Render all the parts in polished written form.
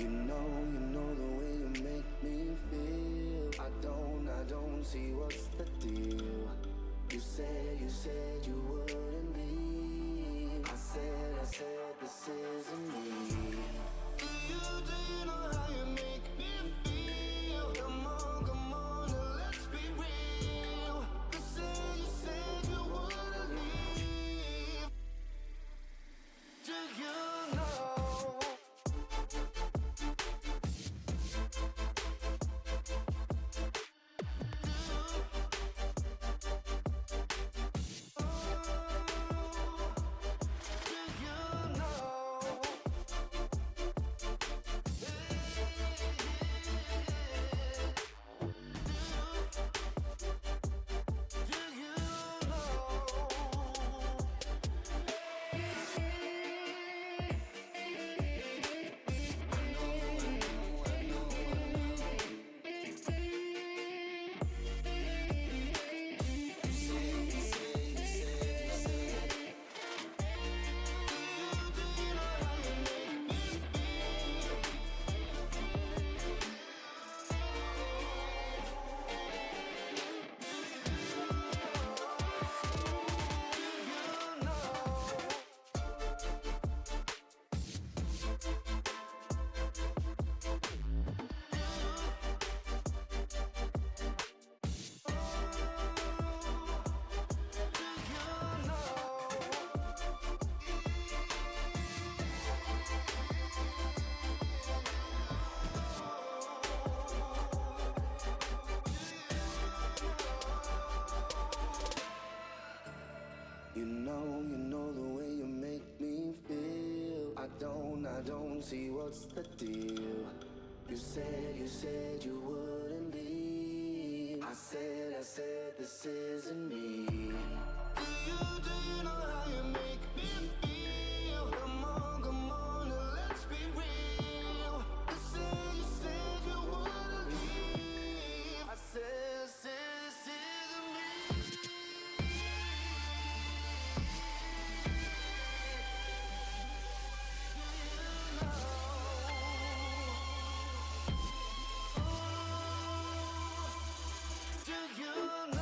You know the way you make me feel. I don't see what's the deal. You said you wouldn't leave. I said this isn't me. Do you know how you make me feel? Come on, and let's be real. You said you wouldn't leave. Do you know? You know the way you make me feel. I don't see what's the deal. You said you wouldn't leave. I said this isn't me. Do you know how you make me feel? Come on, and let's be real. You said you wouldn't leave. I said this isn't me. Do you know?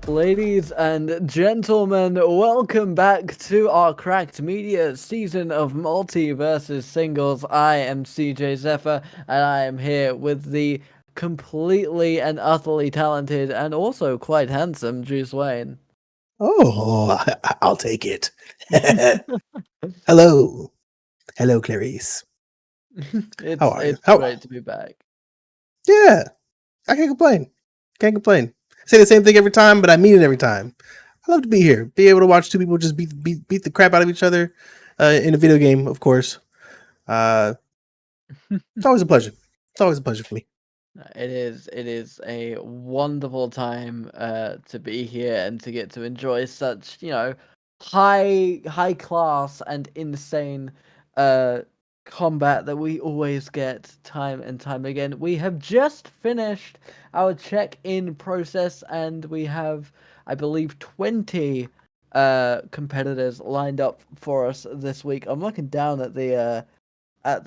Ladies and gentlemen, welcome back to our Cracked Media season of Multiverses Singles. I am CJ Zephyr, and I am here with the completely and utterly talented and also quite handsome Juice Wayne. Oh, I'll take it. Hello. Hello, Clarice. How are you? It's great to be back. Yeah, I can't complain. Can't complain. Say the same thing every time, but I mean it every time. I love to be here. Be able to watch two people just beat the crap out of each other in a video game, of course. It's always a pleasure. It's always a pleasure for me. It is a wonderful time to be here and to get to enjoy such, high class and insane uh combat that we always get time and time again. We have just finished our check-in process and we have, I believe, 20 competitors lined up for us this week. I'm looking down at the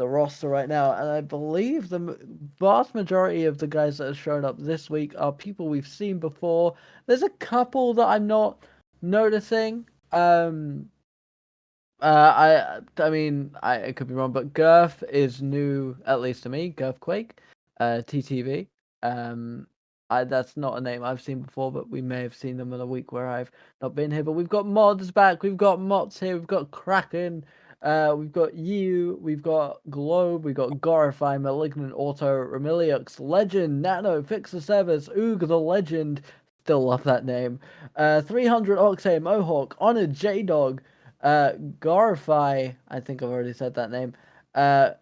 roster right now, and I believe the vast majority of the guys that have shown up this week are people we've seen before. There's a couple that I'm not noticing. I mean, I could be wrong, but Girth is new, at least to me. Girth Quake, TTV. That's not a name I've seen before, but we may have seen them in a week where I've not been here. But we've got Mods back, we've got Mots here, we've got Kraken, we've got you, we've got Globe, we've got Gorify, Malignant Auto, Remiliux, Legend, Nano, Fix the Servers, Oog the Legend. Still love that name. 300 Oxay, Mohawk, Honored J Dog. Garify, I think I've already said that name. And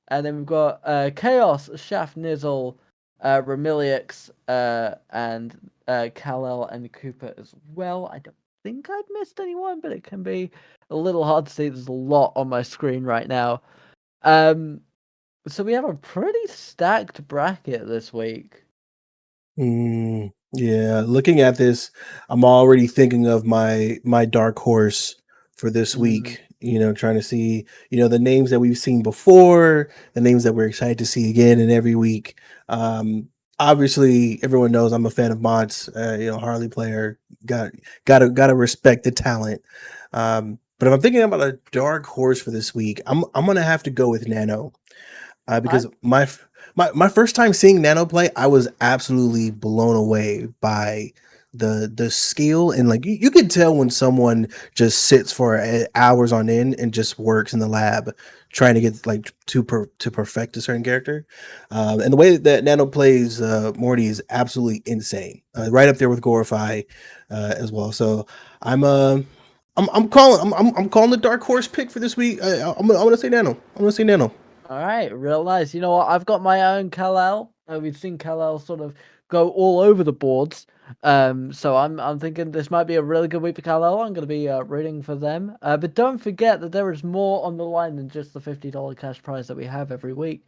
then we've got Chaos, Shaft Nizzle, Remiliux, and Kal-El and Cooper as well. I don't think I've missed anyone, but it can be a little hard to see. There's a lot on my screen right now. So we have a pretty stacked bracket this week. Yeah, looking at this, I'm already thinking of my dark horse for this week. Trying to see the names that we've seen before, the names that we're excited to see again and every week. Obviously, everyone knows I'm a fan of mods. Harley player, gotta respect the talent. But if I'm thinking about a dark horse for this week, I'm gonna have to go with Nano because my first time seeing Nano play, I was absolutely blown away by the skill and like you could tell when someone just sits for hours on end and just works in the lab trying to get like to perfect a certain character. And the way that Nano plays Morty is absolutely insane. Right up there with Gorify as well. So I'm I'm calling the dark horse pick for this week. I'm gonna say Nano. I'm gonna say Nano. All right, real nice. You know what? I've got my own Kal-El. We've seen Kal-El sort of go all over the boards. So I'm thinking this might be a really good week for Kal-El. I'm going to be rooting for them. But don't forget that there is more on the line than just the $50 cash prize that we have every week.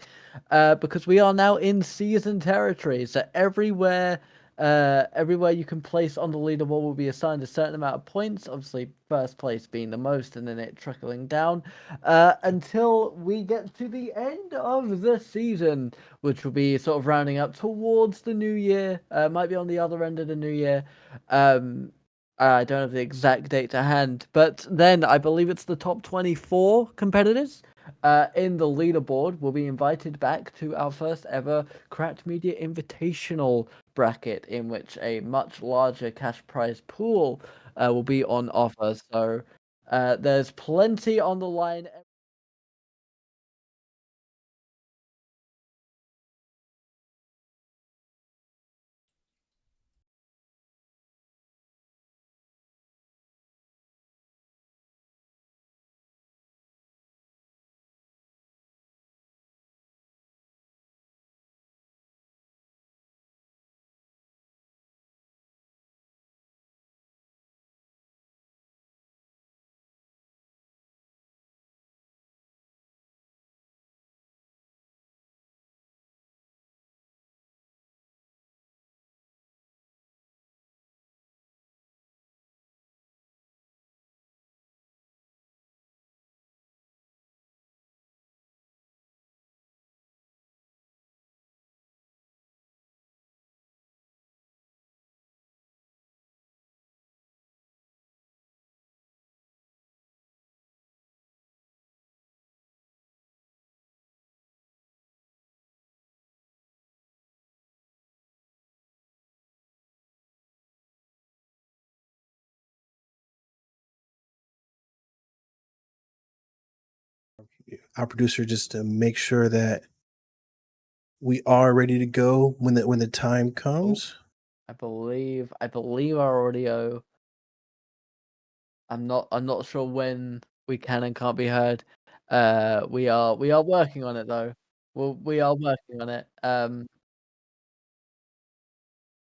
Because we are now in season territory. So everywhere you can place on the leaderboard will be assigned a certain amount of points. Obviously, first place being the most, and then it trickling down until we get to the end of the season, which will be sort of rounding up towards the new year. Might be on the other end of the new year. I don't have the exact date to hand, but then I believe it's the top 24 competitors in the leaderboard will be invited back to our first ever Cracked Media Invitational bracket, in which a much larger cash prize pool will be on offer. So there's plenty on the line. Our producer just to make sure that we are ready to go when the time comes. I believe our audio. I'm not sure when we can and can't be heard. We are working on it though. Well, we are working on it.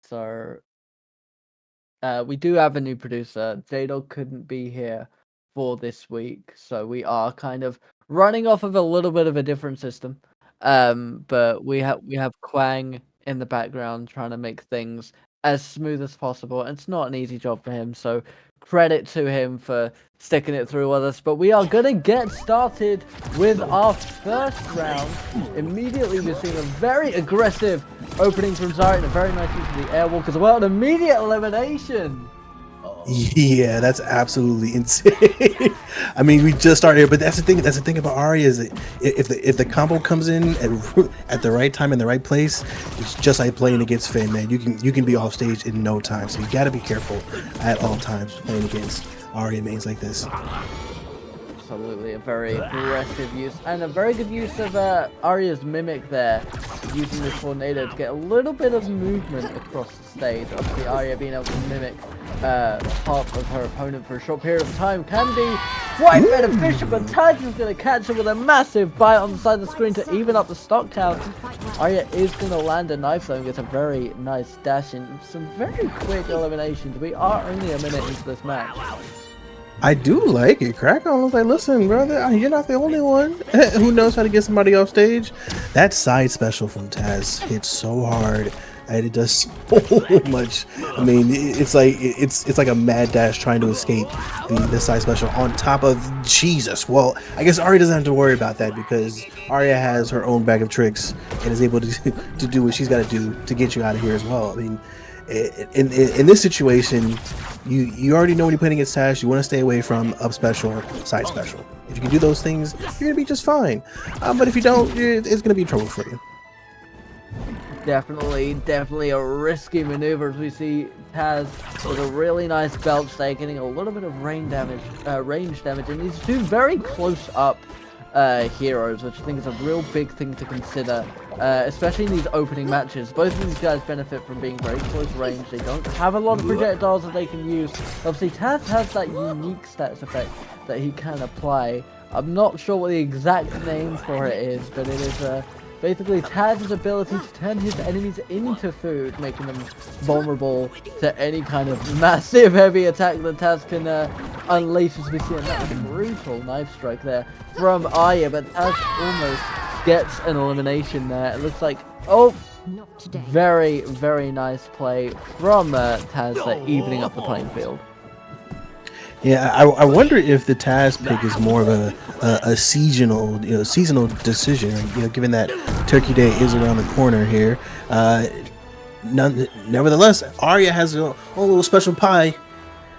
So we do have a new producer. J-Dog couldn't be here for this week, so we are kind of running off of a little bit of a different system. But we have Quang in the background trying to make things as smooth as possible. And it's not an easy job for him, so credit to him for sticking it through with us. But we are gonna get started with our first round. Immediately we're seeing a very aggressive opening from Zarya and a very nice use of the airwalk as well. An immediate elimination. Yeah, that's absolutely insane. I mean, we just started here, but that's the thing. That's the thing about Arya is that if the combo comes in at the right time in the right place, it's just like playing against Finn, man. You can be off stage in no time. So you got to be careful at all times playing against Arya mains like this. Absolutely, a very aggressive use and a very good use of Arya's mimic there, using the tornado to get a little bit of movement across the stage. Obviously, Arya being able to mimic part of her opponent for a short period of time can be quite beneficial, but Titan's going to catch her with a massive bite on the side of the screen to even up the stock count. Arya is going to land a knife though and gets a very nice dash in. Some very quick eliminations. We are only a minute into this match. I do like it. Crack on was like, listen, brother, you're not the only one who knows how to get somebody off stage. That side special from Taz hits so hard and it does so much. I mean, it's like a mad dash trying to escape the side special on top of Jesus. Well, I guess Arya doesn't have to worry about that because Arya has her own bag of tricks and is able to do what she's got to do to get you out of here as well. I mean, in this situation, you already know when you're playing against Taz, you want to stay away from up special, side special. If you can do those things, you're gonna be just fine. But if you don't, it's gonna be trouble for you. Definitely a risky maneuver as we see Taz with a really nice belt stake, getting a little bit of range damage, and these two very close up heroes, which I think is a real big thing to consider, especially in these opening matches. Both of these guys benefit from being very close range. They don't have a lot of projectiles that they can use. Obviously, Taz has that unique stats effect that he can apply. I'm not sure what the exact name for it is, but it is basically Taz's ability to turn his enemies into food, making them vulnerable to any kind of massive heavy attack that Taz can unleash, as we see. And that was a brutal knife strike there from Arya, but Taz almost gets an elimination there. It looks like, oh, very, very nice play from Taz, evening up the playing field. Yeah, I wonder if the Taz pick is more of a seasonal decision, given that Turkey Day is around the corner here. Nevertheless, Arya has her own little special pie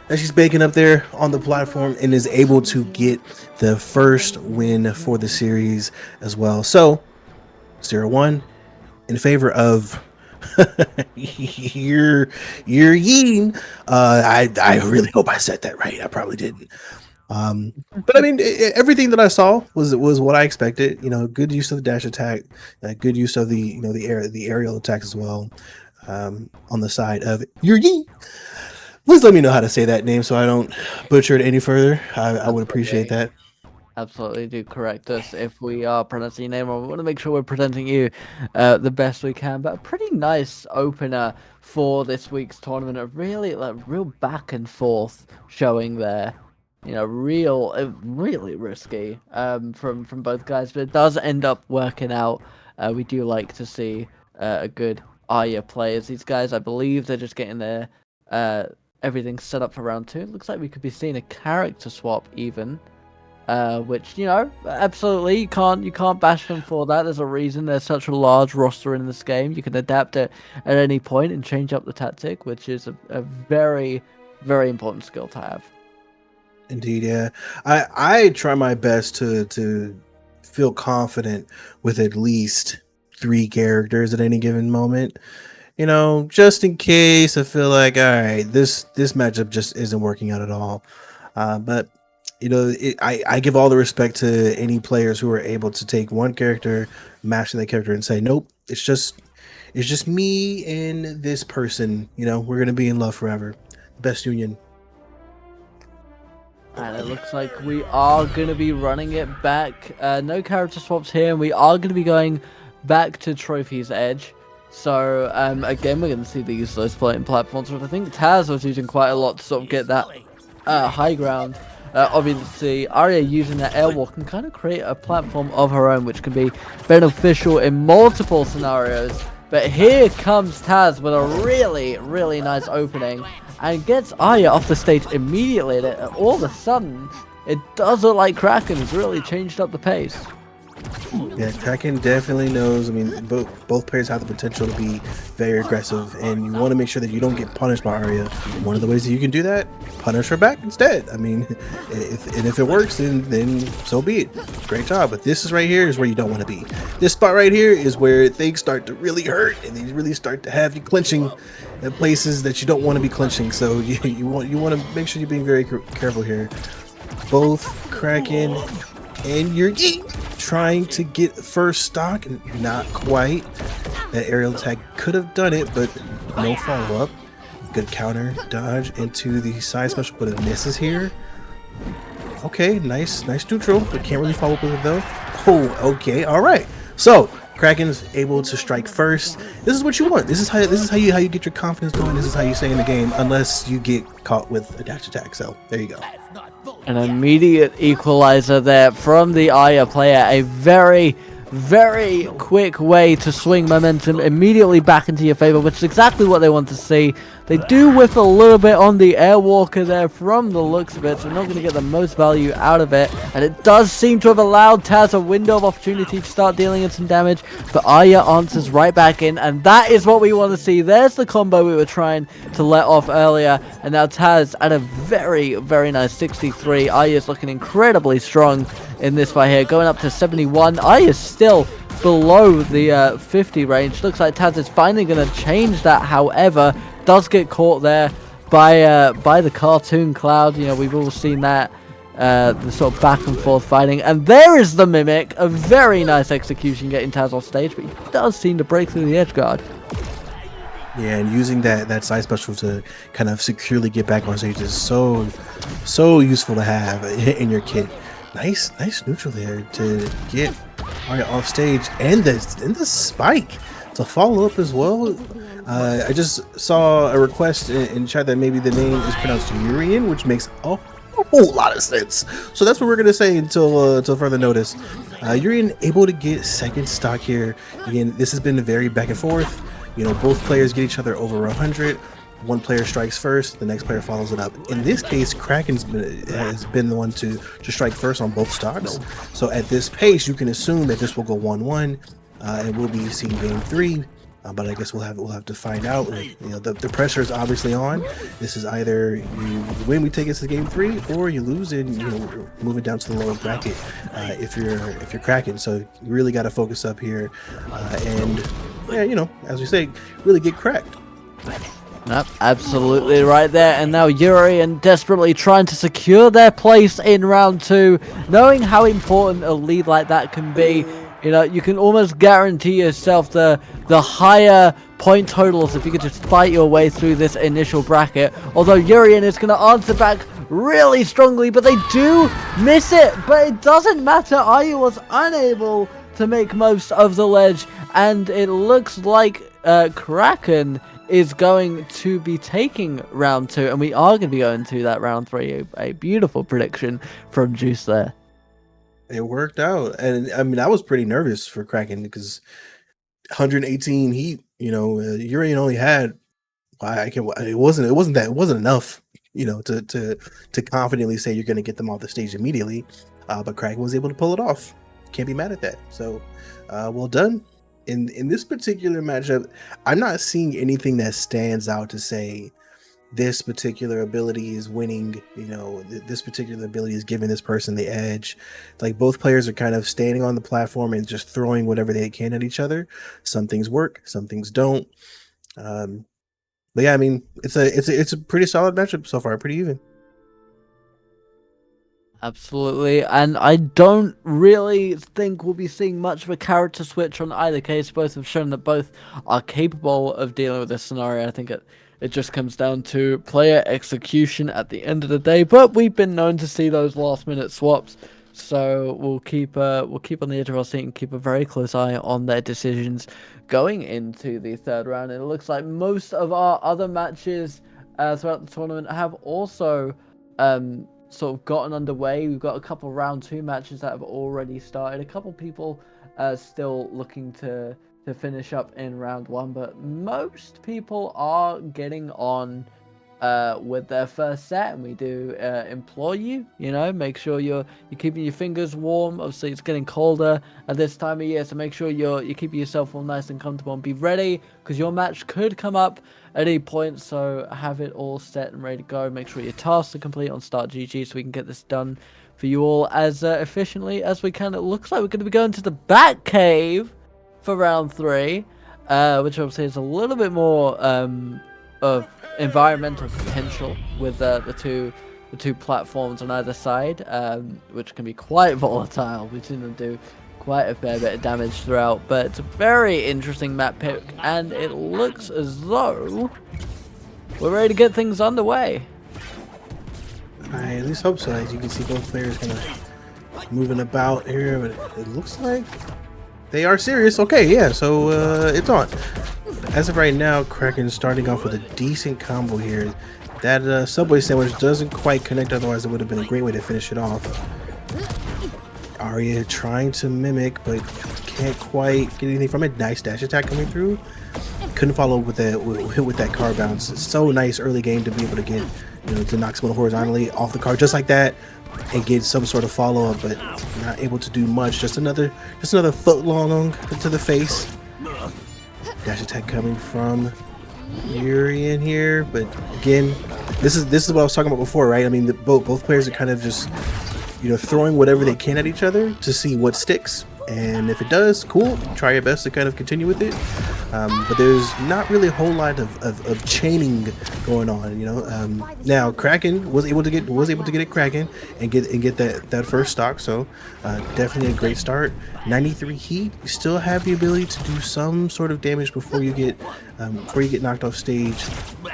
that she's baking up there on the platform and is able to get the first win for the series as well. So 0-1 in favor of you're Yeen. I really hope I said that right. I probably didn't. But I mean, everything that I saw was what I expected. Good use of the dash attack, good use of the aerial attack as well. On the side of you're Yeen. Please let me know how to say that name so I don't butcher it any further. I would appreciate that. Absolutely, do correct us if we are pronouncing your name wrong. We want to make sure we're presenting you the best we can. But a pretty nice opener for this week's tournament. A really real back and forth showing there. Really risky from both guys, but it does end up working out. We do like to see a good Arya play as these guys. I believe they're just getting their everything set up for round 2. It looks like we could be seeing a character swap even. Which absolutely you can't bash them for that. There's a reason there's such a large roster in this game. You can adapt it at any point and change up the tactic, which is a very, very important skill to have. Indeed, yeah. I try my best to feel confident with at least 3 characters at any given moment. Just in case I feel like, all right, this matchup just isn't working out at all. But I give all the respect to any players who are able to take one character, master that character, and say, nope, it's just me and this person. We're gonna be in love forever. Best union. And it looks like we are gonna be running it back. No character swaps here, and we are gonna be going back to Trophy's Edge. So again, we're going to see the use of those floating platforms, but I think Taz was using quite a lot to sort of get that high ground. Obviously, Arya using that airwalk can kind of create a platform of her own, which can be beneficial in multiple scenarios. But here comes Taz with a really, really nice opening and gets Arya off the stage immediately. And all of a sudden, it does look like Kraken has really changed up the pace. Yeah, Kraken definitely knows. I mean, both players have the potential to be very aggressive, and you want to make sure that you don't get punished by Arya. One of the ways that you can do that, punish her back instead. I mean, if it works, then so be it. Great job. But this is right here is where you don't want to be. This spot right here is where things start to really hurt, and they really start to have you clinching at places that you don't want to be clinching. So you want to make sure you're being very careful here. Both Kraken and Yuri trying to get first stock, and not quite. That aerial attack could have done it, but no follow-up. Good counter dodge into the side special, but it misses here. Okay, nice neutral, but can't really follow up with it though. Oh, okay, all right. So Kraken's able to strike first. This is what you want. This is how you get your confidence going. This is how you stay in the game, unless you get caught with a dash attack. So there you go. An immediate equalizer there from the Arya player. A very, very quick way to swing momentum immediately back into your favor, which is exactly what they want to see. They do whiff a little bit on the Airwalker there from the looks of it, so we're not going to get the most value out of it. And it does seem to have allowed Taz a window of opportunity to start dealing in some damage, but Arya answers right back in, and that is what we want to see. There's the combo we were trying to let off earlier, and now Taz at a very, very nice 63. Arya's looking incredibly strong in this fight here, going up to 71. Arya's still below the 50 range. Looks like Taz is finally going to change that, however, does get caught there by the cartoon cloud. You know, we've all seen that, the sort of back and forth fighting. And there is the Mimic, a very nice execution getting Taz off stage, but he does seem to break through the edge guard. Yeah, and using that side special to kind of securely get back on stage is so useful to have in your kit. Nice neutral there to get Arya off stage, and the spike to follow up as well. I just saw a request in chat that maybe the name is pronounced Urian, which makes a whole lot of sense. So that's what we're gonna say until further notice. Urian able to get second stock here. Again, this has been very back and forth. You know, both players get each other over 100. One player strikes first, the next player follows it up. In this case, Kraken has been the one to strike first on both stocks. So at this pace, you can assume that this will go 1-1, and we'll be seeing game 3. But I guess we'll have to find out. You know, the pressure is obviously on. This is either you win, we take it to game 3, or you lose and move it down to the lower bracket if you're Kraken. So you really got to focus up here, and yeah, as we say, really get cracked. Yep, absolutely right there. And now Urian desperately trying to secure their place in round 2, knowing how important a lead like that can be. You know, you can almost guarantee yourself the higher point totals if you could just fight your way through this initial bracket. Although Urian is going to answer back really strongly, but they do miss it. But it doesn't matter. Arya was unable to make most of the ledge, and it looks like Kraken is going to be taking round 2, and we are going to be going to that round 3. A beautiful prediction from Juice there. It worked out, and I mean I was pretty nervous for Kraken because 118 heat. Urian only had it wasn't enough. To confidently say you're going to get them off the stage immediately, but Kraken was able to pull it off. Can't be mad at that. So, well done. In this particular matchup, I'm not seeing anything that stands out to say this particular ability is winning. This particular ability is giving this person the edge. Like, both players are kind of standing on the platform and just throwing whatever they can at each other. Some things work, some things don't. But yeah, I mean, it's a pretty solid matchup so far, pretty even. Absolutely, and I don't really think we'll be seeing much of a character switch on either case. Both have shown that both are capable of dealing with this scenario. I think it just comes down to player execution at the end of the day, but we've been known to see those last minute swaps. So we'll keep on the edge of our seat and keep a very close eye on their decisions going into the third round. And it looks like most of our other matches throughout the tournament have also sort of gotten underway. We've got a couple round 2 matches that have already started. A couple people still looking to finish up in round 1, but most people are getting on with their first set, and we do implore you, make sure you're keeping your fingers warm. Obviously it's getting colder at this time of year, so make sure you're keeping yourself all nice and comfortable, and be ready because your match could come up at any point. So have it all set and ready to go. Make sure your tasks are complete on Start GG so we can get this done for you all as efficiently as we can. It looks like we're going to be going to the Bat Cave for round 3, which obviously is a little bit more of environmental potential with the two platforms on either side, which can be quite volatile. We've seen them do quite a fair bit of damage throughout, but it's a very interesting map pick, and it looks as though we're ready to get things underway. I at least hope so. As you can see, both players kind of moving about here, but it looks like they are serious. Okay, yeah, so it's on. As of right now, Kraken starting off with a decent combo here. That Subway sandwich doesn't quite connect, otherwise it would have been a great way to finish it off. Arya trying to mimic, but can't quite get anything from it. Nice dash attack coming through. Couldn't follow with that car bounce. It's so nice early game to be able to get, to knock someone horizontally off the car just like that and get some sort of follow up, but not able to do much. Just another foot long to the face. Dash attack coming from Yuri in here, but again, this is what I was talking about before, right? I mean, both players are kind of just throwing whatever they can at each other to see what sticks, and if it does, cool, try your best to kind of continue with it. But there's not really a whole lot of chaining going on, Now Kraken was able to get it cracking and get that first stock, so definitely a great start. 93 heat. You still have the ability to do some sort of damage before you get knocked off stage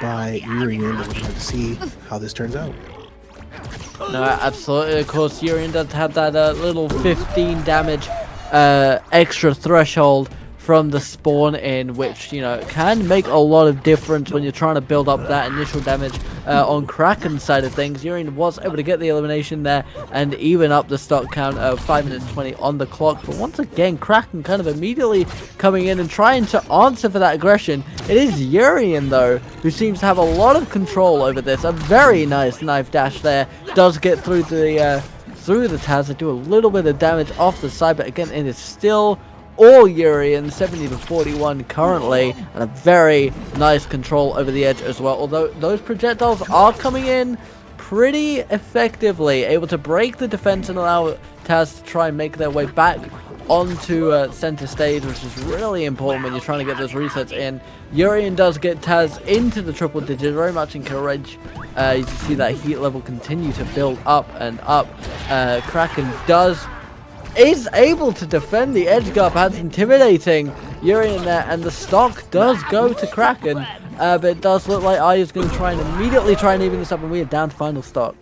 by Urian. We'll have to see how this turns out. No, absolutely. Of course, Urian does have that little 15 damage extra threshold from the spawn in, which can make a lot of difference when you're trying to build up that initial damage on Kraken's side of things. Urian was able to get the elimination there and even up the stock count of 5 minutes 20 on the clock. But once again, Kraken kind of immediately coming in and trying to answer for that aggression. It is Urian though who seems to have a lot of control over this. A very nice knife dash there does get through the Taz. They do a little bit of damage off the side, but again, it is still all Urian, 70 to 41 currently, and a very nice control over the edge as well. Although those projectiles are coming in pretty effectively, able to break the defense and allow Taz to try and make their way back onto center stage, which is really important when you're trying to get those resets in. Urian does get Taz into the triple digits, very much encouraged. You can see that heat level continue to build up and up. Kraken is able to defend the edge guard, perhaps intimidating Urian there, and the stock does go to Kraken, but it does look like Arya's going to try and immediately even this up, and we are down to final stock.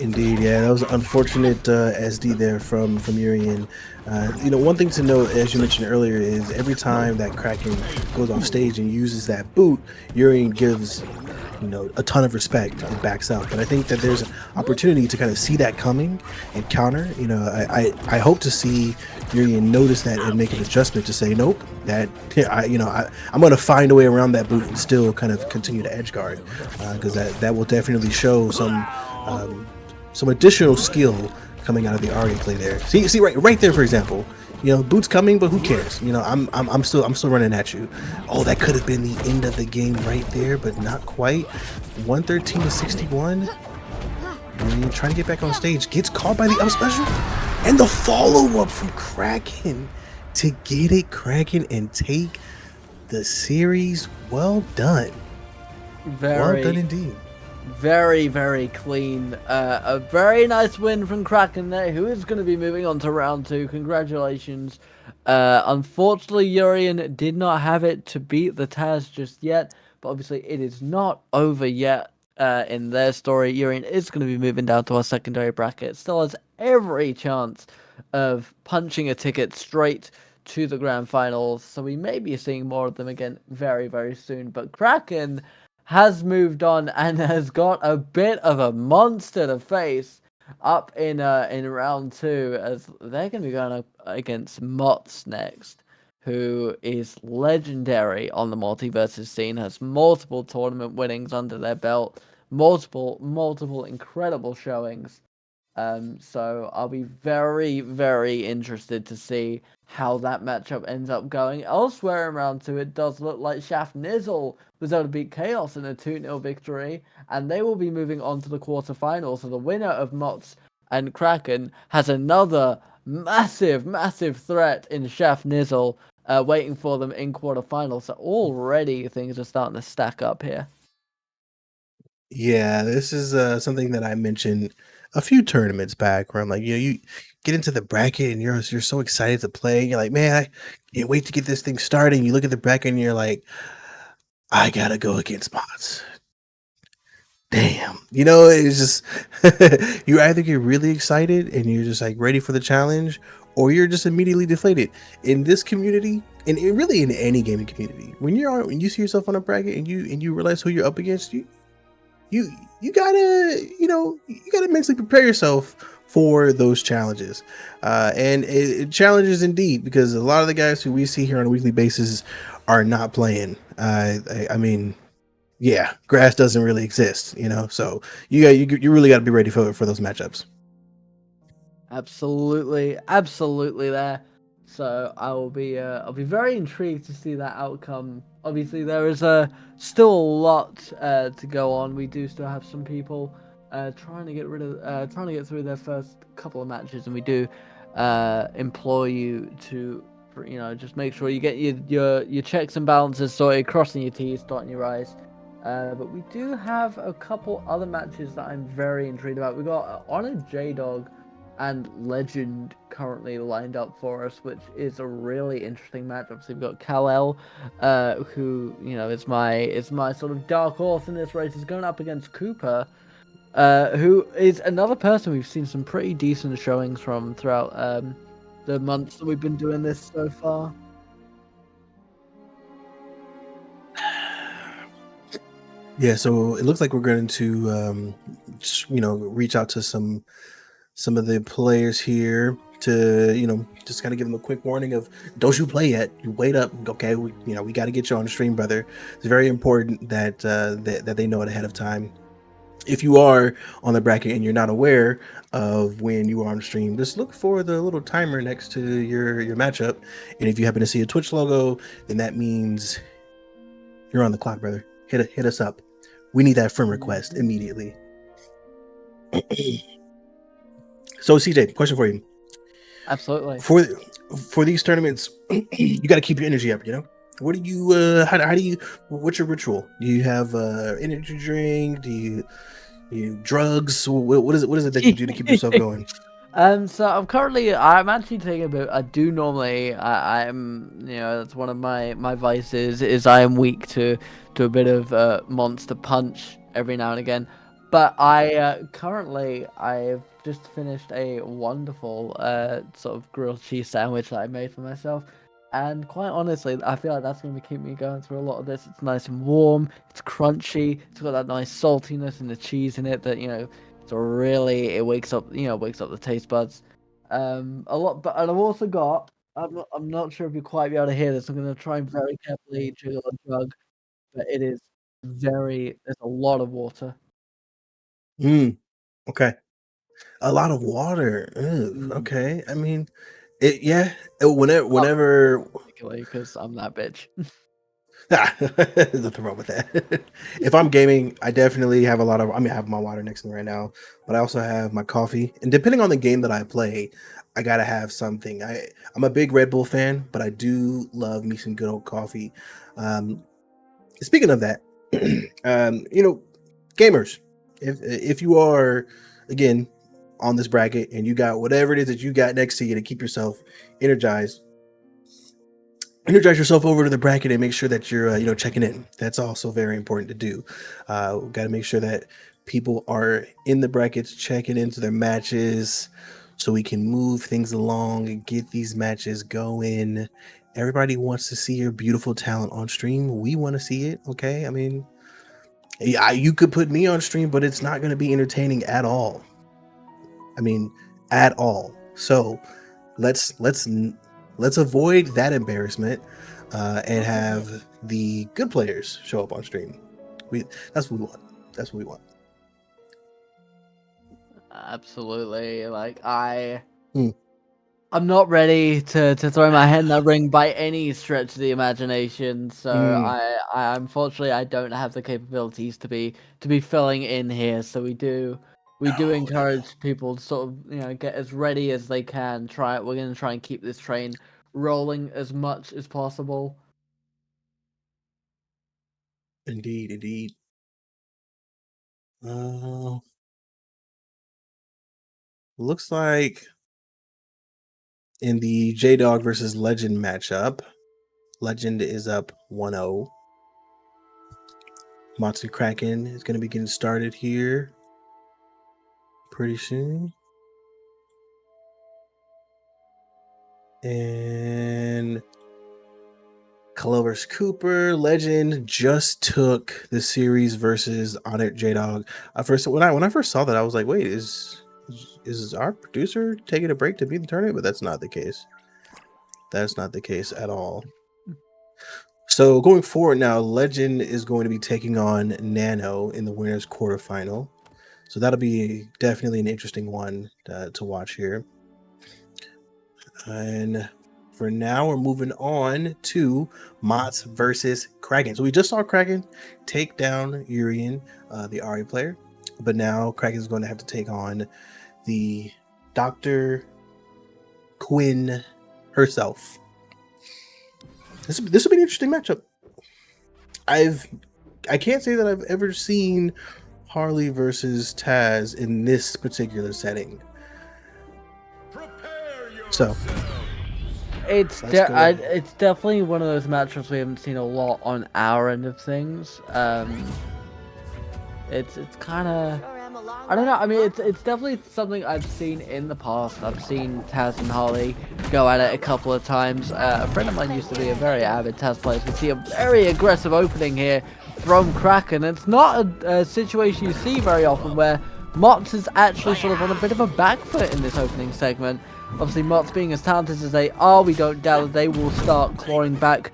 Indeed, yeah, that was an unfortunate SD there from Urian. One thing to note, as you mentioned earlier, is every time that Kraken goes off stage and uses that boot, Urian gives a ton of respect and backs up. And I think that there's an opportunity to kind of see that coming and counter. I hope to see Urian notice that and make an adjustment to say, nope, that I'm going to find a way around that boot and still kind of continue to edge guard, because that will definitely show some additional skill coming out of the Arya play there. See right there, for example. Boot's coming, but who cares? I'm still running at you. Oh, that could have been the end of the game right there, but not quite. 113 to 61. And trying to get back on stage, gets caught by the up special, and the follow up from Kraken to get it cracking and take the series. Well done. Well done indeed. Very, very clean. A very nice win from Kraken there, who is going to be moving on to round 2. Congratulations. Unfortunately, Urian did not have it to beat the Taz just yet, but obviously it is not over yet. in their story. Urien is going to be moving down to our secondary bracket. Still has every chance of punching a ticket straight to the grand finals. So we may be seeing more of them again very, very soon. But Kraken has moved on and has got a bit of a monster to face up in round 2, as they're going to be going up against Mott's next, who is legendary on the multiverses scene, has multiple tournament winnings under their belt, multiple incredible showings. So I'll be very, very interested to see how that matchup ends up going. Elsewhere in round 2, it does look like Shaft Nizzle was able to beat Chaos in a 2-0 victory, and they will be moving on to the quarterfinals. So the winner of Mott's and Kraken has another massive threat in Shaft Nizzle waiting for them in quarterfinals. So already things are starting to stack up here. Yeah, this is something that I mentioned a few tournaments back, where I'm like, you get into the bracket and you're so excited to play. You're like, man, I can't wait to get this thing started. And you look at the bracket and you're like, I gotta go against Mott's. Damn, it's just you either get really excited and you're just like ready for the challenge, or you're just immediately deflated. In this community, and really in any gaming community, when you see yourself on a bracket and you realize who you're up against, you gotta you gotta mentally prepare yourself for those challenges, and it challenges indeed, because a lot of the guys who we see here on a weekly basis are not playing. I mean, yeah, grass doesn't really exist, so you really got to be ready for those matchups. Absolutely there. So I'll be very intrigued to see that outcome. Obviously, there is still a lot to go on. We do still have some people trying to get through their first couple of matches, and we do implore you to just make sure you get your checks and balances sorted, crossing your T's, dotting your I's. But we do have a couple other matches that I'm very intrigued about. We got Honor J-Dog and Legend currently lined up for us, which is a really interesting match. Obviously, we've got Kal-El, who is my sort of dark horse in this race. Is going up against Cooper, who is another person we've seen some pretty decent showings from throughout the months that we've been doing this so far. Yeah, so it looks like we're going to reach out to some of the players here to just kind of give them a quick warning of, don't you play yet, you wait up. Okay, we got to get you on the stream, brother. It's very important that that they know it ahead of time. If you are on the bracket and you're not aware of when you are on stream, just look for the little timer next to your matchup, and if you happen to see a Twitch logo, then that means you're on the clock, brother. Hit us up. We need that friend request immediately. So CJ, question for you. Absolutely. For these tournaments, you got to keep your energy up. What do you? How do you? What's your ritual? Do you have energy drink? Do you drugs? What is it that you do to keep yourself going? So I'm actually taking a bit. I do normally. I'm that's one of my vices, is I am weak to a bit of Monster Punch every now and again. But currently I've just finished a wonderful sort of grilled cheese sandwich that I made for myself. And quite honestly, I feel like that's going to keep me going through a lot of this. It's nice and warm. It's crunchy. It's got that nice saltiness and the cheese in it that so really it wakes up the taste buds a lot. But and I've also got, I'm not sure if you quite be able to hear this. I'm going to try and very carefully jiggle a jug, but there's a lot of water. Okay. A lot of water. Okay. I mean, yeah. Whenever. Because I'm that bitch. There's nothing wrong with that. If I'm gaming, I definitely have I have my water next to me right now, but I also have my coffee. And depending on the game that I play, I gotta have something. I'm a big Red Bull fan, but I do love me some good old coffee. Speaking of that, gamers, if you are again on this bracket and you got whatever it is that you got next to you to keep yourself energized, energize yourself over to the bracket and make sure that you're checking in. That's also very important to do. Got to make sure that people are in the brackets checking into their matches so we can move things along and get these matches going. Everybody wants to see your beautiful talent on stream. We want to see it. Okay, I mean, yeah, you could put me on stream, but it's not going to be entertaining at all. I mean, at all. So let's avoid that embarrassment and have the good players show up on stream. That's what we want. That's what we want. Absolutely. Like I'm not ready to throw my head in that ring by any stretch of the imagination. So I unfortunately I don't have the capabilities to be filling in here. So we do encourage people to sort of get as ready as they can. We're gonna try and keep this train rolling as much as possible. Indeed. Looks like in the J-Dog versus Legend matchup, Legend is up 1-0. Mots and Kraken is going to be getting started here pretty soon. And Clover's Cooper, Legend just took the series versus Honored J-Dog. When I first saw that, I was like, wait, is our producer taking a break to be in the tournament? But that's not the case. That's not the case at all. So going forward now, Legend is going to be taking on Nano in the winners quarterfinal. So that'll be definitely an interesting one to watch here. And for now, we're moving on to Mots versus Kraken. So we just saw Kraken take down Urian, the Ahri player. But now Kraken is going to have to take on the Dr. Quinn herself. This will be an interesting matchup. I can't say that I've ever seen Harley versus Taz in this particular setting. So it's definitely one of those matchups we haven't seen a lot on our end of things. It's kind of, I don't know. I mean, it's definitely something I've seen in the past. I've seen Taz and Harley go at it a couple of times. A friend of mine used to be a very avid Taz player. So we see a very aggressive opening here from Kraken. It's not a situation you see very often where Mots is actually sort of on a bit of a back foot in this opening segment. Obviously, Mots being as talented as they are, we don't doubt that they will start clawing back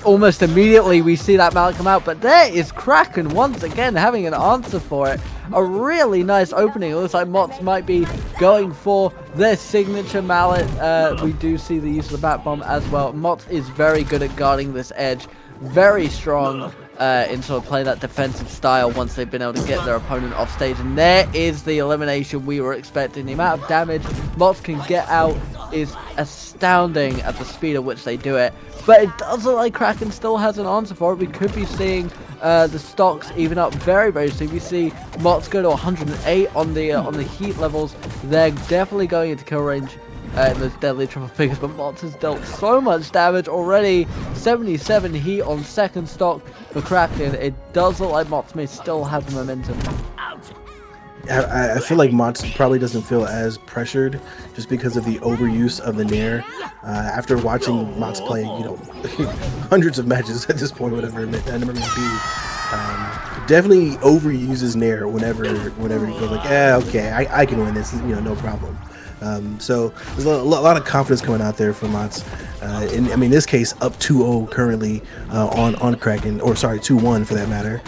almost immediately. We see that mallet come out, but there is Kraken once again having an answer for it. A really nice opening. It looks like Mots might be going for their signature mallet. We do see the use of the bat bomb as well. Mots is very good at guarding this edge, very strong in sort of playing that defensive style once they've been able to get their opponent off stage. And there is the elimination we were expecting. The amount of damage Mots can get out is astounding at the speed at which they do it. But it does look like Kraken still has an answer for it. We could be seeing the stocks even up very, very soon. We see Mots go to 108 on the heat levels. They're definitely going into kill range in those deadly triple figures, but Mots has dealt so much damage already. 77 heat on second stock for Kraken. It does look like Mots may still have the momentum. I feel like Mots probably doesn't feel as pressured just because of the overuse of the Nair. After watching Mots play, hundreds of matches at this point, whatever it may be, definitely overuses Nair whenever he feels like, okay, I can win this, no problem. So there's a lot of confidence coming out there for Mots. In this case, up 2-0 currently on Kraken, or sorry, 2-1 for that matter.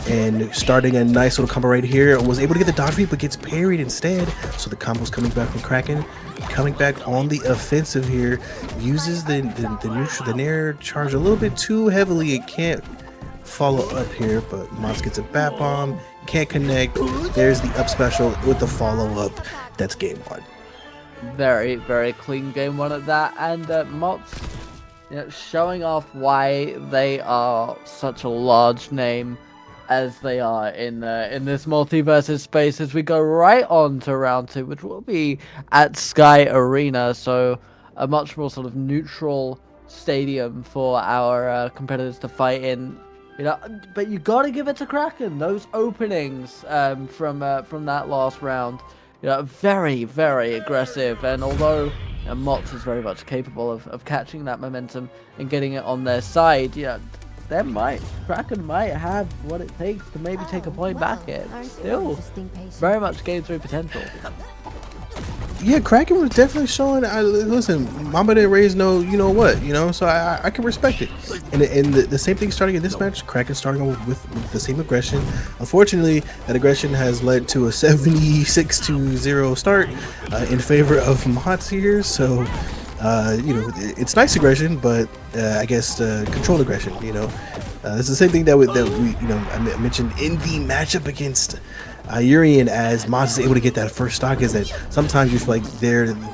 And starting a nice little combo right here, was able to get the dodge beat, but gets parried instead. So the combo's coming back from Kraken, coming back on the offensive here. Uses the Nair charge a little bit too heavily. It can't follow up here, but Mots gets a bat bomb, can't connect. There's the up special with the follow up. That's game one. Very, very clean game one at that, and Mots, showing off why they are such a large name as they are in this multiverses space. As we go right on to round two, which will be at Sky Arena, so a much more sort of neutral stadium for our competitors to fight in. You know, but you gotta give it to Kraken. Those openings from that last round, you know, very, very aggressive. And although Mott's is very much capable of catching that momentum and getting it on their side, yeah, Kraken might have what it takes to maybe take a point back here. Still, very much game 3 potential. Yeah, Kraken was definitely showing. Listen, Mamba didn't raise no, you know what, so I can respect it. And the same thing starting in this match. Kraken starting with the same aggression. Unfortunately, that aggression has led to a 76-0 start in favor of Mott's here. So, it's nice aggression, but I guess controlled aggression. It's the same thing that we I mentioned in the matchup against Urian, as Mott's is able to get that first stock, is that sometimes you feel like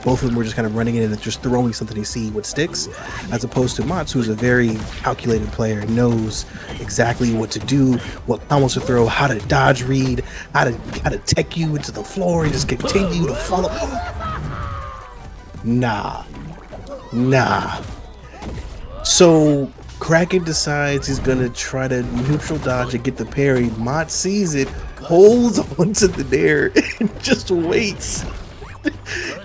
both of them were just kind of running in and just throwing something to see what sticks, as opposed to Mott's, who's a very calculated player, knows exactly what to do, what combos to throw, how to dodge read, how to tech you into the floor and just continue to follow. Nah. So Kraken decides he's gonna try to neutral dodge and get the parry. Mott sees it, holds onto the nair, and just waits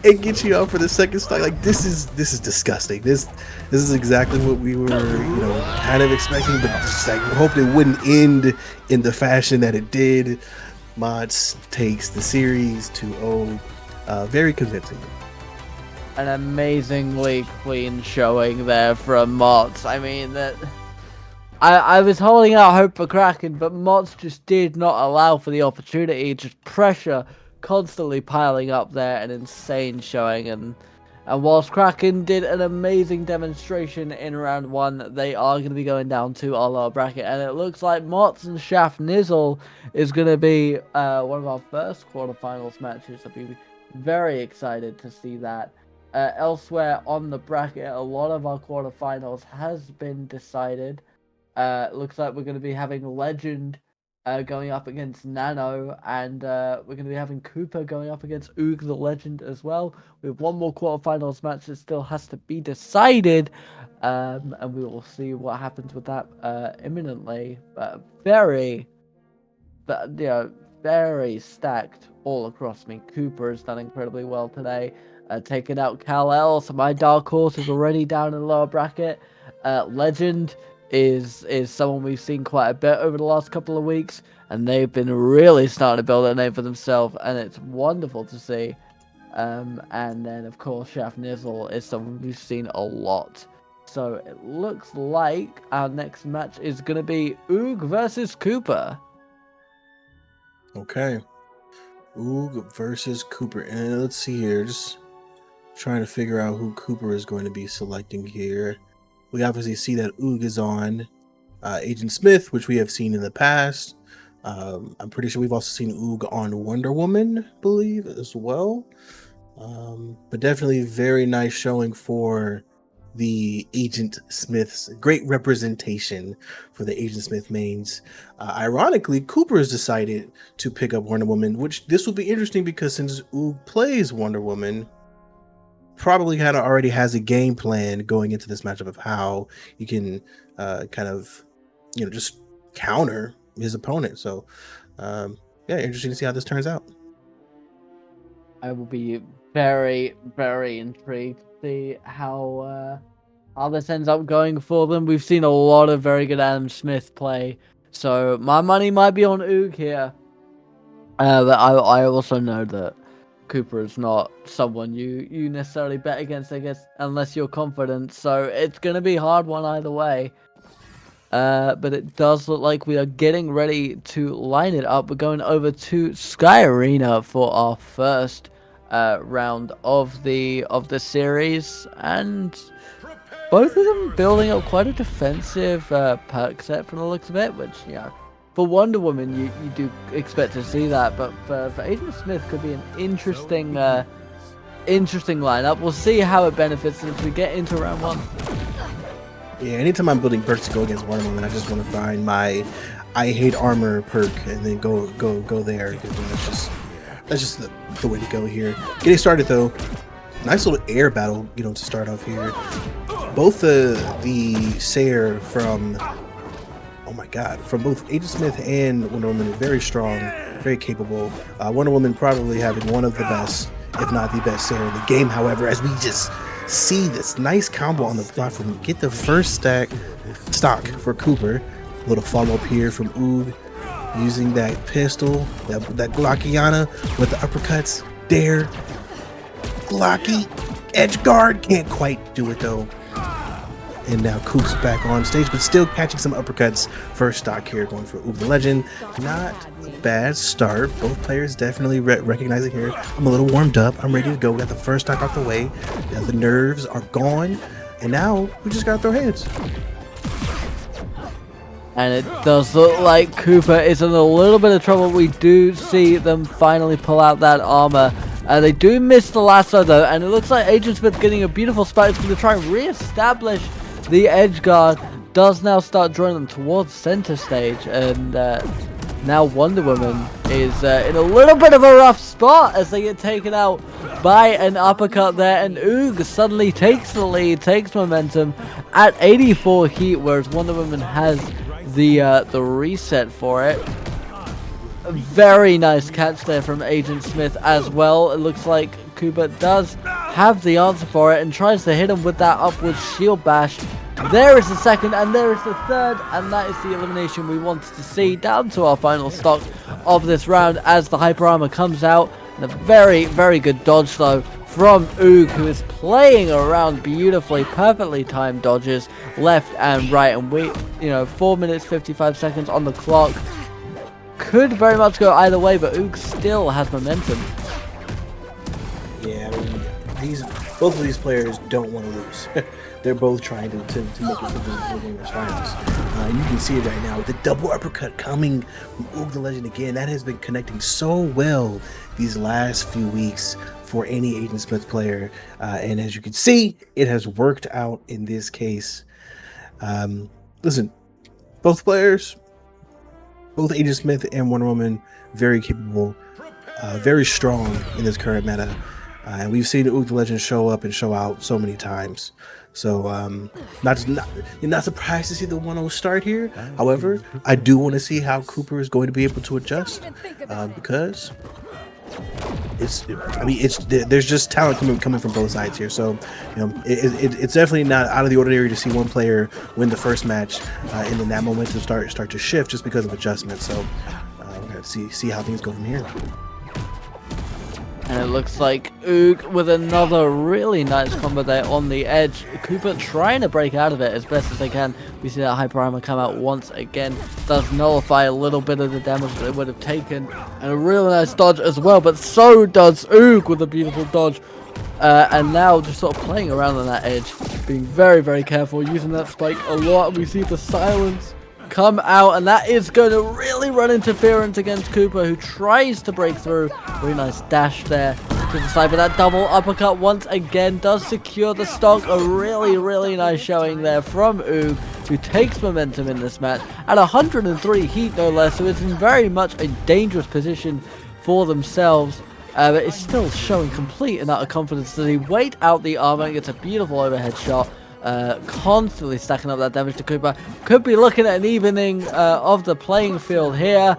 and gets you out for the second stock. Like, this is disgusting. This is exactly what we were kind of expecting, but just like we hoped it wouldn't end in the fashion that it did. Mott takes the series 2-0, very convincing. An amazingly clean showing there from Mott. I mean, that I was holding out hope for Kraken, but Mott just did not allow for the opportunity. Just pressure constantly piling up there, an insane showing. And whilst Kraken did an amazing demonstration in round 1, they are going to be going down to our lower bracket. And it looks like Mott and Shaft Nizzle is going to be one of our first quarterfinals matches. I'll be very excited to see that. Elsewhere on the bracket, a lot of our quarterfinals has been decided. Looks like we're going to be having Legend going up against Nano, and we're going to be having Cooper going up against Oog the Legend as well. We have one more quarterfinals match that still has to be decided, and we will see what happens with that imminently. But very stacked all across me. Cooper has done incredibly well today. Taking out Kal-El, so my dark horse is already down in the lower bracket. Legend is someone we've seen quite a bit over the last couple of weeks, and they've been really starting to build a name for themselves, and it's wonderful to see. And then, of course, Shaft Nizzle is someone we've seen a lot. So it looks like our next match is going to be Oog versus Cooper. Okay. Oog versus Cooper. And let's see here. Just trying to figure out who Cooper is going to be selecting here. We obviously see that Oog is on Agent Smith, which we have seen in the past. I'm pretty sure we've also seen Oog on Wonder Woman, I believe, as well. But definitely very nice showing for the Agent Smiths. Great representation for the Agent Smith mains. Ironically, Cooper has decided to pick up Wonder Woman, which this will be interesting because since Oog plays Wonder Woman, probably kind of already has a game plan going into this matchup of how you can just counter his opponent. So interesting to see how this turns out. I will be very, very intrigued to see how this ends up going for them. We've seen a lot of very good Adam Smith play, so my money might be on Oog here. But I also know that Cooper is not someone you necessarily bet against, I guess, unless you're confident. So it's going to be a hard one either way. But it does look like we are getting ready to line it up. We're going over to Sky Arena for our first round of the series, and both of them building up quite a defensive perk set from the looks of it, which, for Wonder Woman, you do expect to see that, but for Agent Smith could be an interesting lineup. We'll see how it benefits as we get into round 1. Yeah, anytime I'm building perks to go against Wonder Woman, I just want to find my I hate armor perk and then go there, because that's just the way to go here. Getting started though, nice little air battle, to start off here. both the Sayer from, oh my god, from both Agent Smith and Wonder Woman are very strong, very capable. Wonder Woman probably having one of the best, if not the best Sayer in the game. However, as we just see this nice combo on the platform, get the first stock for Cooper. A little follow up here from Oog, using that pistol, that Glockiana with the uppercuts. There, Glocky, edge guard, can't quite do it though. And now Coop's back on stage, but still catching some uppercuts. First stock here going for Oog the Legend. Not a bad start. Both players definitely recognizing here, I'm a little warmed up. I'm ready to go. We got the first stock out the way. The nerves are gone. And now we just got to throw hands. And it does look like Cooper is in a little bit of trouble. We do see them finally pull out that armor. They do miss the lasso though, and it looks like Agent Smith getting a beautiful spot. It's going to try and re-establish the edge guard. Does now start drawing them towards center stage, and now Wonder Woman is in a little bit of a rough spot as they get taken out by an uppercut there, and Oog suddenly takes the lead, takes momentum at 84 heat, whereas Wonder Woman has the reset for it. A very nice catch there from Agent Smith as well. It looks like Cooper does have the answer for it and tries to hit him with that upward shield bash. There is the second, and there is the third, and that is the elimination we wanted to see. Down to our final stock of this round as the Hyper Armor comes out. And a very, very good dodge though from Oog, who is playing around beautifully, perfectly timed dodges left and right. And we, 4 minutes 55 seconds on the clock. Could very much go either way, but Oog still has momentum. Yeah, I mean, both of these players don't want to lose. They're both trying to make it to the winners finals. And you can see it right now with the double uppercut coming from Oog the Legend again. That has been connecting so well these last few weeks for any Agent Smith player. And as you can see, it has worked out in this case. Listen, both players, both Agent Smith and Wonder Woman, very capable, very strong in this current meta. And we've seen Oog the Legend show up and show out so many times. So you're not surprised to see the 1-0 start here. However, I do want to see how Cooper is going to be able to adjust, because there's just talent coming from both sides here. So it's definitely not out of the ordinary to see one player win the first match and then that momentum start to shift just because of adjustments. So we're gonna see how things go from here. And it looks like Oog with another really nice combo there on the edge. Cooper trying to break out of it as best as they can. We see that Hyper Armor come out once again. Does nullify a little bit of the damage that it would have taken. And a really nice dodge as well. But so does Oog with a beautiful dodge. And now just sort of playing around on that edge. Being very, very careful. Using that spike a lot. We see the silence come out, and that is going to really run interference against Cooper, who tries to break through. Very nice dash there to the side, but that double uppercut once again does secure the stock. A really, really nice showing there from Oog, who takes momentum in this match at 103 heat no less, so it's in very much a dangerous position for themselves. But it's still showing complete and utter confidence as he wait out the armor and gets a beautiful overhead shot. Constantly stacking up that damage to Cooper. Could be looking at an evening of the playing field here.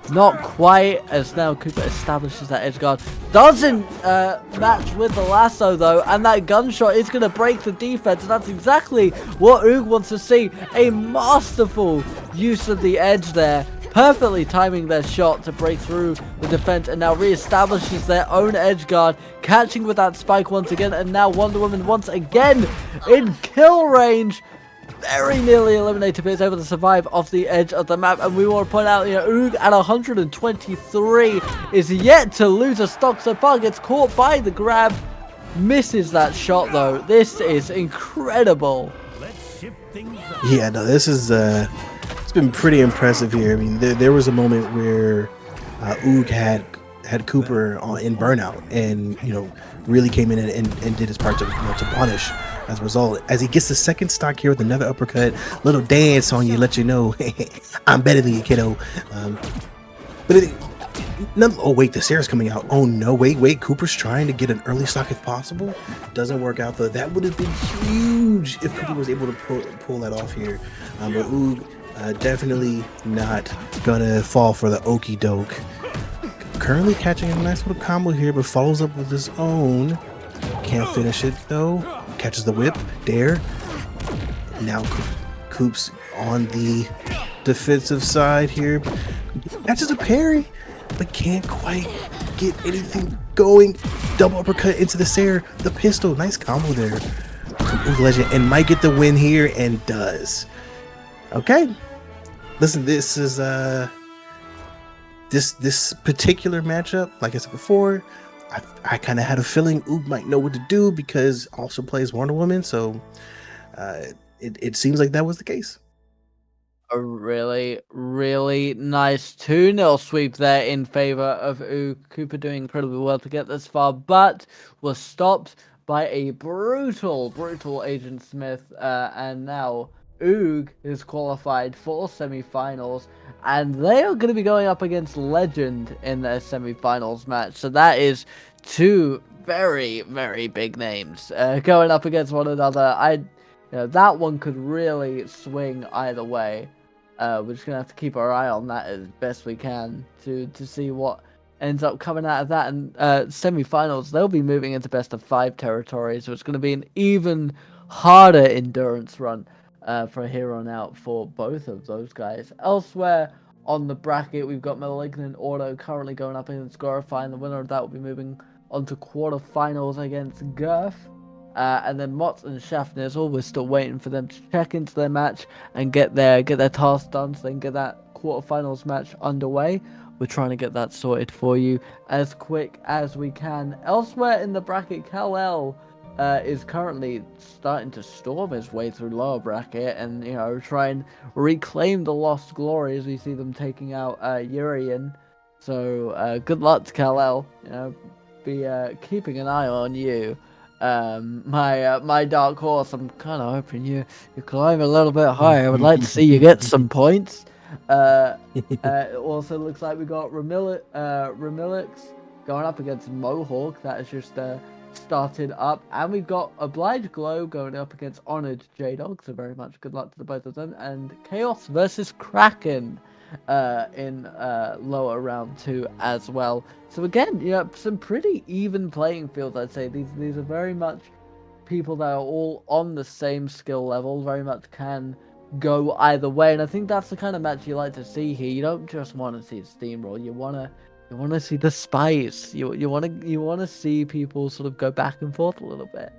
Not quite, as now Cooper establishes that edge guard. Doesn't match with the lasso though, and that gunshot is going to break the defense. And that's exactly what Oog wants to see. A masterful use of the edge there. Perfectly timing their shot to break through the defense, and now reestablishes their own edge guard, catching with that spike once again, and now Wonder Woman once again in kill range. Very nearly eliminated, but is able to survive off the edge of the map. And we want to point out, Oog at 123 is yet to lose a stock so far. Gets caught by the grab, misses that shot though. This is incredible. Yeah, no, this is it's been pretty impressive here. I mean, there was a moment where Oog had Cooper in burnout, and really came in and did his part to punish. As a result, as he gets the second stock here with another uppercut, little dance on you, let you know I'm better than you, kiddo. But No, oh wait, the Sarah's coming out. Oh no, wait. Cooper's trying to get an early stock if possible. Doesn't work out though. That would have been huge if Cooper was able to pull that off here. But Oog definitely not gonna fall for the okey doke. Currently catching a nice little combo here, but follows up with his own. Can't finish it though. Catches the whip. Dare. Now Coop's on the defensive side here. Catches a parry, but can't quite get anything going. Double uppercut into the Sarah. The pistol. Nice combo there. Oog Legend and might get the win here and does. Okay. Listen, this is this particular matchup, like I said before, I kind of had a feeling Oog might know what to do because also plays Wonder Woman, so it seems like that was the case. A really, really nice 2-0 sweep there in favor of Oog. Cooper doing incredibly well to get this far, but was stopped by a brutal Agent Smith, and now Oog is qualified for semi-finals, and they are going to be going up against Legend in their semi-finals match. So that is two very, very big names going up against one another. That one could really swing either way. We're just gonna have to keep our eye on that as best we can to see what ends up coming out of that. And semi-finals, they'll be moving into best of 5 territory, so it's going to be an even harder endurance run from here on out for both of those guys. Elsewhere on the bracket, we've got Malignant Auto currently going up against Glorify, and the winner of that will be moving on to quarterfinals against Girth. And then Mott and Schaffner's, we're still waiting for them to check into their match and get their task done, so they can get that quarterfinals match underway. We're trying to get that sorted for you as quick as we can. Elsewhere in the bracket, Kal-El is currently starting to storm his way through lower bracket and try and reclaim the lost glory as we see them taking out Urian. So good luck to Kal-El. Be keeping an eye on you. My dark horse, I'm kind of hoping you climb a little bit higher. I would like to see you get some points. It also looks like we got Ramilix going up against Mohawk. That is just started up. And we've got Oblige Glow going up against Honored J-Dog. So very much good luck to the both of them. And Chaos versus Kraken in lower round 2 as well. So again, some pretty even playing fields, I'd say. These are very much people that are all on the same skill level, very much can go either way, and I think that's the kind of match you like to see here. You don't just want to see a steamroll. You want to see the spice. You want to see people sort of go back and forth a little bit.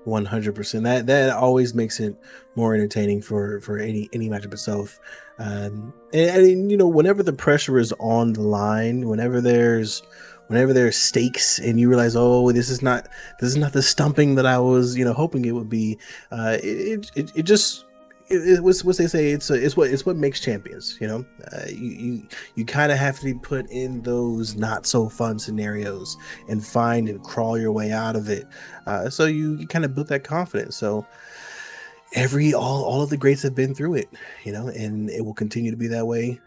100%. That always makes it more entertaining for any matchup itself. And whenever the pressure is on the line, whenever there's stakes, and you realize, oh, this is not the stumping that I was hoping it would be. It just. It's what they say. It's what makes champions. You kind of have to be put in those not so fun scenarios and find and crawl your way out of it. So you kind of build that confidence. So all of the greats have been through it, and it will continue to be that way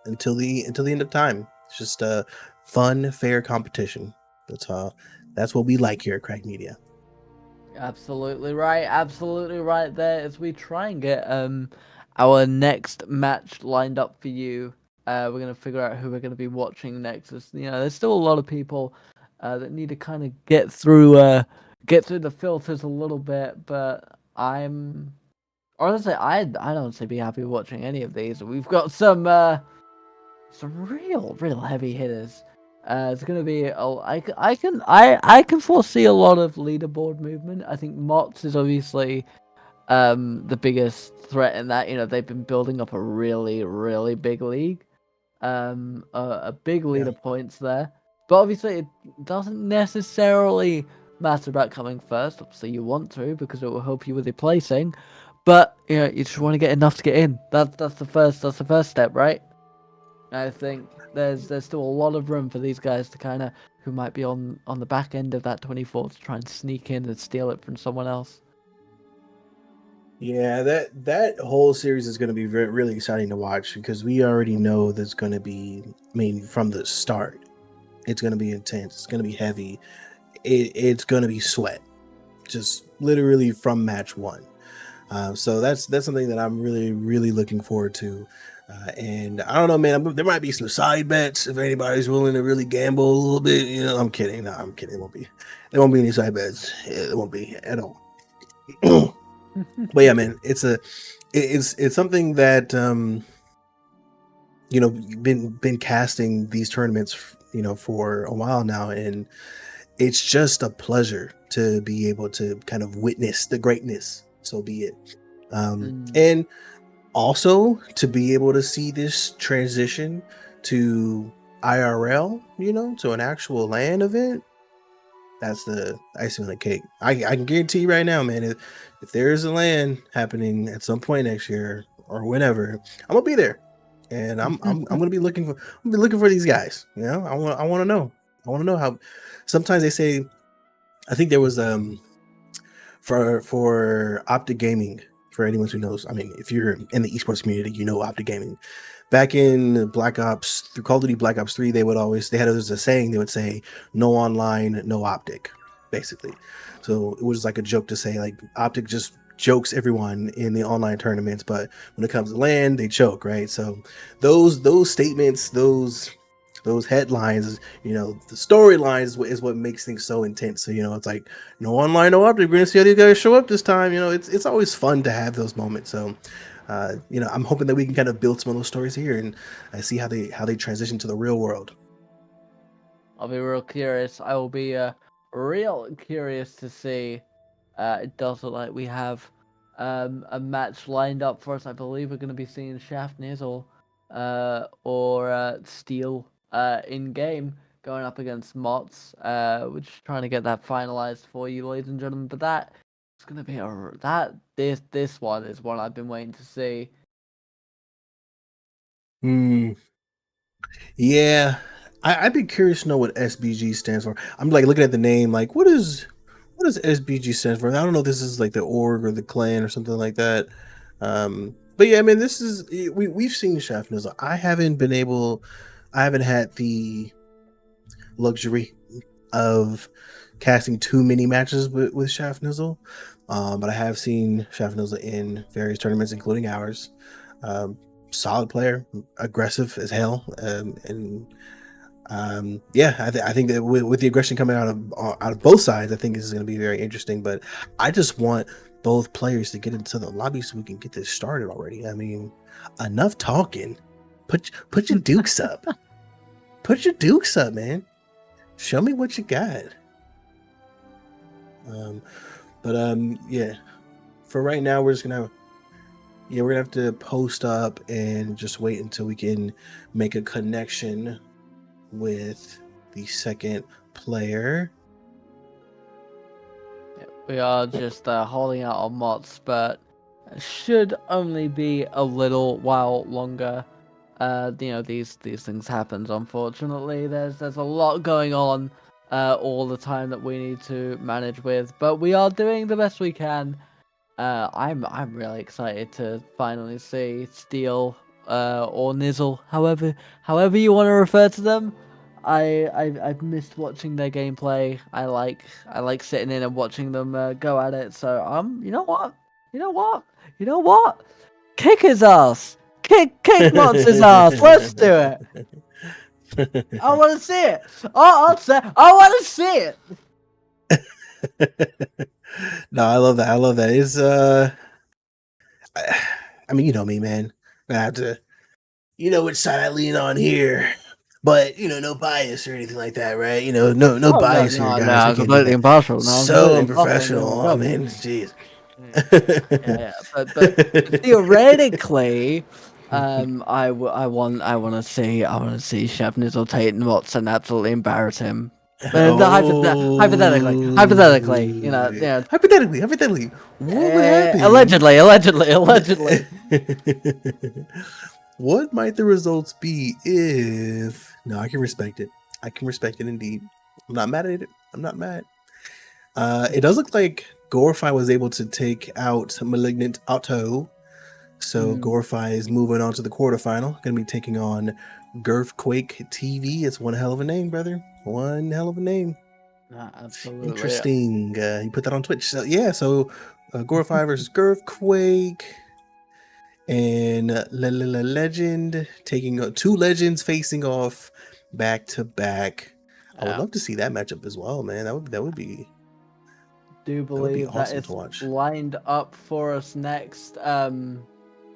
until the end of time. It's just a fun, fair competition. That's what we like here at Cracked Media. Absolutely right there. As we try and get our next match lined up for you, we're gonna figure out who we're gonna be watching next. There's still a lot of people that need to kind of get through the filters a little bit, but I don't say be happy watching any of these. We've got some real heavy hitters. It's gonna be. I can foresee a lot of leaderboard movement. I think Mott's is obviously the biggest threat in that. They've been building up a really big league, a big leader points there. But obviously, it doesn't necessarily matter about coming first. Obviously, you want to because it will help you with your placing. But you just want to get enough to get in. That's the first step, right? I think there's still a lot of room for these guys to who might be on the back end of that 24 to try and sneak in and steal it from someone else. Yeah, that whole series is going to be really exciting to watch because we already know there's going to be. I mean, from the start, it's going to be intense. It's going to be heavy. It's going to be sweat, just literally from match one. So that's something that I'm really looking forward to. And I don't know, man. There might be some side bets if anybody's willing to really gamble a little bit. You know, I'm kidding. No, I'm kidding. It won't be. There won't be any side bets. It won't be at all. But yeah, man, it's something that been casting these tournaments for a while now, and it's just a pleasure to be able to kind of witness the greatness. So be it. And also to be able to see this transition to IRL, to an actual LAN event. That's the icing on the cake. I can guarantee you right now, man. If there is a LAN happening at some point next year or whenever, I'm gonna be there, and I'm gonna be looking for these guys. I want to know. I want to know how. Sometimes they say, I think there was for Optic Gaming. For anyone who knows, I mean, if you're in the esports community, you know Optic Gaming. Back in Black Ops, through Call of Duty Black Ops 3, they had a saying. They would say, "No online, no Optic," basically. So it was like a joke to say, like, Optic just jokes everyone in the online tournaments, but when it comes to LAN, they choke, right? So those statements, those headlines, the storylines is what makes things so intense. So it's like, no online, no Optic. We're gonna see how these guys show up this time. It's always fun to have those moments. So I'm hoping that we can kind of build some of those stories here and see how they transition to the real world. I'll be real curious. I will be real curious to see. It does look like we have a match lined up for us. I believe we're going to be seeing Shaft Nizzle or Steel in game going up against Mots. We're just trying to get that finalized for you, ladies and gentlemen. But that is going to be this one is one I've been waiting to see. Yeah, I'd be curious to know what SBG stands for. I'm like looking at the name, like what does SBG stand for? I don't know if this is like the org or the clan or something like that. But yeah, I mean, this is we've seen Shaft Nizzle. I haven't had the luxury of casting too many matches with Shaft Nizzle. But I have seen Shaft Nizzle in various tournaments, including ours. Solid player, aggressive as hell, and I think that with the aggression coming out of both sides, I think this is going to be very interesting. But I just want both players to get into the lobby so we can get this started already. I mean, enough talking. Put your dukes up. Put your dukes up, man. Show me what you got. Yeah. For right now, we're gonna have to post up and just wait until we can make a connection with the second player. We are just holding out on Mots, but should only be a little while longer. These things happen. Unfortunately, there's a lot going on all the time that we need to manage with, but we are doing the best we can. I'm really excited to finally see Steel or Nizzle, however you want to refer to them. I've missed watching their gameplay. I like sitting in and watching them go at it. So you know what, kick his ass, kick Motz's ass. Let's do it. I want to see it. I want to see it. No, I love that. It's I mean, you know me, man. I have to, which side I lean on here. But no bias or anything like that, right? No bias here, guys. No, completely impartial. So unprofessional. I mean, jeez. Yeah. But theoretically, I want to see Shaft Nizzle take Mots and absolutely embarrass him. Hypothetically, hypothetically, what would happen? Allegedly. What might the results be if? No, I can respect it. I can respect it indeed. I'm not mad at it. I'm not mad. It does look like Gorify was able to take out Malignant Auto. So Gorify is moving on to the quarterfinal. Going to be taking on Girthquake TV. It's one hell of a name, brother. One hell of a name. Absolutely. Interesting. He put that on Twitch. So Gorify versus Girthquake. And Legend taking two legends facing off back to back. I would love to see that matchup as well, man. That would be. Do believe awesome that is to watch. lined up for us next. It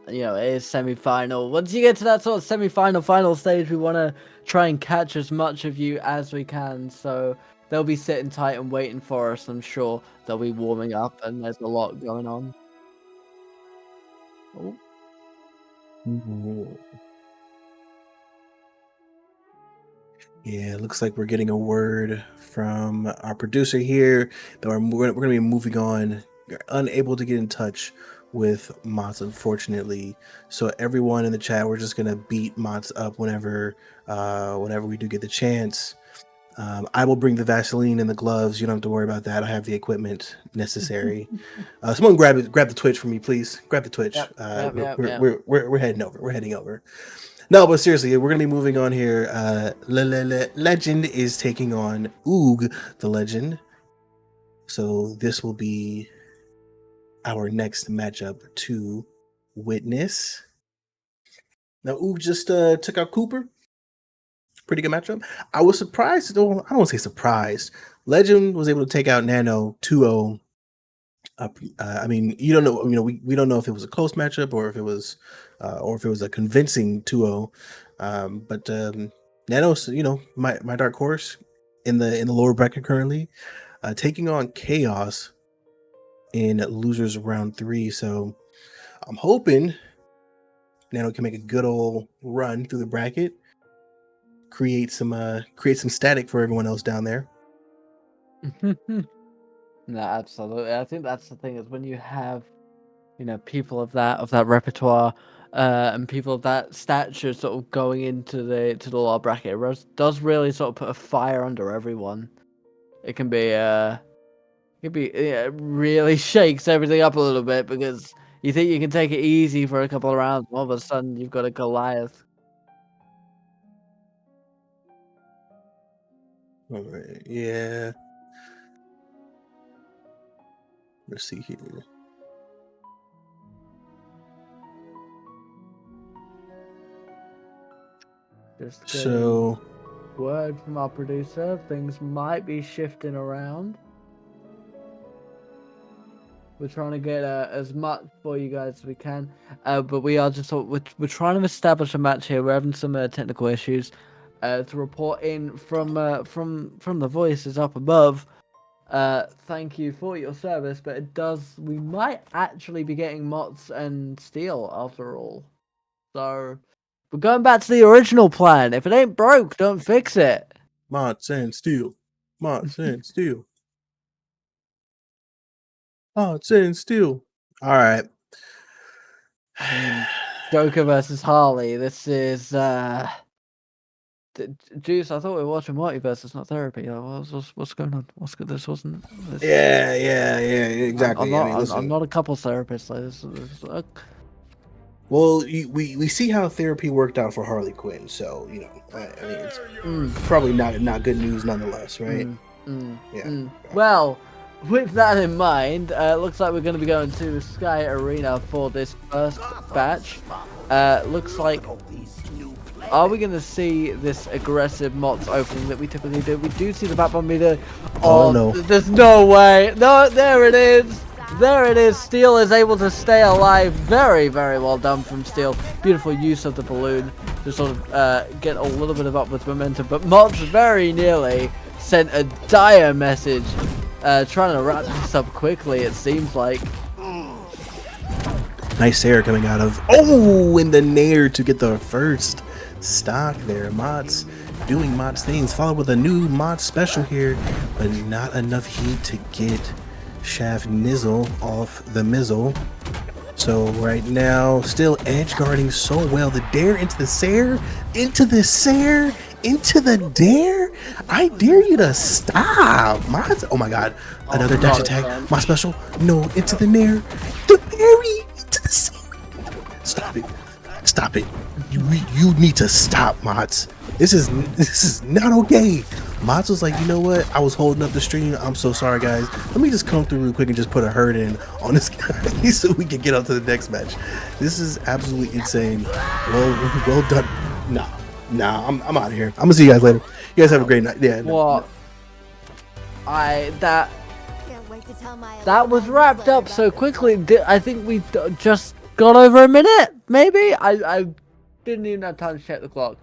is semi-final. Once you get to that sort of semi-final final stage, we want to try and catch as much of you as we can. So they'll be sitting tight and waiting for us. I'm sure they'll be warming up, and there's a lot going on. Oh. Yeah, it looks like we're getting a word from our producer here that we're going to be moving on. You're unable to get in touch with Mots, unfortunately. So everyone in the chat, we're just going to beat Mots up whenever we do get the chance. I will bring the Vaseline and the gloves. You don't have to worry about that. I have the equipment necessary. Someone grab the Twitch for me, please. Grab the Twitch. We're heading over. We're heading over. No, but seriously, we're gonna be moving on here. Legend is taking on Oog the Legend. So this will be our next matchup to witness. Now Oog just took out Cooper. Pretty good matchup. I was surprised, though. I don't want to say surprised. Legend was able to take out Nano 2-0. I mean, you don't know. We don't know if it was a close matchup or if it was a convincing 2-0. But Nano's, my dark horse in the lower bracket currently, taking on Chaos in losers round 3. So I'm hoping Nano can make a good old run through the bracket. Create some static for everyone else down there. No, absolutely. I think that's the thing, is when you have, people of that repertoire, and people of that stature sort of going into the lower bracket, it does really sort of put a fire under everyone. It can be it really shakes everything up a little bit, because you think you can take it easy for a couple of rounds, all of a sudden you've got a Goliath. All right, yeah. Let's see here. So, word from our producer, things might be shifting around. We're trying to get as much for you guys as we can, but we are just we're trying to establish a match here. We're having some technical issues. To report in from the voices up above. Thank you for your service, but we might actually be getting Mots and Steel after all. So we're going back to the original plan. If it ain't broke, don't fix it. Mots and Steel. Mots and Steel. Mots and Steel. All right. Joker versus Harley. This is Juice, I thought we were watching Multiverse. It's not therapy. What's going on? This wasn't. Yeah, exactly. I'm not a couples therapist. Well, we see how therapy worked out for Harley Quinn, so it's probably not good news nonetheless, right? Well, with that in mind, it looks like we're going to be going to Sky Arena for this first batch. Looks like. Are we going to see this aggressive Mots opening that we typically do? We do see the back bomb meter. Oh no. There's no way. No, there it is. There it is. Steel is able to stay alive. Very, very well done from Steel. Beautiful use of the balloon to sort of get a little bit of upwards momentum. But Mots very nearly sent a dire message, trying to wrap this up quickly, it seems like. Nice air coming out of... Oh, in the nair to get the first stock there. Mots doing Mots things, followed with a new Mots special here, but not enough heat to get Shaft Nizzle off the Mizzle. So right now, still edge guarding so well. The dare into the Sair, into the dare. I dare you to stop. Oh my god. Another dash attack. My special. No, into the nair. The parry. Into the Stop it. Stop it. You need to stop, Mods. This is not okay. Mods was like, you know what? I was holding up the stream. I'm so sorry, guys. Let me just come through real quick and just put a hurt in on this guy so we can get on to the next match. This is absolutely insane. Well done. Nah, I'm out of here. I'm gonna see you guys later. You guys have a great night. Yeah. What? That Can't wait to tell my that was alumni wrapped up about so this. quickly. I think we just got over a minute, maybe. I didn't even have time to check the clock.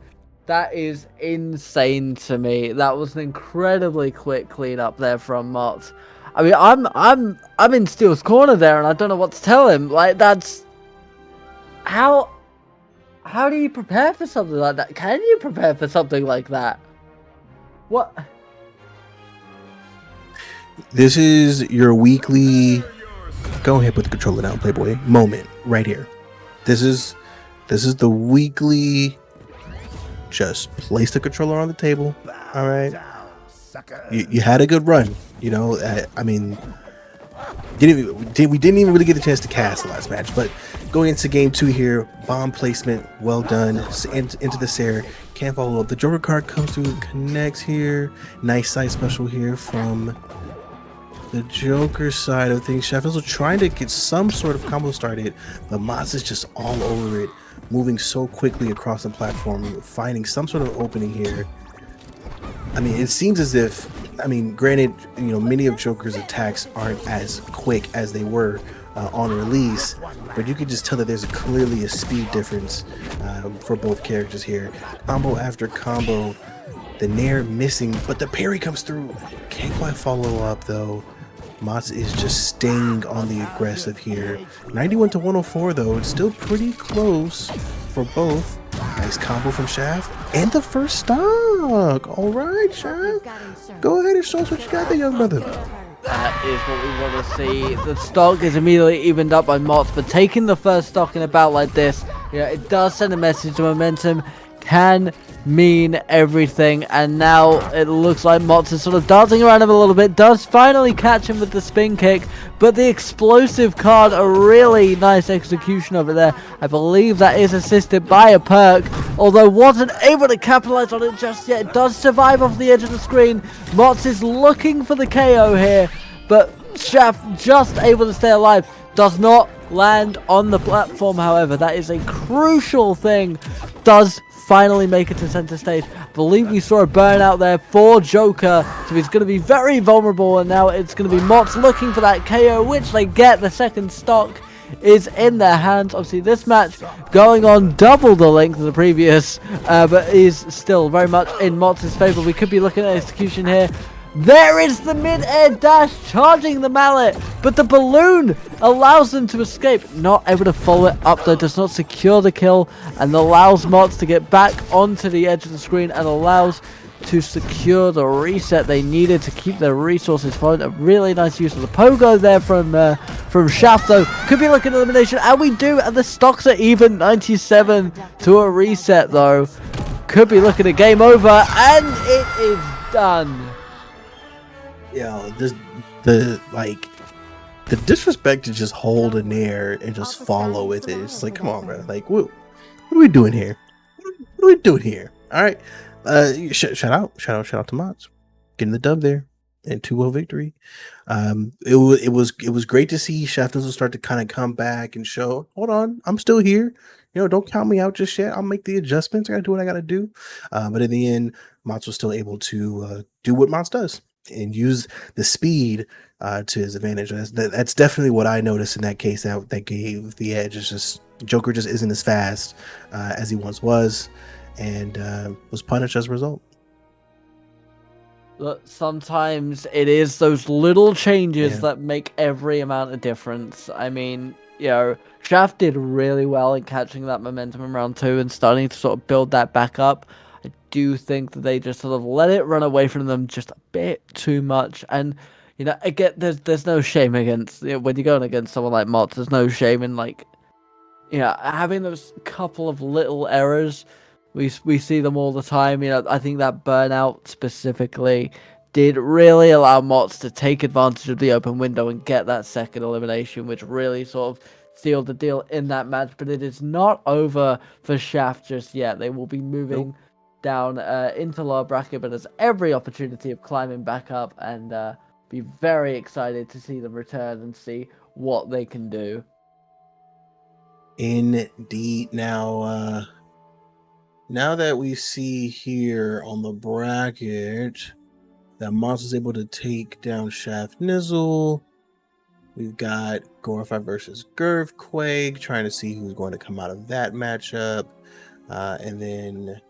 That is insane to me. That was an incredibly quick cleanup there from Mott. I mean, I'm in Steel's corner there, and I don't know what to tell him. Like, that's how do you prepare for something like that? Can you prepare for something like that? What? This is your weekly go ahead, put the controller down, Playboy moment right here. This is the weekly just place the controller on the table. All right. You had a good run, you know. I mean, we didn't even really get a chance to cast the last match, but going into game 2 here, bomb placement, well done. Into the Sarah, can't follow up. The Joker card comes through, connects here. Nice side special here from the Joker side of things. Chef is trying to get some sort of combo started, but Mods is just all over it, moving so quickly across the platform, finding some sort of opening here. I mean, it seems as if, I mean, granted, you know, many of Joker's attacks aren't as quick as they were on release, but you can just tell that there's clearly a speed difference for both characters here. Combo after combo, the nair missing, but the parry comes through. Can't quite follow up though. Mods is just staying on the aggressive here. 91 to 104 though, it's still pretty close for both. Nice combo from Shaft and the first stock. All right, Shaft, go ahead and show us what you got there, young brother. That is what we want to see. The stock is immediately evened up by Mott's, but taking the first stock in a bout like this, yeah, it does send a message to momentum. Can mean everything, and now it looks like Mott's is sort of dancing around him a little bit, does finally catch him with the spin kick, but the explosive card, a really nice execution over there. I believe that is assisted by a perk, although wasn't able to capitalize on it just yet. It does survive off the edge of the screen. Mott's is looking for the KO here, but Shaft just able to stay alive. Does not land on the platform, however. That is a crucial thing. Does finally make it to center stage. I believe we saw a burnout there for Joker, so he's going to be very vulnerable, and now it's going to be Mott's looking for that KO, which they get. The second stock is in their hands. Obviously, this match going on double the length of the previous, but is still very much in Mott's favor. We could be looking at execution here. There is the mid-air dash charging the mallet, but the balloon allows them to escape. Not able to follow it up though, does not secure the kill, and allows Mott's to get back onto the edge of the screen and allows to secure the reset they needed to keep their resources flowing. A really nice use of the pogo there from Shaft though. Could be looking at elimination, and we do, and the stocks are even 97 to a reset though. Could be looking at game over, and it is done. Yo, the disrespect to just hold a nair and just follow with it. It's like, come on, bro. Like, what are we doing here? What are we doing here? All right. Shout out to Mods getting the dub there and 2-0 victory. It was great to see Shafters will start to kind of come back and show, hold on, I'm still here. You know, don't count me out just yet. I'll make the adjustments. I gotta do what I gotta do. But in the end, Mods was still able to do what Mods does and use the speed to his advantage. That's definitely what I noticed in that case. That gave the edge. It's just Joker just isn't as fast as he once was, and was punished as a result. Look, sometimes it is those little changes that make every amount of difference. I mean, you know, Shaft did really well in catching that momentum in round 2 and starting to sort of build that back up. I do think that they just sort of let it run away from them just a bit too much. And, you know, again, there's no shame against, you know, when you're going against someone like Mott's, there's no shame in, like, you know, having those couple of little errors. We see them all the time. You know, I think that Burnout specifically did really allow Mott's to take advantage of the open window and get that second elimination, which really sort of sealed the deal in that match. But it is not over for Shaft just yet. They will be moving down into lower bracket, but there's every opportunity of climbing back up, and be very excited to see them return and see what they can do. Indeed. Now that we see here on the bracket that Moss is able to take down Shaft Nizzle, we've got Gorify versus Girthquake, trying to see who's going to come out of that matchup. And then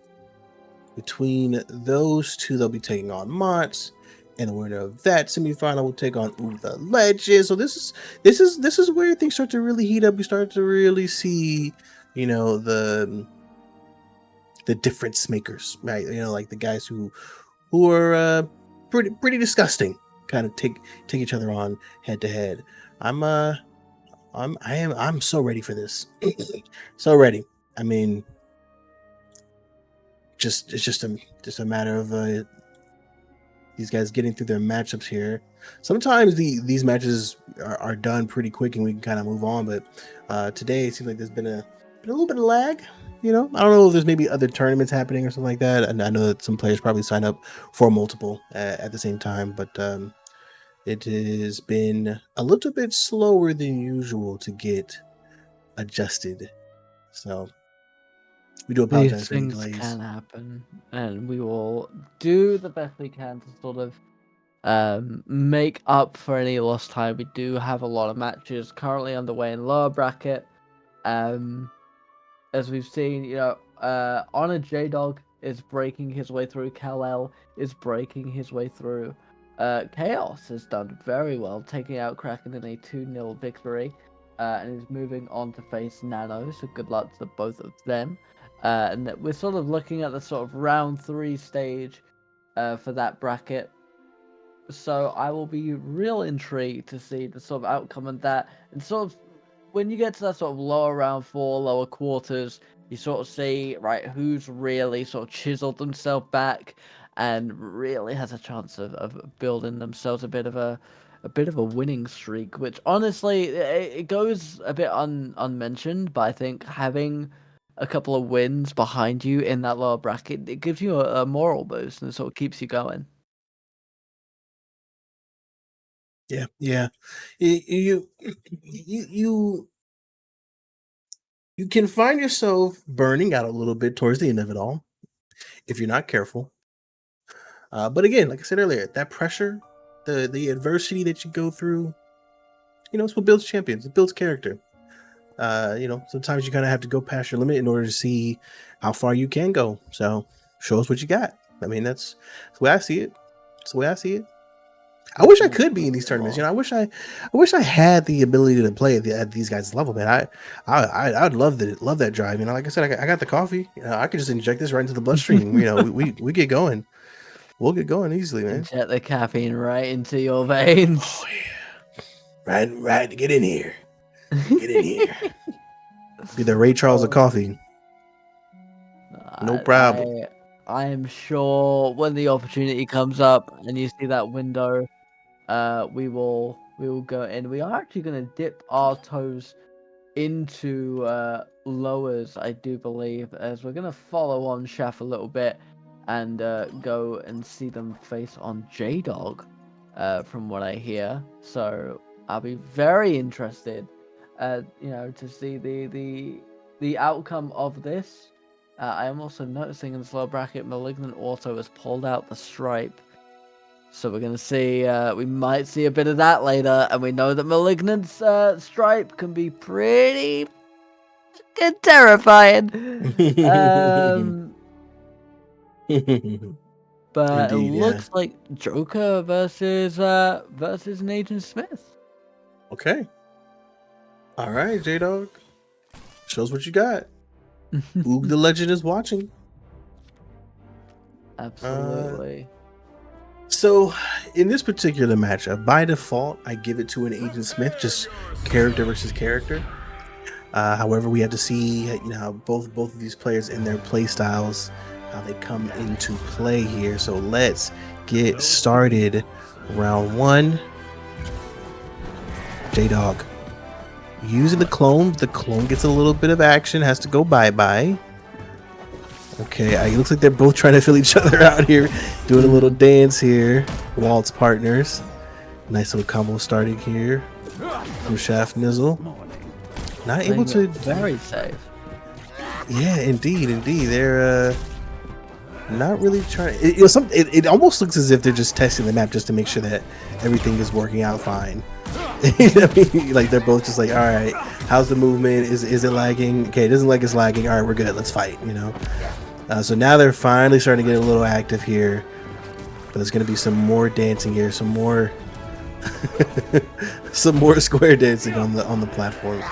between those two, they'll be taking on Mott's, and the winner of that semifinal will take on the Legend. So this is where things start to really heat up. We start to really see, you know, the difference makers, right? You know, like the guys who are pretty disgusting, kind of take each other on head to head. I'm so ready for this. So ready. I mean, it's just a matter of these guys getting through their matchups here. Sometimes these matches are done pretty quick and we can kind of move on, but today it seems like there's been a little bit of lag. You know, I don't know if there's maybe other tournaments happening or something like that. And I know that some players probably sign up for multiple at the same time, but it has been a little bit slower than usual to get adjusted. So we do apologize These for any things delays. can happen, and we will do the best we can to sort of make up for any lost time. We do have a lot of matches currently underway in lower bracket. As we've seen, you know, Honor J-Dog is breaking his way through. Kal-El is breaking his way through. Chaos has done very well, taking out Kraken in a 2-0 victory, and is moving on to face Nano, so good luck to both of them. And we're sort of looking at the sort of round 3 stage for that bracket. So I will be real intrigued to see the sort of outcome of that, and sort of when you get to that sort of lower round 4, lower quarters, you sort of see, right, who's really sort of chiseled themselves back and really has a chance of building themselves a bit of a winning streak, which honestly it goes a bit unmentioned, but I think having a couple of wins behind you in that lower bracket, it gives you a moral boost and it sort of keeps you going. Yeah. You can find yourself burning out a little bit towards the end of it all if you're not careful. But again, like I said earlier, that pressure, the adversity that you go through, you know, it's what builds champions. It builds character. You know, sometimes you kind of have to go past your limit in order to see how far you can go. So show us what you got. I mean, that's the way I see it. It's the way I see it. I wish I could be in these tournaments. You know, I wish I had the ability to play at these guys' level, man. I'd love that drive. You know, like I said, I got the coffee. You know, I could just inject this right into the bloodstream. You know, we get going. We'll get going easily, man. Inject the caffeine right into your veins. Oh yeah, right. Get in here. Get in here. Be the Ray Charles of coffee. No problem. I am sure when the opportunity comes up and you see that window, we will go in. We are actually going to dip our toes into lowers, I do believe, as we're going to follow on Shaft a little bit and go and see them face on J-Dog, from what I hear. So I'll be very interested, you know, to see the outcome of this. I am also noticing in the lower bracket, Malignant Auto has pulled out the stripe. So we're going to see, we might see a bit of that later. And we know that Malignant's stripe can be pretty terrifying. But Indeed, it looks like Joker versus Agent Smith. Okay. All right, J-Dog. Shows what you got. Oog the Legend is watching. Absolutely. So, in this particular matchup, by default, I give it to an Agent Smith, just character versus character. However, we have to see how both of these players and their play styles, how they come into play here. So let's get started. Round 1. J-Dog using the clone. The clone gets a little bit of action, has to go bye-bye. Okay, it looks like they're both trying to fill each other out here, doing a little dance here. Waltz partners. Nice little combo starting here from Shaft Nizzle. Not able to. Very safe. Yeah, indeed. They're not really trying. It almost looks as if they're just testing the map just to make sure that everything is working out fine. You know what I mean? Like they're both just like, all right, how's the movement? Is it lagging? Okay, it doesn't like it's lagging. All right, we're good. Let's fight. So now they're finally starting to get a little active here. But there's gonna be some more dancing here, some more square dancing on the platform.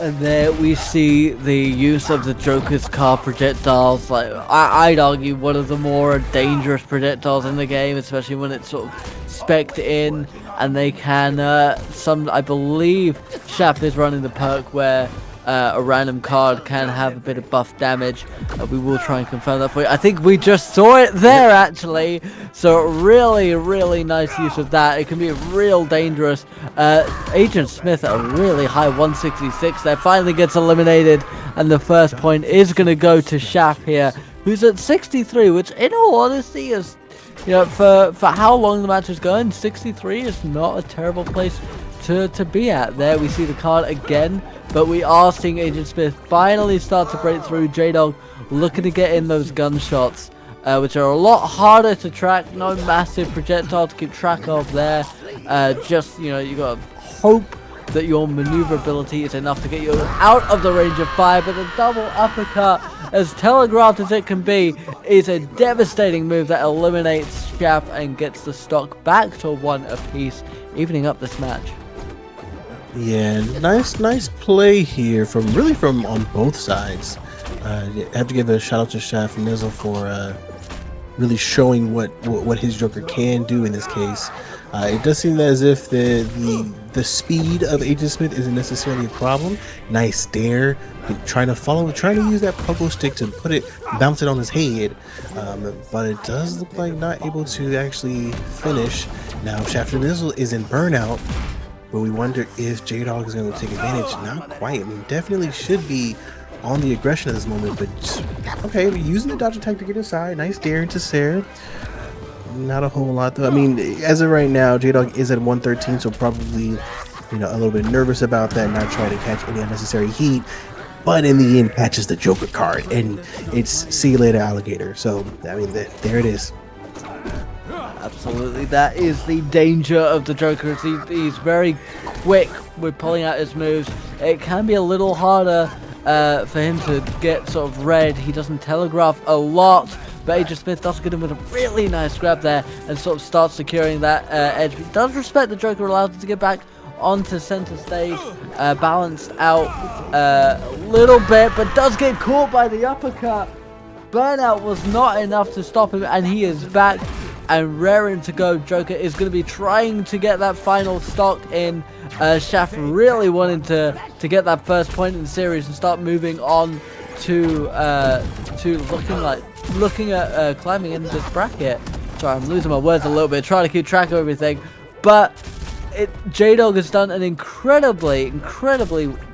And there we see the use of the Joker's car projectiles. Like I'd argue one of the more dangerous projectiles in the game, especially when it's sort of spec'd in, and they can I believe Shaft is running the perk where a random card can have a bit of buff damage. We will try and confirm that for you. I think we just saw it there actually. So really nice use of that. It can be real dangerous. Agent Smith at a really high 166 there finally gets eliminated, and the first point is going to go to Shaft here, who's at 63, which in all honesty is, for how long the match is going, 63 is not a terrible place to be at. There we see the card again, but we are seeing Agent Smith finally start to break through. J-Dog looking to get in those gunshots, which are a lot harder to track. No massive projectile to keep track of there. Just, you got to hope that your maneuverability is enough to get you out of the range of fire, but the double uppercut, as telegraphed as it can be, is a devastating move that eliminates Shaft and gets the stock back to 1 apiece, evening up this match. Yeah, nice play here from on both sides. I have to give a shout out to Shaft Nizzle for really showing what his Joker can do in this case. It does seem as if the speed of Agent Smith isn't necessarily a problem. Nice dare, trying to use that pogo stick to bounce it on his head, but it does look like not able to actually finish. Now Shaft Nizzle is in burnout, but we wonder if J-Dog is going to take advantage. Not quite. I mean, definitely should be on the aggression at this moment, but okay, we're using the dodge attack to get inside. Nice dare into Sarah. Not a whole lot though. I mean, as of right now, J-Dog is at 113, so probably, a little bit nervous about that, not trying to catch any unnecessary heat. But in the end, catches the Joker card, and it's see you later, alligator. So, I mean, there it is. Absolutely, that is the danger of the Joker. He's very quick with pulling out his moves. It can be a little harder for him to get sort of read. He doesn't telegraph a lot, but Agent Smith does get him with a really nice grab there and sort of starts securing that edge. He does respect the Joker, allows him to get back onto center stage, balanced out a little bit, but does get caught by the uppercut. Burnout was not enough to stop him, and he is back and raring to go. Joker is going to be trying to get that final stock in. Shaft really wanting to get that first point in the series and start moving on to looking at climbing in this bracket. Sorry, I'm losing my words a little bit, trying to keep track of everything, but J-Dog has done an incredibly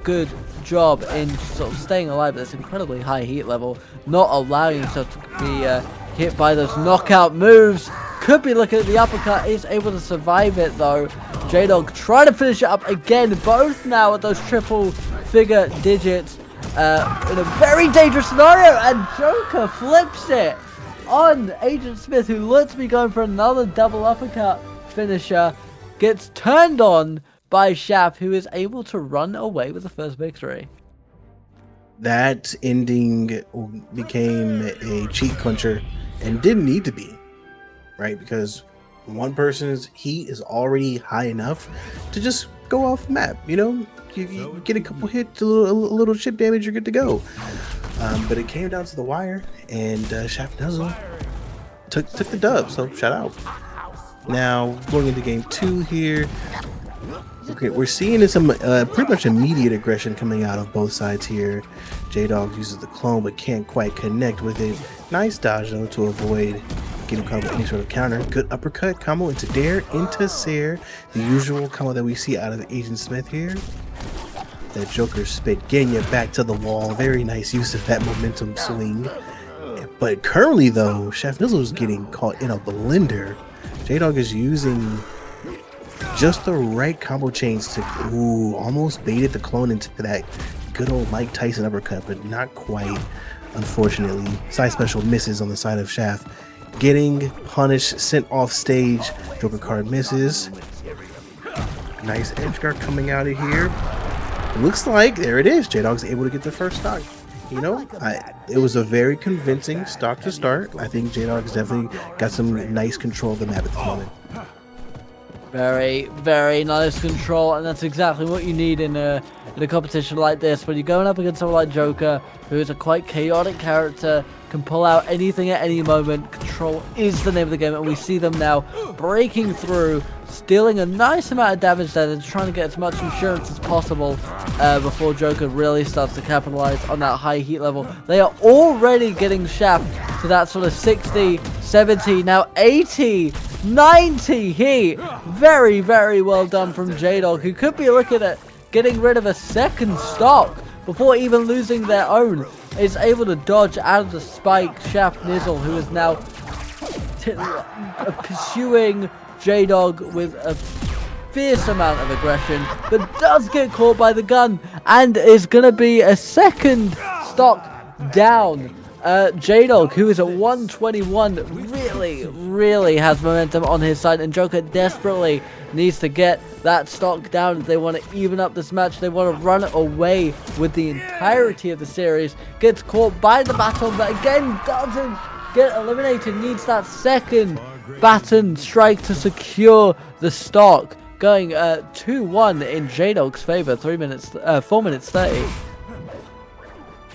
good job in sort of staying alive at this incredibly high heat level, not allowing himself to be hit by those knockout moves. Could be looking at the uppercut, is able to survive it though. J-Dog trying to finish it up again, both now at those triple figure digits in a very dangerous scenario, and Joker flips it on Agent Smith, who looks to be going for another double uppercut finisher. Gets turned on by Shaft, who is able to run away with the first victory. That ending became a cheek clincher and didn't need to be, right? Because one person's heat is already high enough to just go off the map. You get a couple hits, a little chip damage, you're good to go. But it came down to the wire, and Shaft Nizzle took the dub, so shout out. Now, going into game 2 here, Okay, we're seeing some pretty much immediate aggression coming out of both sides here. J-Dog uses the clone but can't quite connect with it. Nice dodge though to avoid getting caught with any sort of counter. Good uppercut combo into Dare, into Sair. The usual combo that we see out of Agent Smith here. That Joker spit getting you back to the wall. Very nice use of that momentum swing. But currently though, Chef Nizzle is getting caught in a blender. J-Dog is using just the right combo chains to almost baited the clone into that good old Mike Tyson uppercut, but not quite, unfortunately. Side special misses on the side of Shaft. Getting punished, sent off stage. Joker card misses. Nice edge guard coming out of here. Looks like, there it is, J-Dog's able to get the first stock. You know, it was a very convincing stock to start. I think J-Dog's definitely got some nice control of the map at the moment. Very, very nice control, and that's exactly what you need in a competition like this. When you're going up against someone like Joker, who is a quite chaotic character, can pull out anything at any moment. Control is the name of the game, and we see them now breaking through, stealing a nice amount of damage there, and trying to get as much insurance as possible before Joker really starts to capitalize on that high heat level. They are already getting Shaft to that sort of 60, 70, now 80, 90 heat. Very, very well done from J-Dog, who could be looking at getting rid of a second stock before even losing their own. Is able to dodge out of the spike. Shaft Nizzle, who is now pursuing J-Dog with a fierce amount of aggression, but does get caught by the gun and is going to be a second stock down. J-Dog, who is at 121, really has momentum on his side, and Joker desperately needs to get that stock down if they want to even up this match. They want to run away with the entirety of the series. Gets caught by the baton, but again doesn't get eliminated. Needs that second baton strike to secure the stock. Going 2-1 in J-Dog's favor. 4 minutes 30.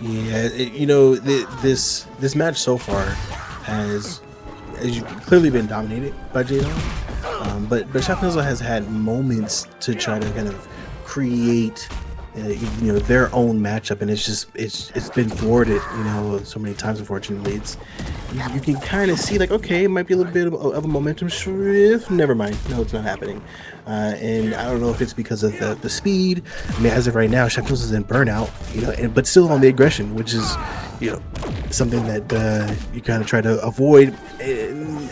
Yeah, you know, this match so far has clearly been dominated by J-Dog, but Chef Nizzle has had moments to try to kind of create you know, their own matchup, and it's been thwarted, you know, so many times. Unfortunately, you can kind of see like, okay, it might be a little bit of a momentum shift. Never mind, no, it's not happening. And I don't know if it's because of the speed. I mean, as of right now, Chef Nizzle is in burnout, you know, but still on the aggression, which is, you know, something that you kind of try to avoid. And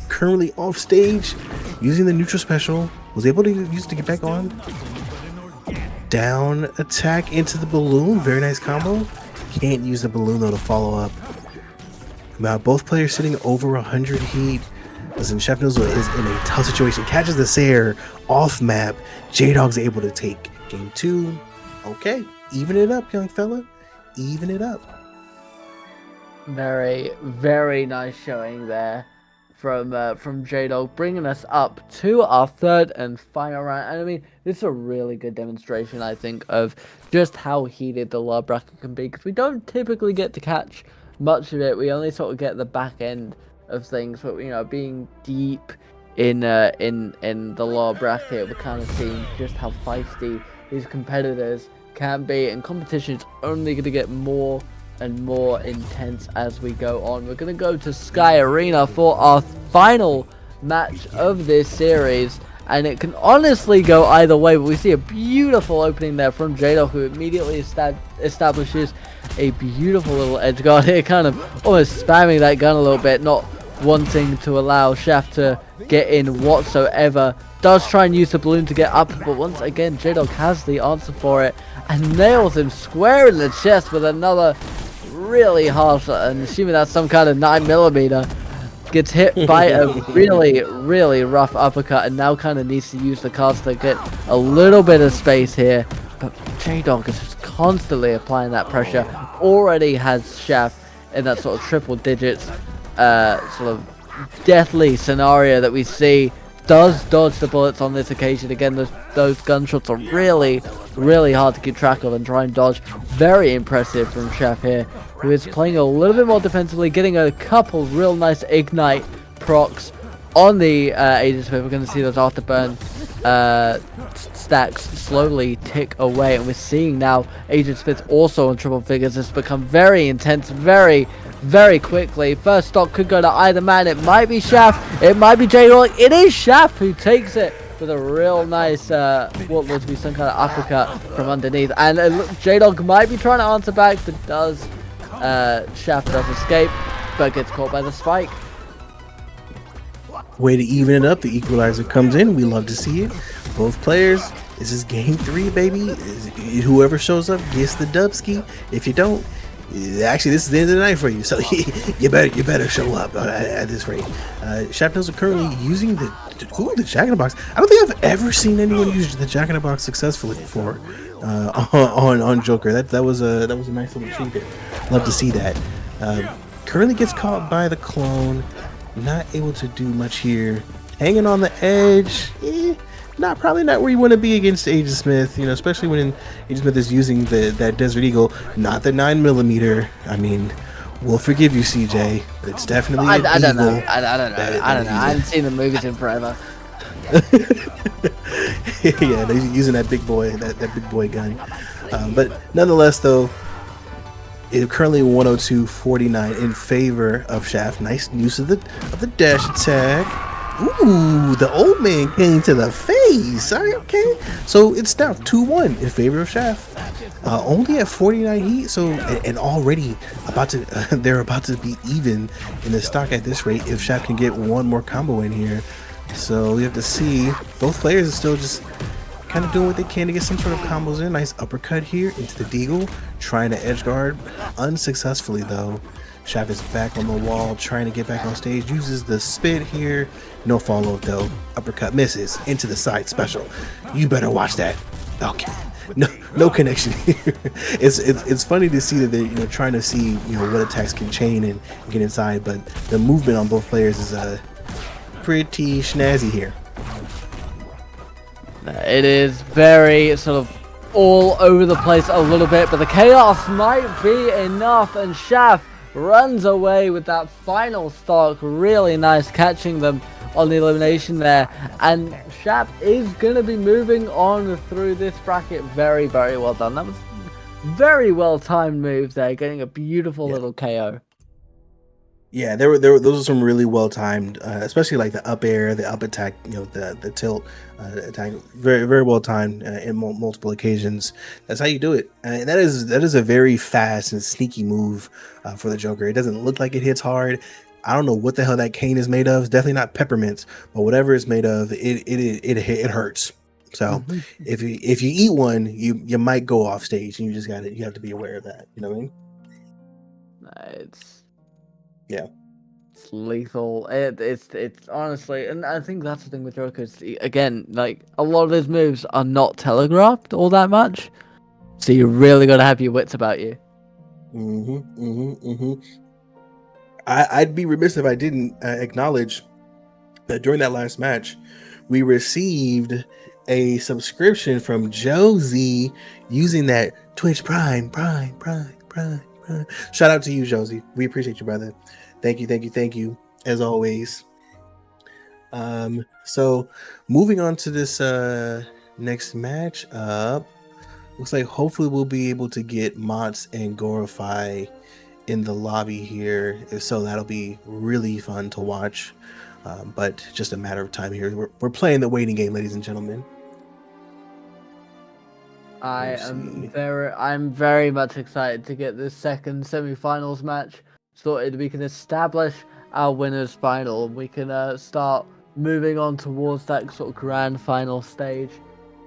currently off stage, using the neutral special, was able to use it to get back on. Down attack into the balloon, very nice combo. Can't use the balloon though to follow up. Now both players sitting over 100 heat. Listen, Chef Nizzle is in a tough situation. Catches the Sair off map. J-Dog's able to take game 2. Okay, even it up, young fella. Even it up. Very, very nice showing there from J-Dog, bringing us up to our third and final round. And I mean, this is a really good demonstration, I think, of just how heated the lower bracket can be, because we don't typically get to catch much of it. We only sort of get the back end of things, but you know, being deep in the lower bracket, we're kind of seeing just how feisty these competitors can be, and competition is only going to get more and more intense as we go on. We're going to go to Sky Arena for our final match of this series, and it can honestly go either way, but we see a beautiful opening there from J-Dog, who immediately establishes a beautiful little edge guard here, kind of almost spamming that gun a little bit, not wanting to allow Shaft to get in whatsoever. Does try and use the balloon to get up, but once again J-Dog has the answer for it and nails him square in the chest with another really harsh, and assuming that's some kind of 9mm, gets hit by a really rough uppercut, and now kind of needs to use the cards to get a little bit of space here. But J-Dog is just constantly applying that pressure. Already has Shaft in that sort of triple digits sort of deathly scenario that we see. Does dodge the bullets on this occasion. Again, those gunshots are really hard to keep track of and try and dodge. Very impressive from Chef here, who is playing a little bit more defensively, getting a couple real nice ignite procs on the Agent Smith. We're going to see those afterburn stacks slowly tick away, and we're seeing now Agent Smith also on triple figures. It's become very intense, very quickly. First stock could go to either man. It might be Shaft, it might be J-Dog. It is Shaft who takes it with a real nice what looks to be some kind of uppercut from underneath, and J-Dog might be trying to answer back, but does Shaft does escape, but gets caught by the spike. Way to even it up. The equalizer comes in. We love to see it. Both players. This is game 3, baby. Whoever shows up gets the dubski. If you don't, actually, this is the end of the night for you. So you better show up at this rate. Shaft are currently using the Jack in the Box. I don't think I've ever seen anyone use the Jack in the Box successfully before on Joker. That was a nice little treat there. Love to see that. Currently gets caught by the clone. Not able to do much here. Hanging on the edge. Probably not where you want to be against Agent Smith. You know, especially when Agent Smith is using that Desert Eagle, not the 9mm. I mean, we'll forgive you, CJ. It's definitely I don't know. I haven't seen the movies in forever. Yeah, they're using that big boy, that big boy gun. But nonetheless, though, it currently 102.49 in favor of Shaft. Nice use of the dash attack. Ooh, the old man came to the face. Okay, so it's now 2-1 in favor of Shaft. Only at 49 heat, so and already they're about to be even in the stock at this rate if Shaft can get one more combo in here. So we have to see. Both players are still just kind of doing what they can to get some sort of combos in. Nice uppercut here into the Deagle, trying to edge guard unsuccessfully though. Shaft is back on the wall, trying to get back on stage, uses the spit here. No follow-up though. Uppercut misses into the side special. You better watch that. Okay. No connection here. It's funny to see that they're trying to see what attacks can chain and get inside, but the movement on both players is pretty snazzy here. It is very sort of all over the place a little bit, but the chaos might be enough, and Shaft runs away with that final stock. Really nice catching them on the elimination there, and Shaft is going to be moving on through this bracket. Very well done. That was very well timed move there, getting a beautiful little KO. Yeah, those are some really well timed, especially like the up air, the up attack, the tilt attack, very well timed in multiple occasions. That's how you do it, and that is a very fast and sneaky move for the Joker. It doesn't look like it hits hard. I don't know what the hell that cane is made of. It's definitely not peppermints, but whatever it's made of, it hurts. So if you eat one, you might go off stage, and you have to be aware of that. You know what I mean? It's lethal. It's honestly, and I think that's the thing with Joker. Again, like a lot of his moves are not telegraphed all that much, so you really got to have your wits about you. I'd be remiss if I didn't acknowledge that during that last match, we received a subscription from Josie using that Twitch Prime. Shout out to you, Josie. We appreciate you, brother. Thank you, as always. So moving on to this next match up, looks like hopefully we'll be able to get Mots and Gorify in the lobby here. If so, that'll be really fun to watch. But just a matter of time here. We're playing the waiting game, ladies and gentlemen. I'm very much excited to get this second semi-finals match sorted. We can establish our winners final. We can start moving on towards that sort of grand final stage,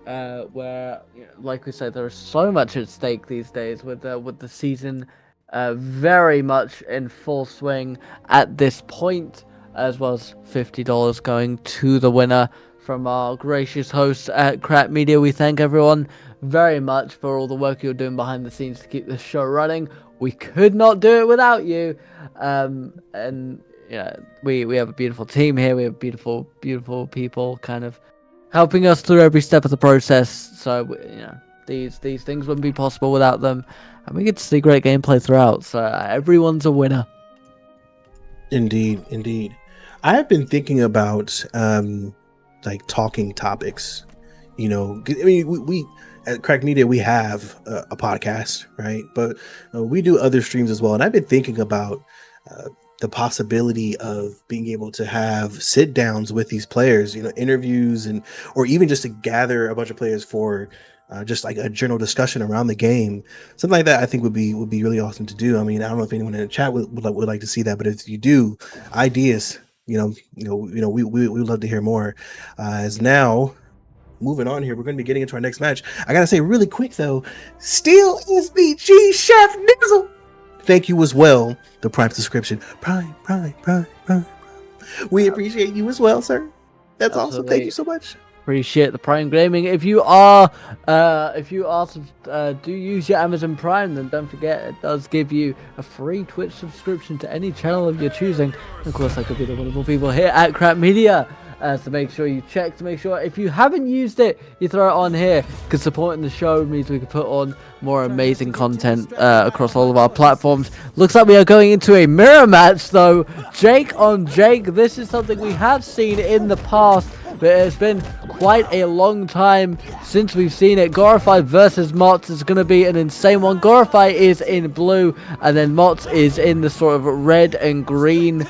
where, like we said, there is so much at stake these days with the season very much in full swing at this point, as well as $50 going to the winner from our gracious hosts at Cracked Media. We thank everyone very much for all the work you're doing behind the scenes to keep this show running. We could not do it without you. And we have a beautiful team here. We have beautiful people kind of helping us through every step of the process. So these things wouldn't be possible without them, and we get to see great gameplay throughout. So everyone's a winner. Indeed. I have been thinking about like talking topics. You know, I mean, we at Crack Media, we have a podcast, right? But we do other streams as well. And I've been thinking about the possibility of being able to have sit downs with these players, you know, interviews, and or even just to gather a bunch of players for just like a general discussion around the game. Something like that I think would be really awesome to do. I mean, I don't know if anyone in the chat would like to see that, but if you do, ideas, we would love to hear more. As now, moving on here, we're going to be getting into our next match. I gotta say really quick though, still SBG Chef Nizzle. Thank you as well. The Prime subscription. Prime. We appreciate you as well, sir. That's awesome. Thank you so much. Appreciate the Prime Gaming. If you are do use your Amazon Prime, then don't forget it does give you a free Twitch subscription to any channel of your choosing. And of course, that could be the wonderful people here at Crack Media. So make sure you check to make sure if you haven't used it, you throw it on here, because supporting the show means we can put on more amazing content across all of our platforms. Looks like we are going into a mirror match though. Jake on Jake. This is something we have seen in the past, but it's been quite a long time since we've seen it. Gorify versus Mottz is going to be an insane one. Gorify is in blue, and then Mottz is in the sort of red and green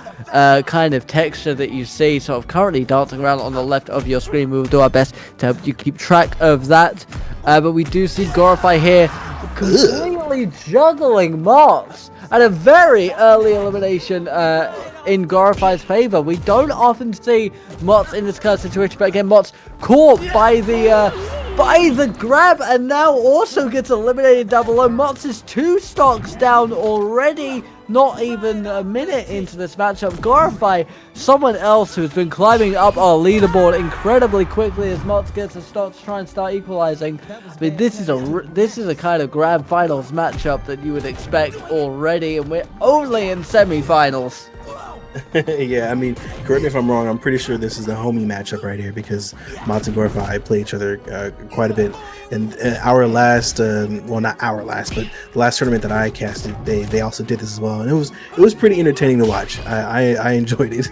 kind of texture that you see sort of currently dancing around on the left of your screen. We will do our best to help you keep track of that. But we do see Gorify here completely juggling Mottz at a very early elimination in Gorify's favor. We don't often see Mottz in this kind of situation, but again, Mottz caught by the grab and now also gets eliminated down below. Mottz is 2 stocks down already, not even a minute into this matchup. Gorify, someone else who's been climbing up our leaderboard incredibly quickly as Mottz gets a stock to try and start equalizing. I mean, this is a kind of grand finals matchup that you would expect already, and we're only in semi-finals. Yeah, I mean, correct me if I'm wrong. I'm pretty sure this is a homie matchup right here, because Mottz and Gorify play each other quite a bit. And our last, well, not our last, but the last tournament that I casted, they also did this as well, and it was pretty entertaining to watch. I enjoyed it.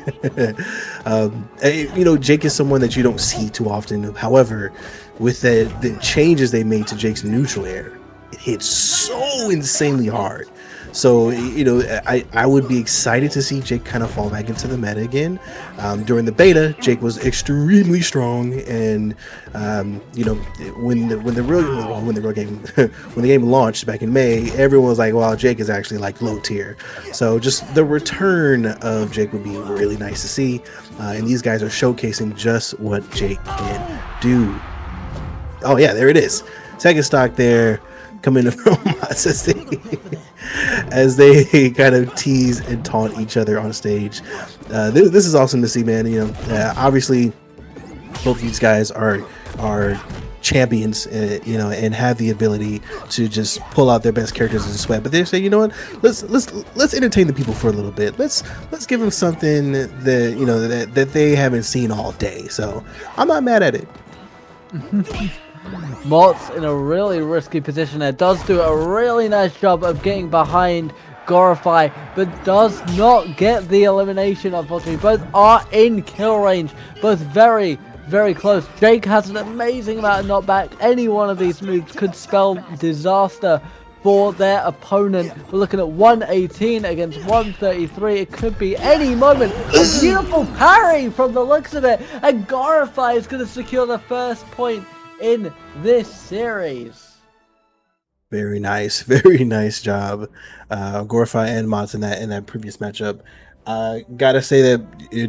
Jake is someone that you don't see too often. However, with the changes they made to Jake's neutral air, it hits so insanely hard. So, I would be excited to see Jake kind of fall back into the meta again. During the beta, Jake was extremely strong, and when the game launched back in May, everyone was like, "Well, Jake is actually like low tier." So, just the return of Jake would be really nice to see, and these guys are showcasing just what Jake can do. Oh yeah, there it is. Second stock there. Coming from us as they kind of tease and taunt each other on stage. This is awesome to see, man. Obviously both of these guys are champions, and have the ability to just pull out their best characters in sweat. But they say, you know what? Let's entertain the people for a little bit. Let's give them something that they haven't seen all day. So I'm not mad at it. Mottz in a really risky position there, does do a really nice job of getting behind Gorify, but does not get the elimination, unfortunately. Both are in kill range, both very, very close. Jake has an amazing amount of knockback. Any one of these moves could spell disaster for their opponent. We're looking at 118 against 133. It could be any moment. A beautiful parry from the looks of it, and Gorify is going to secure the first point in this series. Very nice job, Gorify and Mottz in that previous matchup. Gotta say that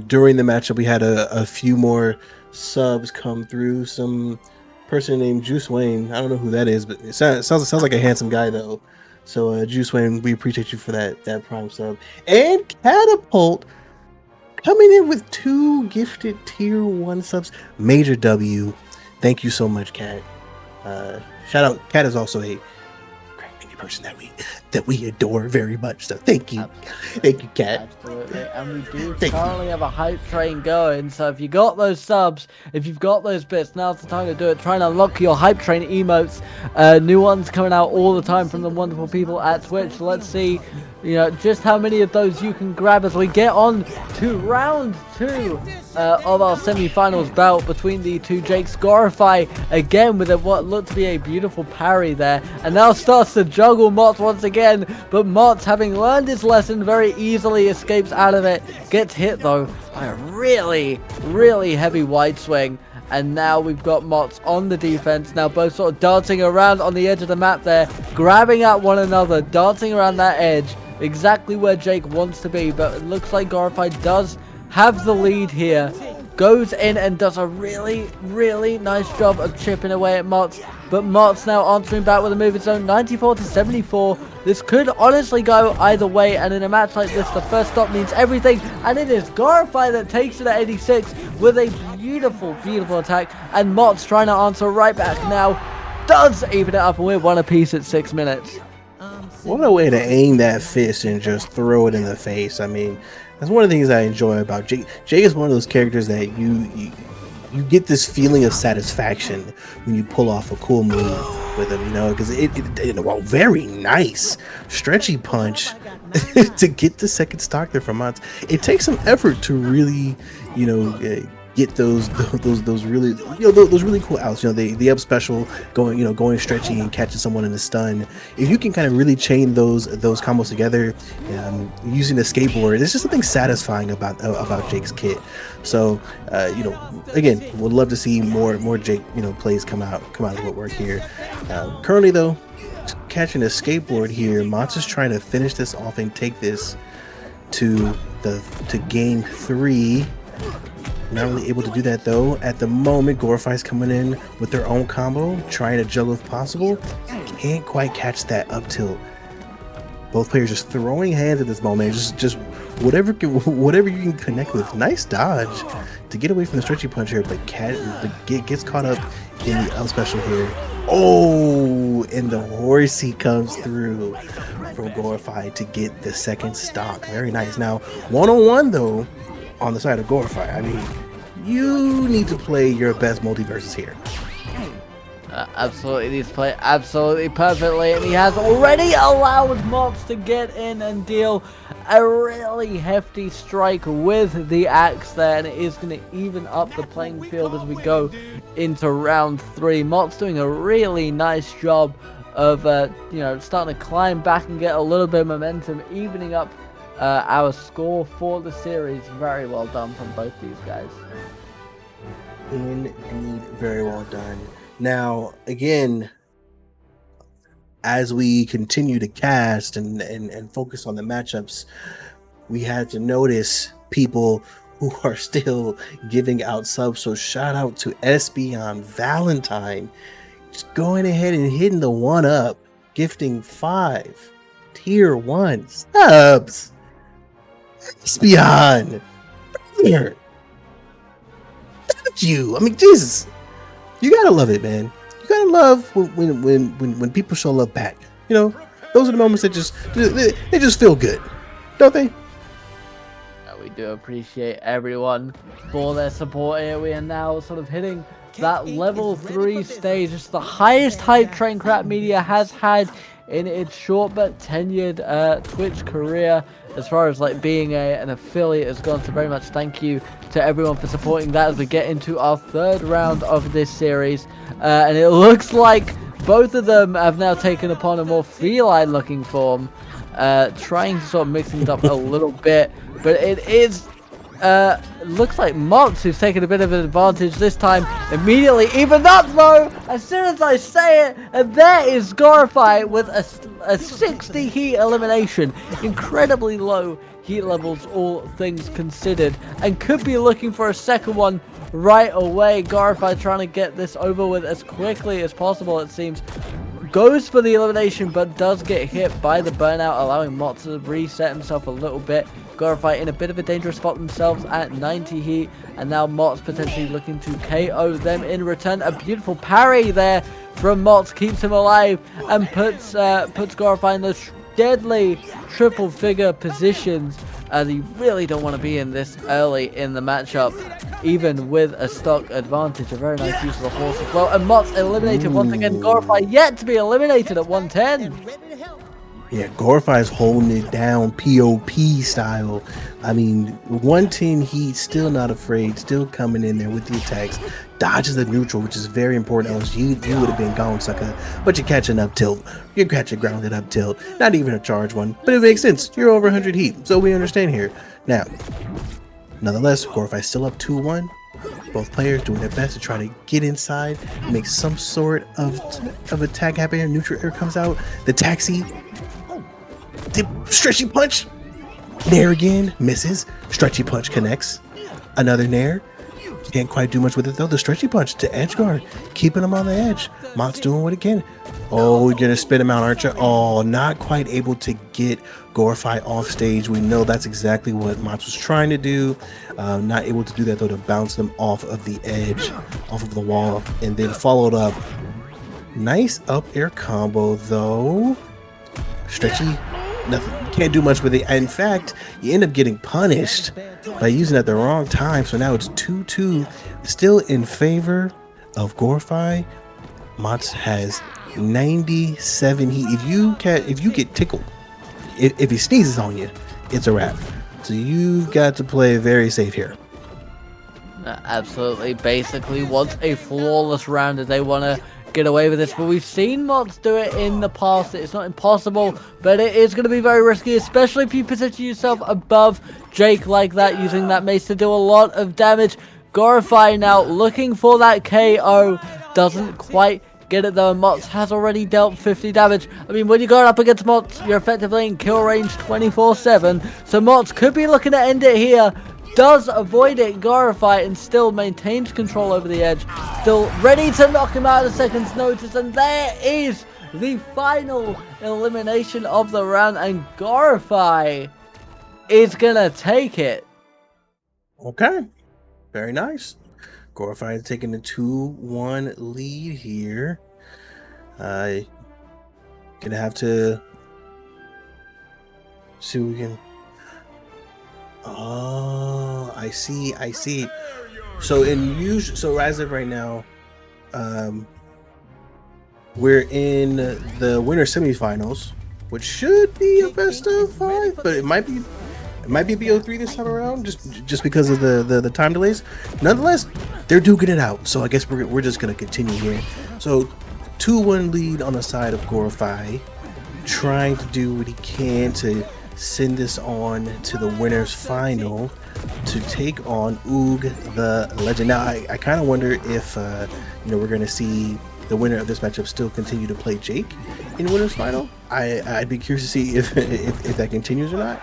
during the matchup we had a few more subs come through. Some person named Juice Wayne, I don't know who that is, but it sounds like a handsome guy though. So Juice Wayne, we appreciate you for that prime sub. And Catapult coming in with 2 gifted tier 1 subs. Major W. Thank you so much, Cat. Shout out. Cat is also a great mini person that we adore very much. So thank you. Thank you, Cat. Absolutely. And we do currently have a hype train going. So if you got those subs, if you've got those bits, now's the time to do it. Try and unlock your hype train emotes. New ones coming out all the time from the wonderful people at Twitch. Let's see you know, just how many of those you can grab as we get on to round 2 of our semi-finals bout between the two Jakes. Gorify again with what looked to be a beautiful parry there, and now starts to juggle Mott's once again, but Mott's, having learned his lesson, very easily escapes out of it. Gets hit though by a really heavy wide swing. And now we've got Mott's on the defense. Now both sort of dancing around on the edge of the map there, grabbing at one another, dancing around that edge, exactly where Jake wants to be. But it looks like Gorify does have the lead here. Goes in and does a really nice job of chipping away at Mott's. But Mott's now answering back with a move of his own, 94-74. This could honestly go either way, and in a match like this, the first stop means everything. And it is Gorify that takes it at 86 with a beautiful attack. And Mott's trying to answer right back now. Does even it up, and we're one apiece at 6 minutes. What a way to aim that fist and just throw it in the face. I mean, that's one of the things I enjoy about Jake. Jake is one of those characters that you get this feeling of satisfaction when you pull off a cool move with him, you know, because well, very nice stretchy punch to get the second stock there from Mott's. It takes some effort to really, you know, get those really, you know, those really cool outs, you know, the up special, going stretchy and catching someone in the stun. If you can kind of really chain those combos together, using the skateboard, there's just something satisfying about Jake's kit. So you know, again, would love to see more Jake, you know, plays come out of the woodwork here. Currently though, catching a skateboard here, Mott's is trying to finish this off and take this to game 3. Not really able to do that though. At the moment, Gorify's coming in with their own combo, trying to juggle if possible. Can't quite catch that up tilt. Both players just throwing hands at this moment. Just whatever you can connect with. Nice dodge to get away from the stretchy punch here, but gets caught up in the up special here. Oh, and the horsey comes through from Gorify to get the second stock. Very nice. Now, one-on-one though, on the side of Gorify, I mean, you need to play your best multiverses here. Absolutely needs to play absolutely perfectly, and he has already allowed Mott's to get in and deal a really hefty strike with the axe there, and it is going to even up the playing field as we go into round 3. Mott's doing a really nice job of you know, starting to climb back and get a little bit of momentum, evening up our score for the series. Very well done from both these guys. Indeed, very well done. Now, again, as we continue to cast and focus on the matchups, we had to notice people who are still giving out subs. So shout out to Espeon Valentine, just going ahead and hitting the 1-up, gifting 5 tier 1 subs. Espeon, brother, thank you. I mean, Jesus, you gotta love it, man. You gotta love when people show love back. You know, those are the moments that just feel good, don't they? We do appreciate everyone for their support here. We are now sort of hitting that level 3 stage. It's the highest hype train Cracked Media has had in its short but tenured Twitch career, as far as like being an affiliate has gone. So very much thank you to everyone for supporting that as we get into our 3rd round of this series, and it looks like both of them have now taken upon a more feline looking form, trying to sort of mix things up a little bit, but it is looks like Mott's who's taken a bit of an advantage this time. Immediately even up though, as soon as I say it, and there is Gorify with a 60 heat elimination. Incredibly low heat levels, all things considered, and could be looking for a second one right away. Gorify trying to get this over with as quickly as possible, it seems. Goes for the elimination, but does get hit by the burnout, allowing Mott to reset himself a little bit. Gorify in a bit of a dangerous spot themselves at 90 heat, and now Mott's potentially looking to KO them in return. A beautiful parry there from Mott's keeps him alive and puts Gorify in those deadly triple figure positions that you really don't want to be in this early in the matchup, even with a stock advantage. A very nice use of the horse as well, and Mott's eliminated once again. Gorify yet to be eliminated at 110. Yeah, Gorify is holding it down POP style. I mean, 110 heat, still not afraid, still coming in there with the attacks. Dodges the neutral, which is very important, else you would have been gone, sucker. But you're catching up tilt. You're catching grounded up tilt. Not even a charge one, but it makes sense. You're over 100 heat, so we understand here. Now, nonetheless, Gorify still up 2-1. Both players doing their best to try to get inside, make some sort of attack happen here. Neutral air comes out. The taxi. The stretchy punch. Nair again. Misses. Stretchy punch connects. Another Nair. Can't quite do much with it though. The stretchy punch to edge guard. Keeping him on the edge. Mott's doing what it can. Oh, you're going to spit him out, aren't you? Oh, not quite able to get Gorify off stage. We know that's exactly what Mott was trying to do. Not able to do that though, to bounce them off of the edge, off of the wall, and then followed up. Nice up air combo though. Stretchy, nothing. Can't do much with it. In fact, you end up getting punished by using it at the wrong time. So now it's 2-2, still in favor of Gorify. Mott has 97 heat. If you get tickled, if he sneezes on you, it's a wrap. So you've got to play very safe here. Absolutely. Basically wants a flawless round if they want to get away with this, but we've seen Mott's do it in the past. It's not impossible, but it is going to be very risky, especially if you position yourself above Jake like that, using that mace to do a lot of damage. Gorify now looking for that KO, doesn't quite get it though. Mott has already dealt 50 damage. I mean, when you're going up against Mott, you're effectively in kill range 24/7, so Mott could be looking to end it here. Does avoid it, Gorify, and still maintains control over the edge. Still ready to knock him out at a second's notice, and there is the final elimination of the round, and Gorify is gonna take it. Okay, very nice. Gorify is taking the 2-1 lead here. Gonna have to see what we can. Oh, I see. So so as of right now, we're in the winner semifinals, which should be a best of 5, but it might be BO3 this time around, just because of the time delays. Nonetheless, they're duking it out. So I guess we're just gonna continue here. So 2-1 lead on the side of Gorify, trying to do what he can to send this on to the winners final to take on Oog the Legend. Now I kind of wonder if we're going to see the winner of this matchup still continue to play Jake in winners final. I'd be curious to see if that continues or not.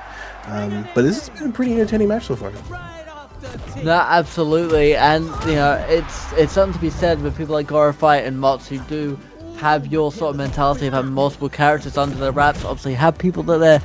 But this has been a pretty entertaining match so far. No, absolutely, and it's something to be said with people like Gorify and Mott who do have your sort of mentality of having multiple characters under their wraps. Obviously have people that they're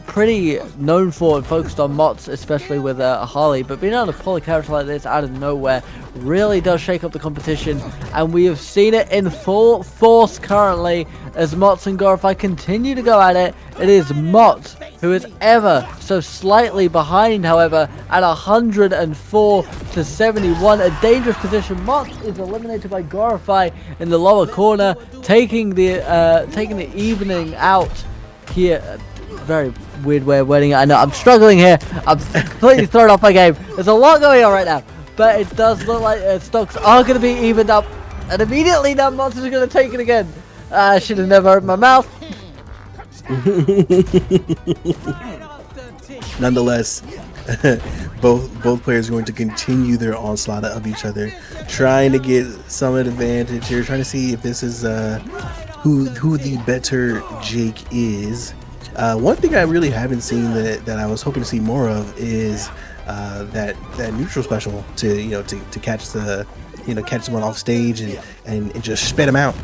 pretty known for and focused on Mott, especially with Harley, but being able to pull a character like this out of nowhere really does shake up the competition, and we have seen it in full force currently as Mott and Gorify continue to go at it. It is Mott who is ever so slightly behind, however, at 104-71, a dangerous position. Mott is eliminated by Gorify in the lower corner, taking the evening out here. Very weird way of wording it. I know I'm struggling here. I'm completely thrown off my game. There's a lot going on right now, but it does look like stocks are going to be evened up, and immediately now Monsters are going to take it again. I should have never opened my mouth. Nonetheless, both players are going to continue their onslaught of each other, trying to get some advantage here, trying to see if this is who the better Jake is. One thing I really haven't seen that I was hoping to see more of is that neutral special to catch someone off stage and just spit them out.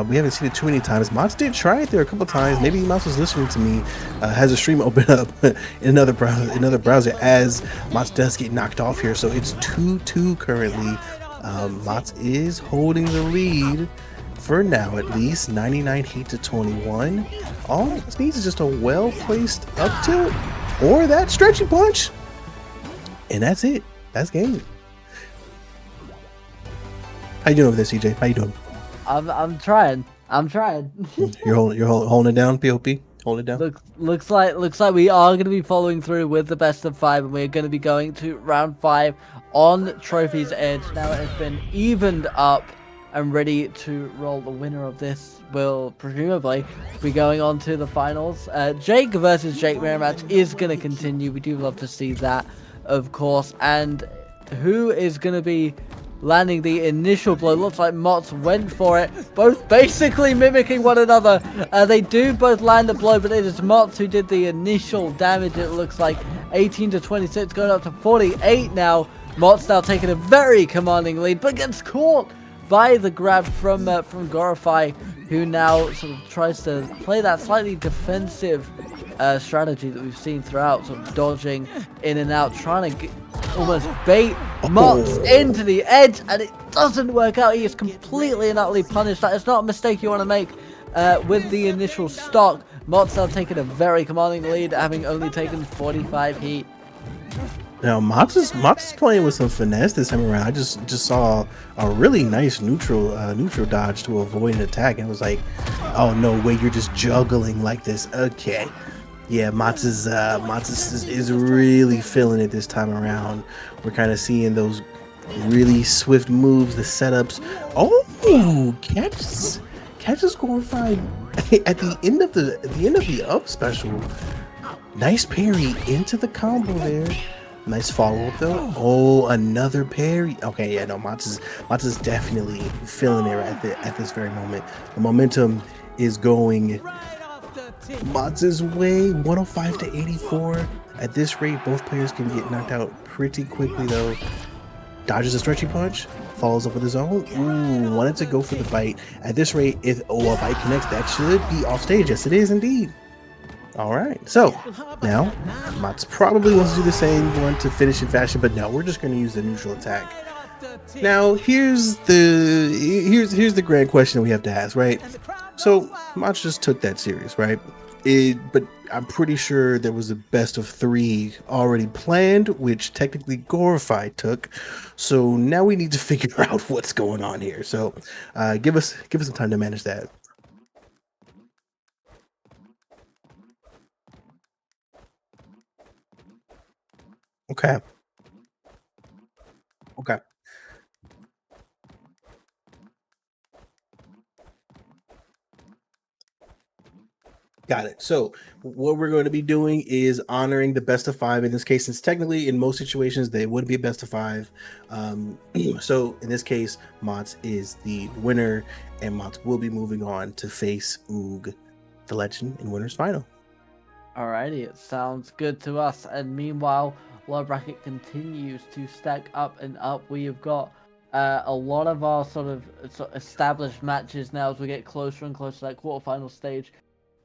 We haven't seen it too many times. Mott did try it there a couple times. Maybe Mott was listening to me. Has a stream open up in another browser as Mott does get knocked off here. So it's 2-2 currently. Mott is holding the lead for now, at least 99 heat to 21. All it needs is just a well-placed up tilt or that stretchy punch, and that's it. That's game. How you doing over there, CJ? How you doing? I'm trying. You're holding it down, POP. Holding hold it down. Looks like we are going to be following through with the best of 5, and we're going to be going to round 5 on Trophy's Edge. Now it has been evened up and ready to roll. The winner of this will presumably be going on to the finals. Jake versus Jake mirror match is going to continue. We do love to see that, of course. And who is going to be landing the initial blow? Looks like Mott's went for it, both basically mimicking one another. They do both land the blow, but it is Mott who did the initial damage. It looks like 18 to 26, going up to 48 now. Mott's now taking a very commanding lead, but gets caught by the grab from Gorify, who now sort of tries to play that slightly defensive strategy that we've seen throughout, sort of dodging in and out, trying to almost bait Mott's into the edge, and it doesn't work out. He is completely and utterly punished. That is not a mistake you want to make with the initial stock. Mott's now taking a very commanding lead, having only taken 45 heat. Now Mott's is playing with some finesse this time around. I just saw a really nice neutral dodge to avoid an attack, and it was like, oh no way, you're just juggling like this. Okay, yeah, Mott's is really feeling it this time around. We're kind of seeing those really swift moves, the setups. Oh, catches Gorify at the end of the up special. Nice parry into the combo there. Nice follow-up though. Oh, another parry. Okay, yeah, no, Mott's is definitely feeling it at this very moment. The momentum is going Mott's way, 105 to 84. At this rate, both players can get knocked out pretty quickly though. Dodges a stretchy punch, follows up with his own. Ooh, wanted to go for the bite. At this rate, if a bite connects, that should be off stage. Yes, it is indeed. All right, so now Mott's probably wants to do the same, want to finish in fashion, but no, we're just going to use the neutral attack. Now here's the grand question we have to ask, right? So Mott just took that serious, right? But I'm pretty sure there was a best of 3 already planned, which technically Gorify took. So now we need to figure out what's going on here. So give us some time to manage that. Okay. Got it. So what we're going to be doing is honoring the best of 5 in this case, since technically in most situations they would be a best of 5. So in this case, Mott's is the winner, and Mott's will be moving on to face Oog, the legend, in winners final. Alrighty, it sounds good to us. And meanwhile, Lower Bracket continues to stack up and up. We have got a lot of our sort of established matches now as we get closer and closer to that quarterfinal stage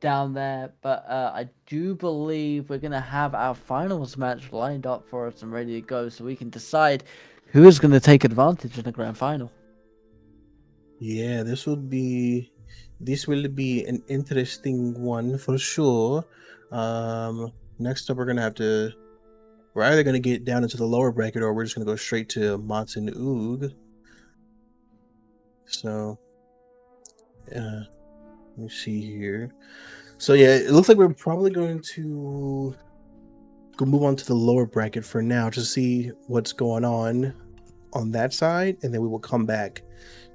down there. But I do believe we're going to have our finals match lined up for us and ready to go, so we can decide who is going to take advantage in the grand final. Yeah, this will be an interesting one for sure. Next up, we're either going to get down into the lower bracket, or we're just going to go straight to Mott's and Oog. So, let me see here. So yeah, it looks like we're probably going to move on to the lower bracket for now to see what's going on that side, and then we will come back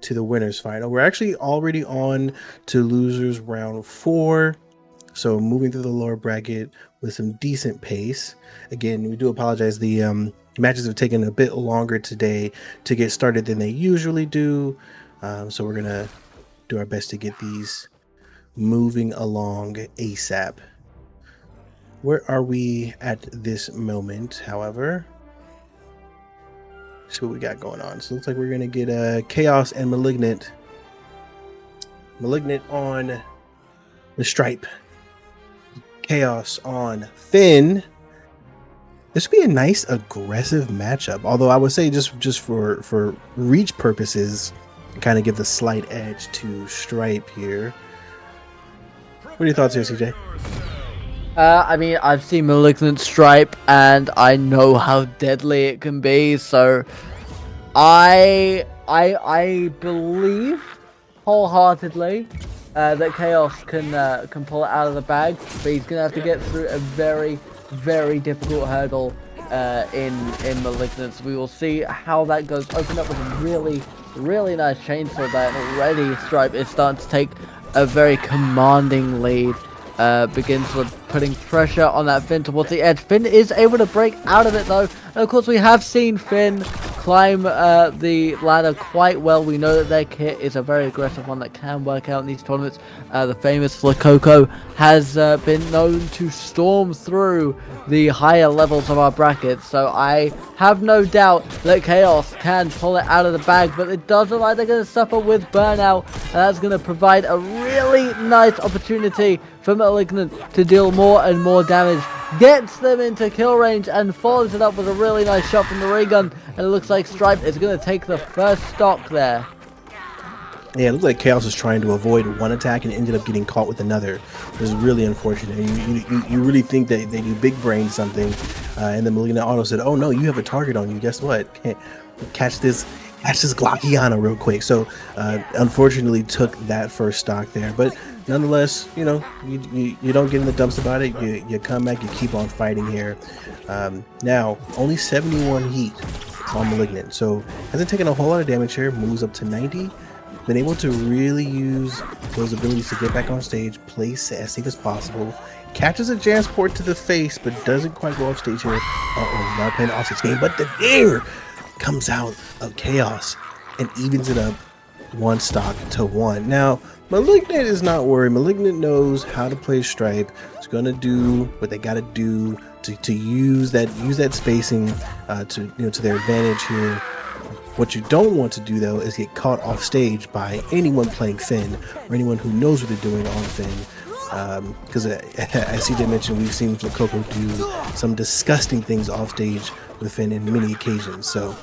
to the winners final. We're actually already on to losers round 4. So moving through the lower bracket with some decent pace. Again, we do apologize. The matches have taken a bit longer today to get started than they usually do. So we're going to do our best to get these moving along ASAP. Where are we at this moment, however? See what we got going on. So it looks like we're going to get Chaos and Malignant. Malignant on the Stripe. Chaos on Finn. This would be a nice aggressive matchup. Although I would say just for reach purposes, kind of give the slight edge to Stripe here. What are your thoughts here, CJ? I mean, I've seen Malignant Stripe, and I know how deadly it can be. So, I believe wholeheartedly that Chaos can pull it out of the bag, but he's gonna have to get through a very, very difficult hurdle in Malignance. We will see how that goes. Open up with a really, really nice chainsaw there, and already Stripe is starting to take a very commanding lead. Begins sort of putting pressure on that Finn towards the edge. Finn is able to break out of it though, and of course we have seen Finn climb the ladder quite well. We know that their kit is a very aggressive one that can work out in these tournaments. The famous Flakoko has been known to storm through the higher levels of our brackets, so I have no doubt that Chaos can pull it out of the bag, but it does look like they're going to suffer with burnout, and that's going to provide a really nice opportunity for Malignant to deal more and more damage. Gets them into kill range and follows it up with a really nice shot from the ray gun, and it looks like Stripe is going to take the first stock there. Yeah, it looked like Chaos was trying to avoid one attack and ended up getting caught with another. It was really unfortunate. You really think that they do big brain something, and then Malignant Auto said, "Oh no, you have a target on you. Guess what? Catch this Glockiana real quick." So unfortunately took that first stock there, but nonetheless, you know, you don't get in the dumps about it. You come back, you keep on fighting here. Now only 71 heat on Malignant, so hasn't taken a whole lot of damage here. Moves up to 90. Been able to really use those abilities to get back on stage, play as safe as possible. Catches a Jansport to the face, but doesn't quite go off stage here. Not playing the off-stage game, but the air comes out of Chaos and evens it up one stock to one. Now, Malignant is not worried. Malignant knows how to play Stripe. It's going to do what they got to do to use that spacing to their advantage here. What you don't want to do though is get caught off stage by anyone playing Finn or anyone who knows what they're doing on Finn. Because as CJ mentioned, we've seen Flakoko do some disgusting things off stage with Finn in many occasions. So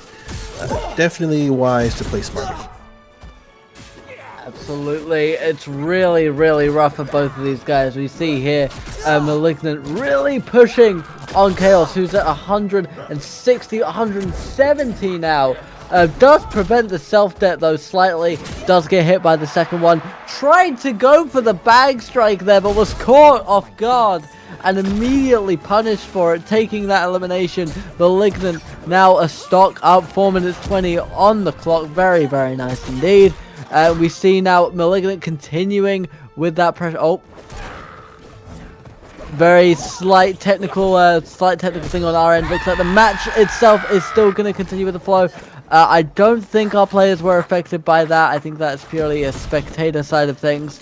definitely wise to play smarter. Absolutely, it's really, really rough for both of these guys. We see here Malignant really pushing on Chaos, who's at 160, 170 now. Does prevent the self-death though slightly, does get hit by the second one. Tried to go for the bag strike there, but was caught off guard and immediately punished for it, taking that elimination. Malignant now a stock up, 4 minutes 20 on the clock. Very, very nice indeed. We see now Malignant continuing with that pressure. Oh, very slight technical thing on our end. Looks like the match itself is still going to continue with the flow. I don't think our players were affected by that. I think that's purely a spectator side of things.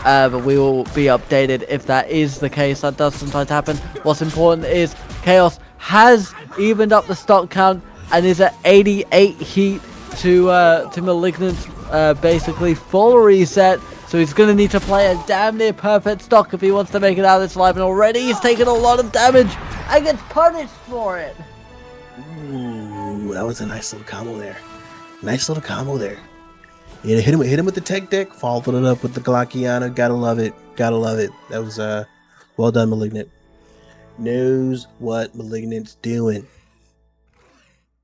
But we will be updated if that is the case. That does sometimes happen. What's important is Chaos has evened up the stock count and is at 88 heat to Malignant's basically full reset. So he's going to need to play a damn near perfect stock if he wants to make it out of this live. And already he's taken a lot of damage and gets punished for it. Ooh, that was a nice little combo there. Yeah, hit him with the tech deck, followed it up with the Glockiana. Gotta love it. That was well done, Malignant. Knows what Malignant's doing.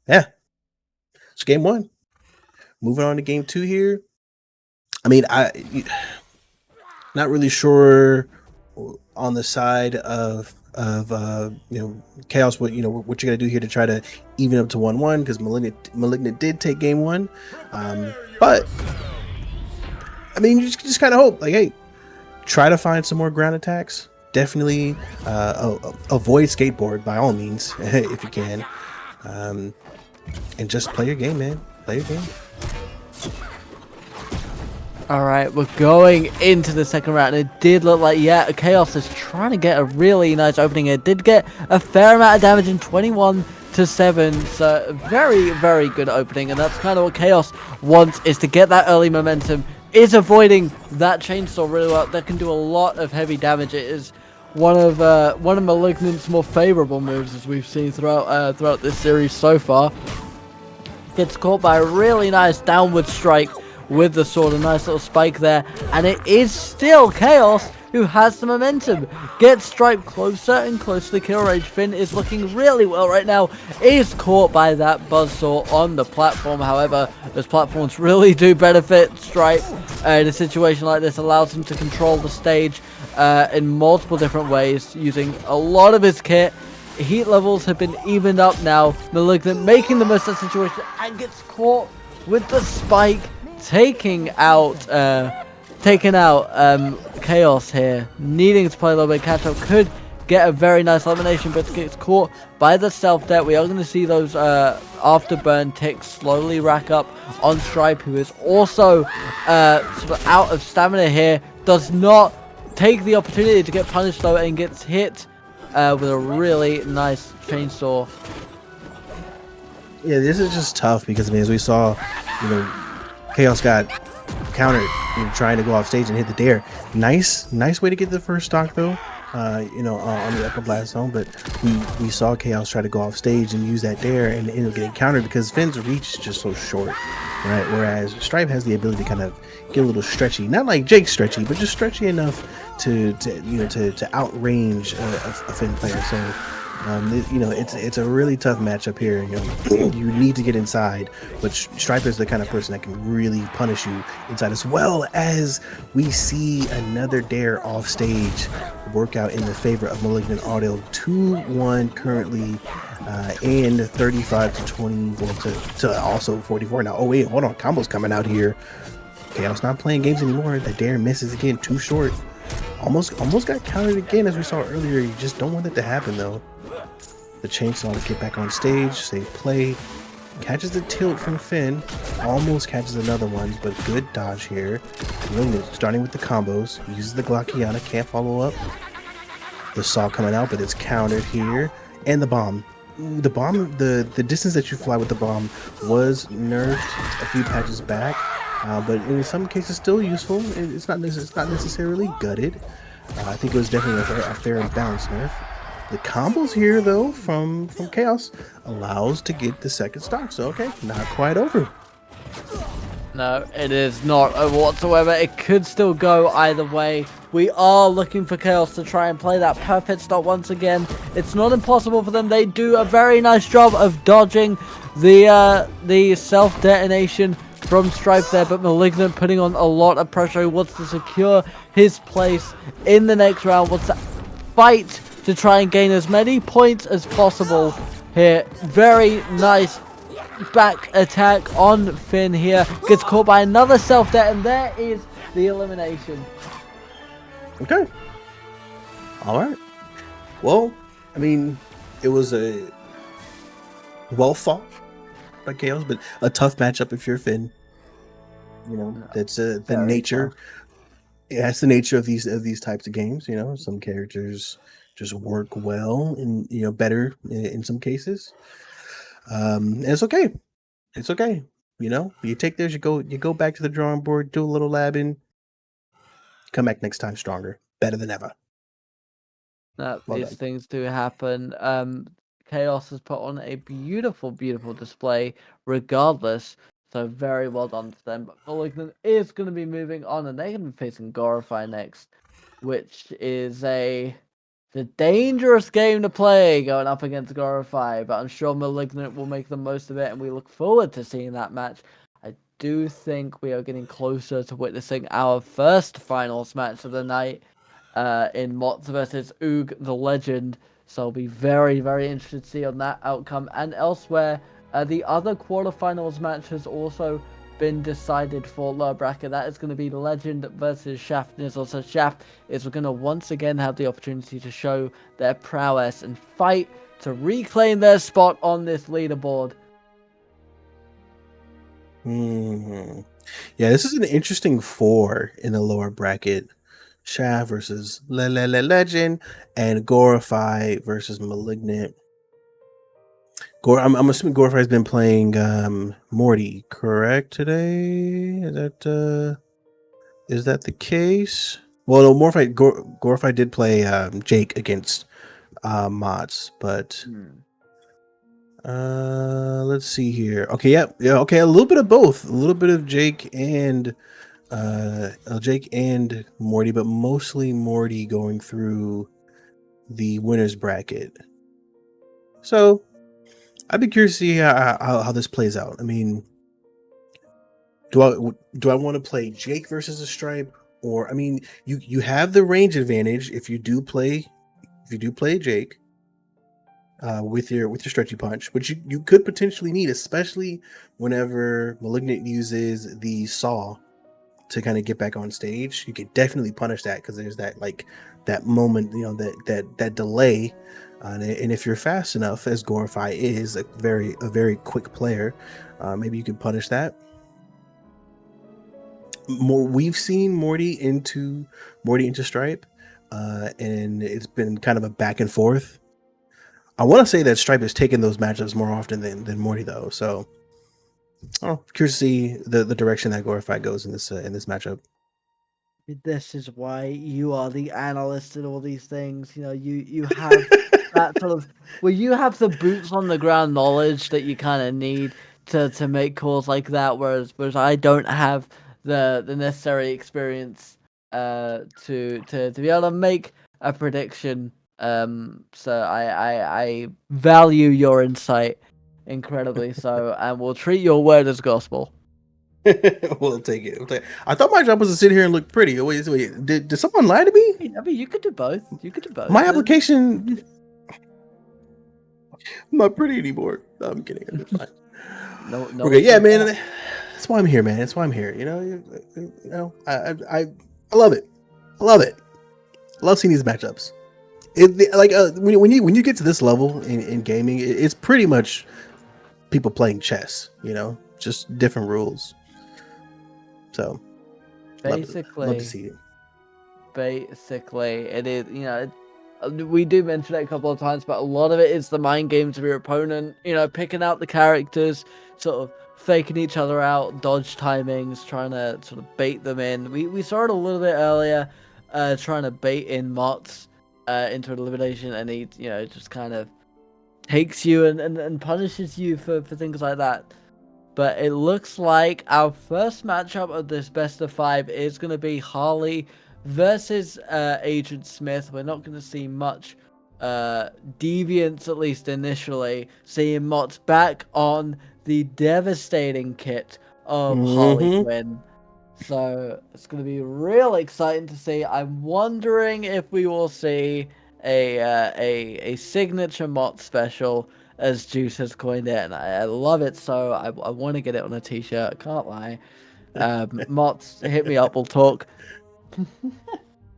Yeah. It's game one. Moving on to game two here. I mean, not really sure on the side of Chaos what you gotta do here to try to even up to 1-1, because Malignant did take game one, but I mean, you just kind of hope, like, hey, try to find some more ground attacks. Definitely avoid skateboard by all means if you can, and just play your game, man. Play your game. Alright, we're going into the second round. It did look like, yeah, Chaos is trying to get a really nice opening. It did get a fair amount of damage in 21-7. So very, very good opening. And that's kind of what Chaos wants, is to get that early momentum. Is avoiding that chainsaw really well. That can do a lot of heavy damage. It is one of Malignant's more favorable moves, as we've seen throughout this series so far. Gets caught by a really nice downward strike with the sword, a nice little spike there, and it is still Chaos who has the momentum. Gets Stripe closer and closer to kill range. Finn is looking really well right now. Is caught by that buzzsaw on the platform. However, those platforms really do benefit Stripe. In a situation like this, allows him to control the stage in multiple different ways, using a lot of his kit. Heat levels have been evened up now. Malignant making the most of the situation and gets caught with the spike, taking out Chaos here, needing to play a little bit catch up. Could get a very nice elimination, but gets caught by the self-debt. We are going to see those afterburn ticks slowly rack up on Stripe, who is also sort of out of stamina here. Does not take the opportunity to get punished though, and gets hit with a really nice chainsaw. Yeah, this is just tough because, I mean, as we saw, you know, Chaos got countered, you know, trying to go off stage and hit the dare. Nice way to get the first stock though, you know, on the upper blast zone. But we saw Chaos try to go off stage and use that dare and end up getting countered because Finn's reach is just so short, right? Whereas Stripe has the ability to kind of get a little stretchy, not like Jake stretchy, but just stretchy enough to outrange a Finn player. So you know, it's a really tough matchup here. You know, you need to get inside, but Stripe is the kind of person that can really punish you inside, as well as we see another dare off stage work out in the favor of Malignant Audio. 2-1 currently, and 35-20, well, to also 44 now. Oh wait, hold on, combo's coming out here. Chaos not playing games anymore. The dare misses again, too short. Almost got countered again, as we saw earlier. You just don't want that to happen though. The chainsaw to get back on stage, save play, catches the tilt from Finn, almost catches another one, but good dodge here. Starting with the combos, uses the Glockiana, can't follow up. The saw coming out, but it's countered here, and the bomb. The distance that you fly with the bomb was nerfed a few patches back, but in some cases still useful. It's not necessarily gutted. I think it was definitely a fair and balanced nerf. The combos here, though, from Chaos allows to get the second stock. So, okay, not quite over. No, it is not whatsoever. It could still go either way. We are looking for Chaos to try and play that perfect stop once again. It's not impossible for them. They do a very nice job of dodging the self-detonation from Stripe there, but Malignant putting on a lot of pressure. He wants to secure his place in the next round. Wants to fight to try and gain as many points as possible here. Very nice back attack on Finn here. Gets caught by another self-debt, and there is the elimination. Okay. All right. Well, I mean, it was a well fought by Chaos, but a tough matchup if you're Finn. You know, that's the nature. Tough. Yeah, that's the nature of these types of games. You know, some characters just work well and, you know, better in some cases. And it's okay. It's okay. You know, you take those, you go back to the drawing board, do a little labbing, come back next time stronger, better than ever. These things do happen. Chaos has put on a beautiful display regardless. So very well done to them. But Malignant is going to be moving on, and they're going to be facing Gorify next, which is the dangerous game to play going up against Gorify. But I'm sure Malignant will make the most of it, and we look forward to seeing that match. I do think we are getting closer to witnessing our first finals match of the night in Mott's versus Oog the Legend. So I'll be very, very interested to see on that outcome. And elsewhere, the other quarterfinals match has also been decided for lower bracket. That is going to be Legend versus Shaft Nizzle. So Shaft is going to once again have the opportunity to show their prowess and fight to reclaim their spot on this leaderboard. Yeah, this is an interesting 4 in the lower bracket. Shaft versus Legend, and Gorify versus Malignant. I'm assuming Gorify has been playing Morty, correct, today? Is that the case? Well, no, Gorify did play Jake against Mods, but let's see here. Okay, yeah, okay, a little bit of both. A little bit of Jake and Jake and Morty, but mostly Morty going through the winners bracket. So I'd be curious to see how this plays out. I mean, do I want to play Jake versus a Stripe, or I mean, you have the range advantage if you do play Jake with your stretchy punch, which you could potentially need, especially whenever Malignant uses the saw to kind of get back on stage. You could definitely punish that because there's that moment, that delay. And if you're fast enough, as Gorify is a very quick player, maybe you could punish that. We've seen Morty into Stripe, and it's been kind of a back and forth. I want to say that Stripe has taken those matchups more often than Morty, though. So, curious to see the direction that Gorify goes in this matchup. This is why you are the analyst in all these things. You have that sort of, well, you have the boots on the ground knowledge that you kind of need to make calls like that. Whereas I don't have the necessary experience to be able to make a prediction. So I value your insight incredibly so, and we'll treat your word as gospel. We'll take it. I thought my job was to sit here and look pretty. Wait, did someone lie to me? I mean, you could do both. My application. I'm not pretty anymore. No, I'm kidding. I'm fine. No. Okay, yeah, man. That's why I'm here, man. That's why I'm here. I love it. I love seeing these matchups. When you get to this level in gaming, it's pretty much people playing chess. Just different rules. So basically, love to see it. Basically, it is. We do mention it a couple of times, but a lot of it is the mind games of your opponent. Picking out the characters, sort of faking each other out, dodge timings, trying to sort of bait them in. We saw it a little bit earlier, trying to bait in Mott's into an elimination, and he just kind of takes you and punishes you for things like that. But it looks like our first matchup of this best of 5 is going to be Harley versus Agent Smith. We're not going to see much deviance, at least initially. Seeing Mott's back on the devastating kit of Harley Quinn. So it's going to be real exciting to see. I'm wondering if we will see a signature Mott special, as Juice has coined it, and I love it. So I want to get it on a t-shirt. Can't lie. Mott's, hit me up. We'll talk.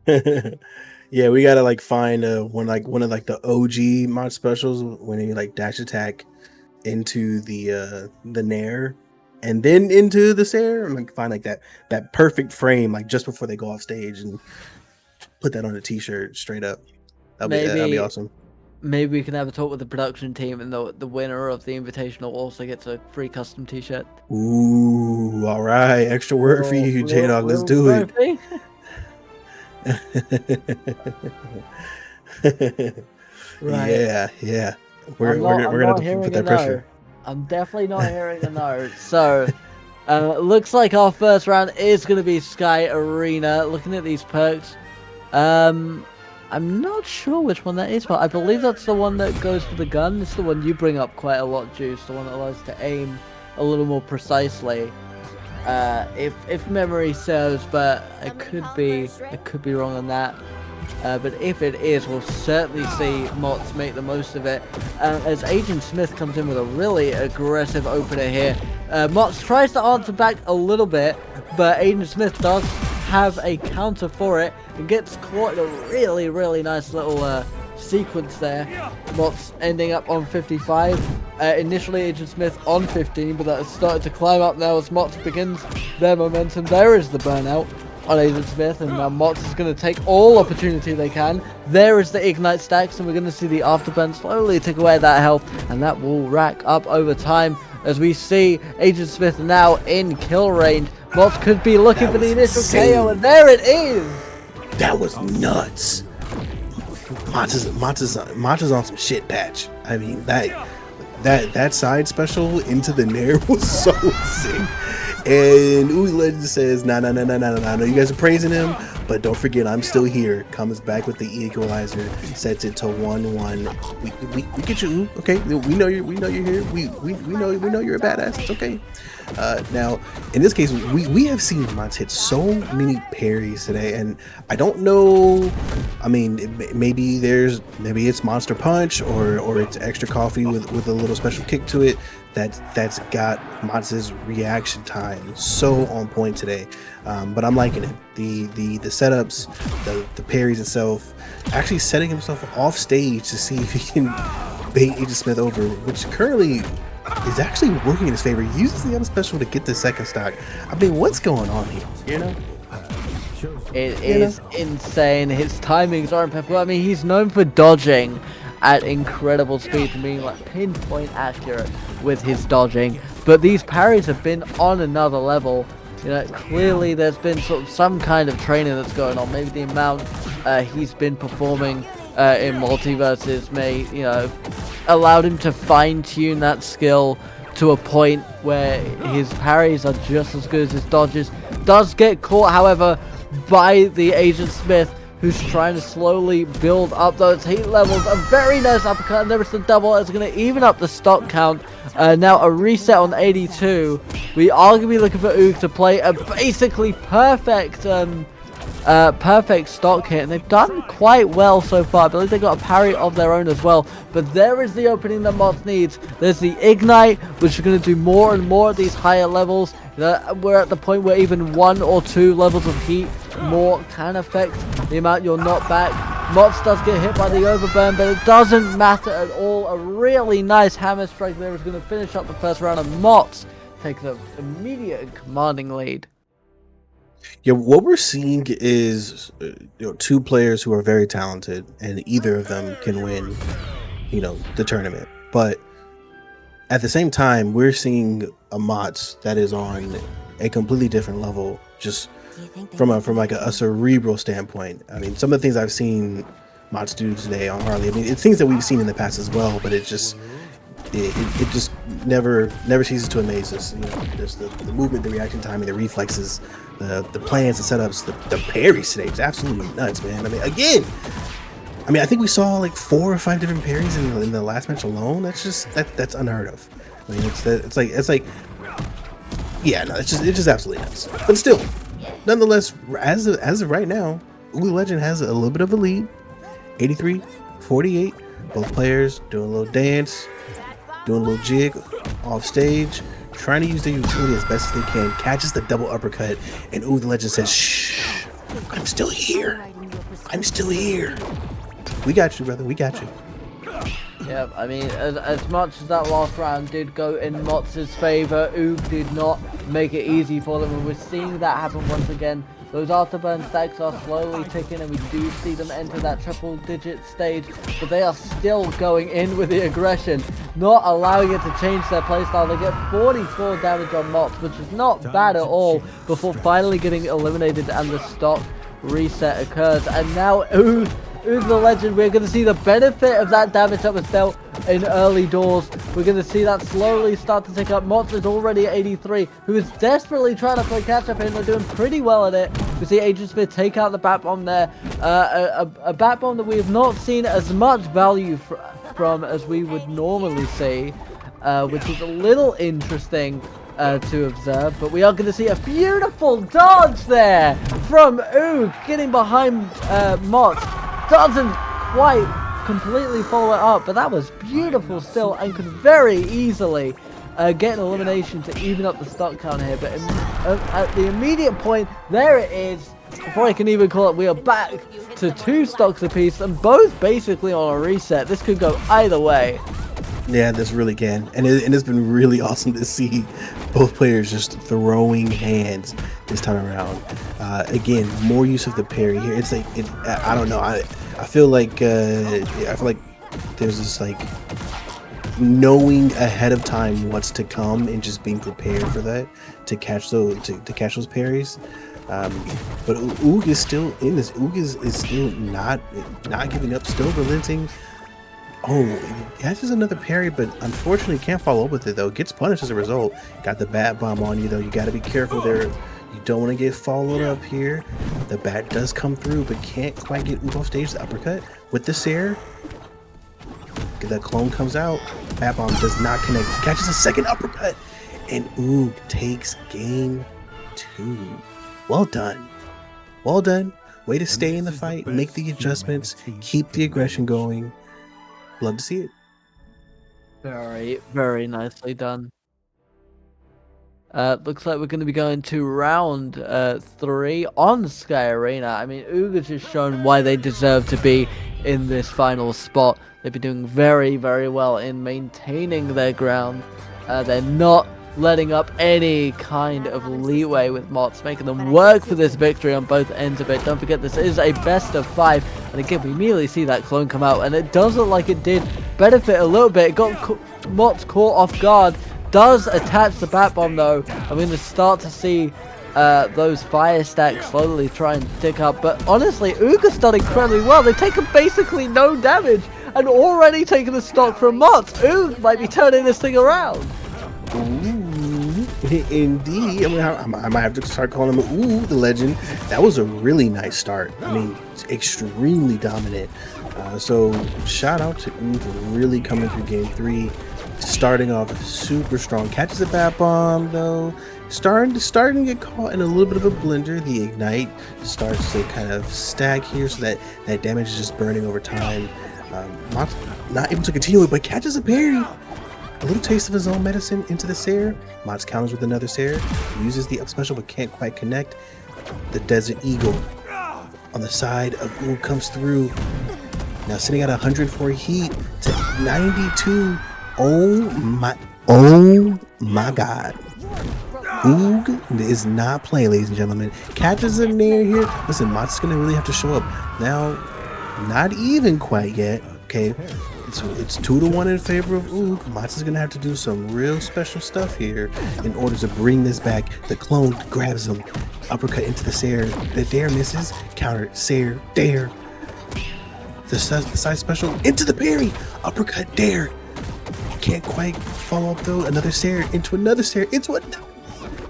Yeah, we gotta find one of the OG Mott specials when he dash attack into the Nair and then into the Sair, and find that perfect frame just before they go off stage and put that on a t-shirt straight up. That'd be awesome. Maybe we can have a talk with the production team, and the winner of the Invitational also gets a free custom t-shirt. Ooh, all right. Extra work for you, J-Dog. Let's do it. Right. Yeah. We're gonna put that pressure. I'm definitely not hearing a no. So, looks like our first round is going to be Sky Arena. Looking at these perks, I'm not sure which one that is, but I believe that's the one that goes for the gun. It's the one you bring up quite a lot, Juice. The one that allows to aim a little more precisely. If memory serves, but I could be wrong on that. But if it is, we'll certainly see Mott's make the most of it. As Agent Smith comes in with a really aggressive opener here. Mott's tries to answer back a little bit, but Agent Smith does have a counter for it and gets caught in a really, really nice little sequence there. Mott's ending up on 55. Initially Agent Smith on 15, but that has started to climb up now as Mott's begins their momentum. There is the burnout on Agent Smith, and now Mott's is going to take all opportunity they can. There is the Ignite stacks, and we're going to see the Afterburn slowly take away that health, and that will rack up over time as we see Agent Smith now in kill range. Mott's could be looking for the initial KO, and there it is! That was nuts. Mott's on some shit patch. I mean, that side special into the Nair was so sick. And Uzi Legend says, nah, I know you guys are praising him, but don't forget I'm still here. Comes back with the equalizer, sets it to 1-1. We get you, Uzi. Okay, we know you're here. We know you're a badass. It's okay. Now, in this case, we have seen Mots hit so many parries today, and I don't know. I mean, maybe it's Monster Punch or it's extra coffee with a little special kick to it that's got Mots' reaction time so on point today. But I'm liking it. The setups, the parries itself, actually setting himself off stage to see if he can bait Agent Smith over, which currently is actually working in his favor. He uses the other special to get the second stock. I mean, what's going on here? You know? It is insane. His timings aren't perfect. I mean, he's known for dodging at incredible speed and being like pinpoint accurate with his dodging. But these parries have been on another level. You know, clearly there's been sort of some kind of training that's going on. Maybe the amount he's been performing in Multiverses may, you know, allowed him to fine-tune that skill to a point where his parries are just as good as his dodges. Does get caught, however, by the Agent Smith, who's trying to slowly build up those heat levels. A very nice uppercut, and there is the double. It's going to even up the stock count. Now a reset on 82. We are going to be looking for Oog to play a basically perfect stock hit, and they've done quite well so far. I believe they got a parry of their own as well, but there is the opening that Mots needs. There's the Ignite, which is going to do more and more at these higher levels. We're at the point where even 1 or 2 levels of heat more can affect the amount you're knocked back. Mots does get hit by the overburn, but it doesn't matter at all. A really nice hammer strike there is going to finish up the first round, and Mots take the immediate and commanding lead. Yeah, what we're seeing is two players who are very talented, and either of them can win, the tournament. But at the same time, we're seeing a Mots that is on a completely different level, just from a cerebral standpoint. I mean, some of the things I've seen Mots do today on Harley, I mean, it's things that we've seen in the past as well, but it just never ceases to amaze us. There's the movement, the reaction timing, the reflexes, the plans, the setups, the parries today. It's absolutely nuts, man. I mean, I think we saw like 4 or 5 different parries in the last match alone. That's unheard of. I mean, it's like yeah, no, it's just absolutely nuts. But still, nonetheless, as of right now, Uzi Legend has a little bit of a lead, 83-48. Both players doing a little dance, doing a little jig off stage, trying to use their utility as best as they can. Catches the double uppercut, and Uzi Legend says, "Shh, I'm still here. I'm still here. We got you, brother. We got you." Yeah, I mean, as much as that last round did go in Mots' favor, Oog did not make it easy for them, and we're seeing that happen once again. Those afterburn stacks are slowly ticking, and we do see them enter that triple-digit stage, but they are still going in with the aggression, not allowing it to change their playstyle. They get 44 damage on Mots, which is not bad at all, before finally getting eliminated and the stock reset occurs. And now Oog the Legend, we're going to see the benefit of that damage that was dealt in early doors. We're going to see that slowly start to tick up. Mots is already at 83, who is desperately trying to play catch up here, and they're doing pretty well at it. We see Agent Smith take out the Bat Bomb there. A Bat Bomb that we have not seen as much value from as we would normally see, which is a little interesting to observe. But we are going to see a beautiful dodge there from Oog, getting behind Mots. Doesn't quite completely follow it up, but that was beautiful still, and could very easily get an elimination to even up the stock count here. But at the immediate point, there it is. Before I can even call it, we are back to 2 stocks apiece, and both basically on a reset. This could go either way. Yeah, this really can, and it's been really awesome to see both players just throwing hands this time around. Again, more use of the parry here. It's like I don't know. I feel like there's this like knowing ahead of time what's to come and just being prepared for that to catch those parries. But Oog is still in this. Oog is still not giving up, still relenting. Oh, he catches another parry, but unfortunately can't follow up with it though. Gets punished as a result. Got the bat bomb on you though. You got to be careful there. You don't want to get followed up here. The bat does come through, but can't quite get Oog off stage. The uppercut with the Sair. The clone comes out. Bat bomb does not connect. Catches a second uppercut, and Oog takes game 2. Well done. Well done. Way to stay in the fight, make the adjustments, keep the aggression going. Love to see it. Very, very nicely done. Looks like we're going to be going to round 3 on Sky Arena. I mean, Oog has just shown why they deserve to be in this final spot. They've been doing very, very well in maintaining their ground. They're not letting up any kind of leeway with Mott's, making them work for this victory on both ends of it. Don't forget, this is a best of 5, and again, we immediately see that clone come out, and it does look like it did benefit a little bit. It got Mott's caught off guard, does attach the bat bomb though. I'm going to start to see those fire stacks slowly try and tick up, but honestly, Oog has done incredibly well. They've taken basically no damage, and already taken the stock from Mott. Oog might be turning this thing around. Ooh, indeed. I might have to start calling him Ooh, the legend. That was a really nice start. I mean, extremely dominant. So shout out to Ooh for really coming through game 3, starting off super strong. Catches a bat bomb though. Starting to get caught in a little bit of a blender. The ignite starts to kind of stack here, so that damage is just burning over time. Mott's not able to continue it, but catches a parry. A little taste of his own medicine into the Sair. Mott's counters with another Sair. Uses the up special but can't quite connect. The Desert Eagle on the side of Oog comes through. Now sitting at 104 heat to 92. Oh my god. Oog is not playing, ladies and gentlemen. Catches in there here. Listen, Mott's gonna really have to show up. Now, not even quite yet. Okay. It's 2-1 in favor of Oog. Mott is gonna have to do some real special stuff here in order to bring this back. The clone grabs him, uppercut into the Sair. The Dare misses. Counter Sair Dare. The side special into the parry. Uppercut Dare. Can't quite follow up though. Another Sair into another Sair. It's what? No.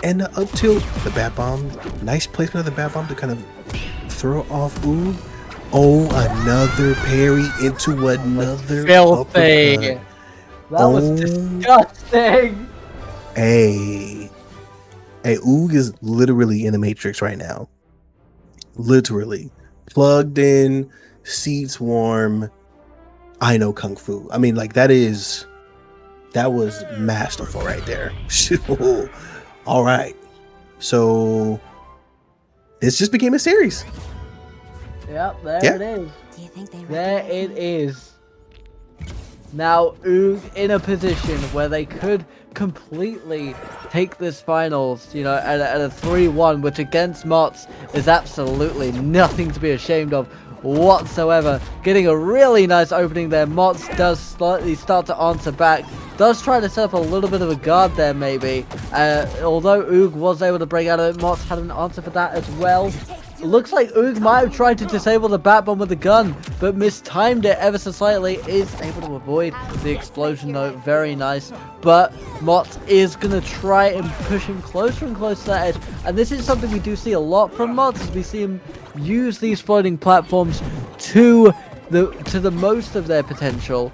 And the up tilt. The bat bomb. Nice placement of the bat bomb to kind of throw off Oog. Oh, another parry into another Filthy. uppercut. That was disgusting. Hey, Oog is literally in the Matrix right now. Literally. Plugged in, seats warm. I know Kung Fu. I mean, like, that was masterful right there. All right. So, this just became a series. Yep, there Yeah. it is. Do you think they There recognize it me? is. Now Oog in a position where they could completely take this finals, you know, at a 3-1, which against Mott's is absolutely nothing to be ashamed of whatsoever. Getting a really nice opening there. Mott's does slightly start to answer back. Does try to set up a little bit of a guard there maybe. Although Oog was able to break out of it, Mott's had an answer for that as well. It looks like Oog might have tried to disable the bat bomb with the gun, but mistimed it ever so slightly. Is able to avoid the explosion though, very nice. But Mott is going to try and push him closer and closer to that edge. And this is something we do see a lot from Mott, as we see him use these floating platforms to the most of their potential.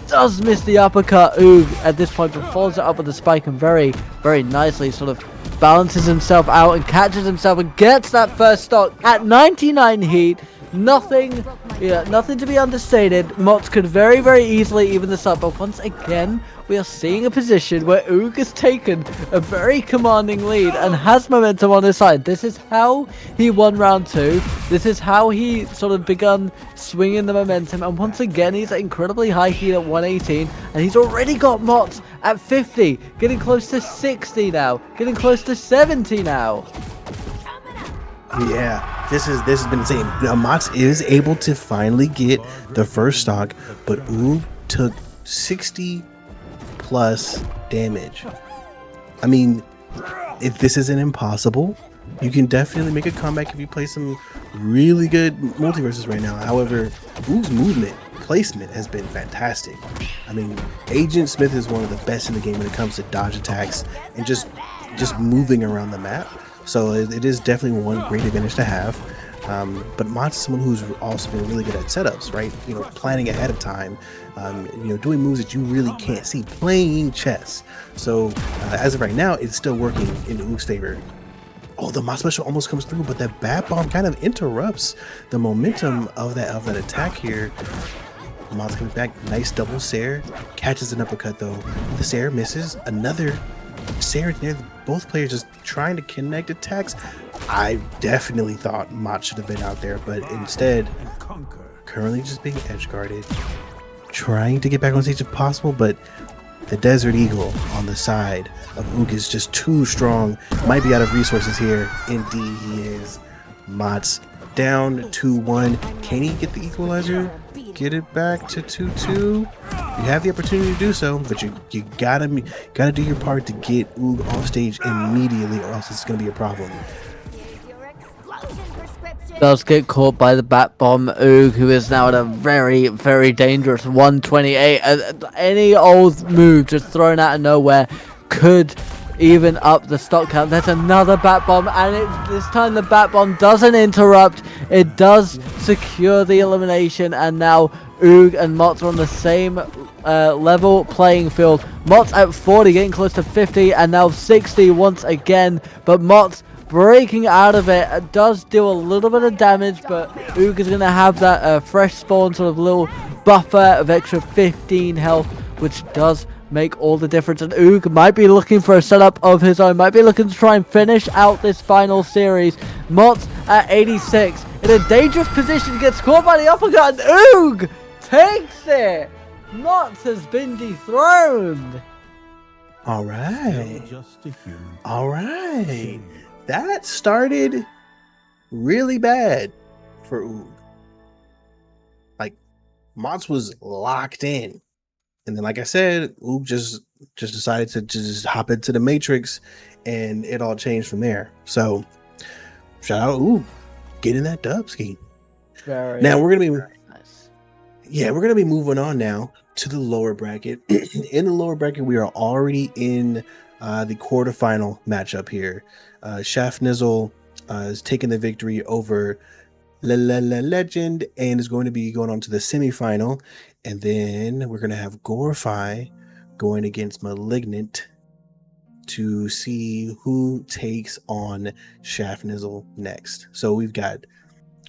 Does miss the uppercut, Oog, at this point, but follows it up with a spike and very, very nicely sort of balances himself out and catches himself and gets that first stock at 99 heat. Nothing to be understated. Mott could very, very easily even this up, but once again, we are seeing a position where Oog has taken a very commanding lead and has momentum on his side. This is how he won round 2. This is how he sort of begun swinging the momentum, and once again, he's at incredibly high heat at 118, and he's already got Mott at 50, getting close to 60 now, getting close to 70 now. Yeah, this has been insane. Now Mott is able to finally get the first stock, but Oog took 60 plus damage. I mean, if this isn't impossible, you can definitely make a comeback if you play some really good multiverses right now. However, Oog's movement placement has been fantastic. I mean, Agent Smith is one of the best in the game when it comes to dodge attacks and just moving around the map. So it is definitely one great advantage to have. But Mott's someone who's also been really good at setups, right? You know, planning ahead of time, you know, doing moves that you really can't see, playing chess. So as of right now, it's still working in Oog's favor. Oh, the Mott special almost comes through, but that Bat Bomb kind of interrupts the momentum of that attack here. Mott's coming back, nice double Sair, catches an uppercut though. The Sair misses, another Sair near both players just trying to connect attacks. I definitely thought Mott should have been out there, but instead, currently just being edge guarded, trying to get back on stage if possible, but the Desert Eagle on the side of Oog is just too strong. Might be out of resources here. Indeed he is. Mott's down 2-1. Can he get the equalizer? Get it back to 2-2? You have the opportunity to do so, but you gotta do your part to get Oog off stage immediately, or else it's gonna be a problem. Does get caught by the Bat Bomb. Oog, who is now at a very, very dangerous 128. Any old move just thrown out of nowhere could even up the stock count. There's another Bat Bomb, and this time the Bat Bomb doesn't interrupt. It does secure the elimination, and now Oog and Mott are on the same level playing field. Mott's at 40, getting close to 50, and now 60 once again, but Mott's breaking out of it. Does do a little bit of damage, but Oog is going to have that fresh spawn sort of little buffer of extra 15 health, which does make all the difference. And Oog might be looking for a setup of his own, might be looking to try and finish out this final series. Mott at 86 in a dangerous position, gets caught by the uppercut, and Oog takes it. Mott has been dethroned. All right. All right. That started really bad for Oog. Like, Mott's was locked in. And then, like I said, Oog just decided to just hop into the Matrix, and it all changed from there. So, shout out Oog, getting that dub ski. Now we're gonna be nice. Yeah, we're gonna be moving on now to the lower bracket. In the lower bracket, we are already in the quarterfinal matchup here. Shaft Nizzle is taking the victory over Legend and is going to be going on to the semifinal. And then we're going to have Gorify going against Malignant to see who takes on Shaft Nizzle next. So we've got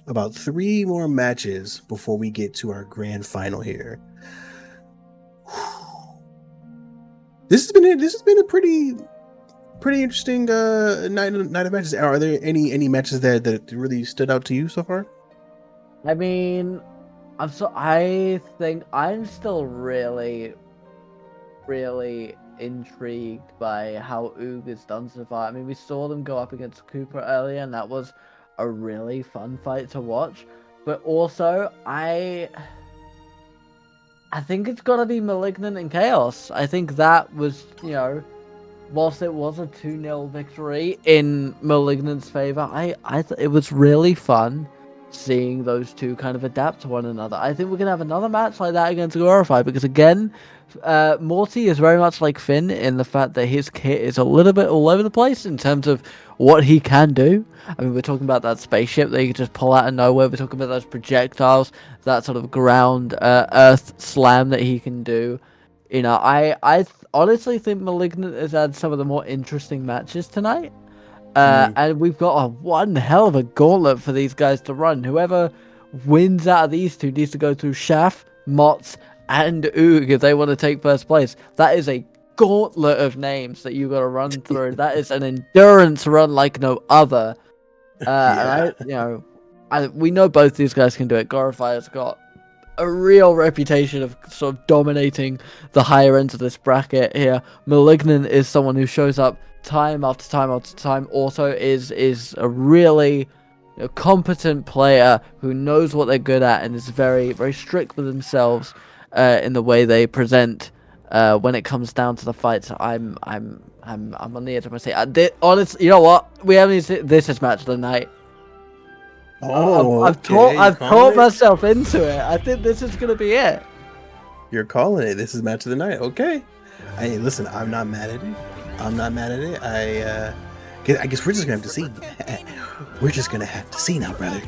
about 3 more matches before we get to our grand final here. This has been a pretty interesting night of matches. Are there any matches that really stood out to you so far? I mean, I think I'm still really, really intrigued by how Oog has done so far. I mean, we saw them go up against Cooper earlier, and that was a really fun fight to watch. But also, I think it's got to be Malignant and Chaos. I think that was, you know, whilst it was a 2-0 victory in Malignant's favor, it was really fun seeing those two kind of adapt to one another. I think we're going to have another match like that against Glorify, because again, Morty is very much like Finn in the fact that his kit is a little bit all over the place in terms of what he can do. I mean, we're talking about that spaceship that you can just pull out of nowhere. We're talking about those projectiles, that sort of ground earth slam that he can do. You know, I honestly think Malignant has had some of the more interesting matches tonight. And we've got one hell of a gauntlet for these guys to run. Whoever wins out of these two needs to go through Shaft, Mott, and Oog if they want to take first place. That is a gauntlet of names that you got to run through. That is an endurance run like no other. And we know both these guys can do it. Gorify has got a real reputation of sort of dominating the higher ends of this bracket here. Malignant is someone who shows up time after time after time. Also is a really competent player who knows what they're good at and is very, very strict with themselves in the way they present when it comes down to the fights. I'm on the edge of my seat. Honestly, you know what? We haven't seen this is match of the night. Oh, I've okay. taught myself into it. I think this is gonna be it. You're calling it. This is match of the night. Okay. Hey, listen, I'm not mad at it. I'm not mad at it. I guess we're just gonna have to see. We're just gonna have to see now, brother.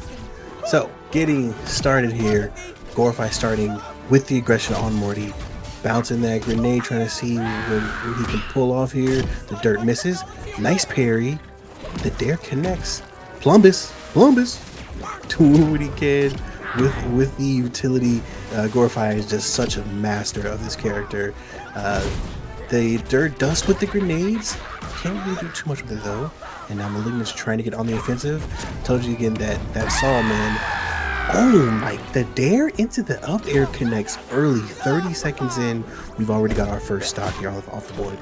So, getting started here. Gorify starting with the aggression on Morty. Bouncing that grenade, trying to see what he can pull off here. The dirt misses. Nice parry. The dare connects. Plumbus. Doing what he can with the utility. Gorify is just such a master of this character. The dirt does with the grenades. Can't really do too much with it though. And now Malignant's trying to get on the offensive. Told you again that Saw man. Oh my, the dare into the up air connects early. 30 seconds in, we've already got our first stock here off the board.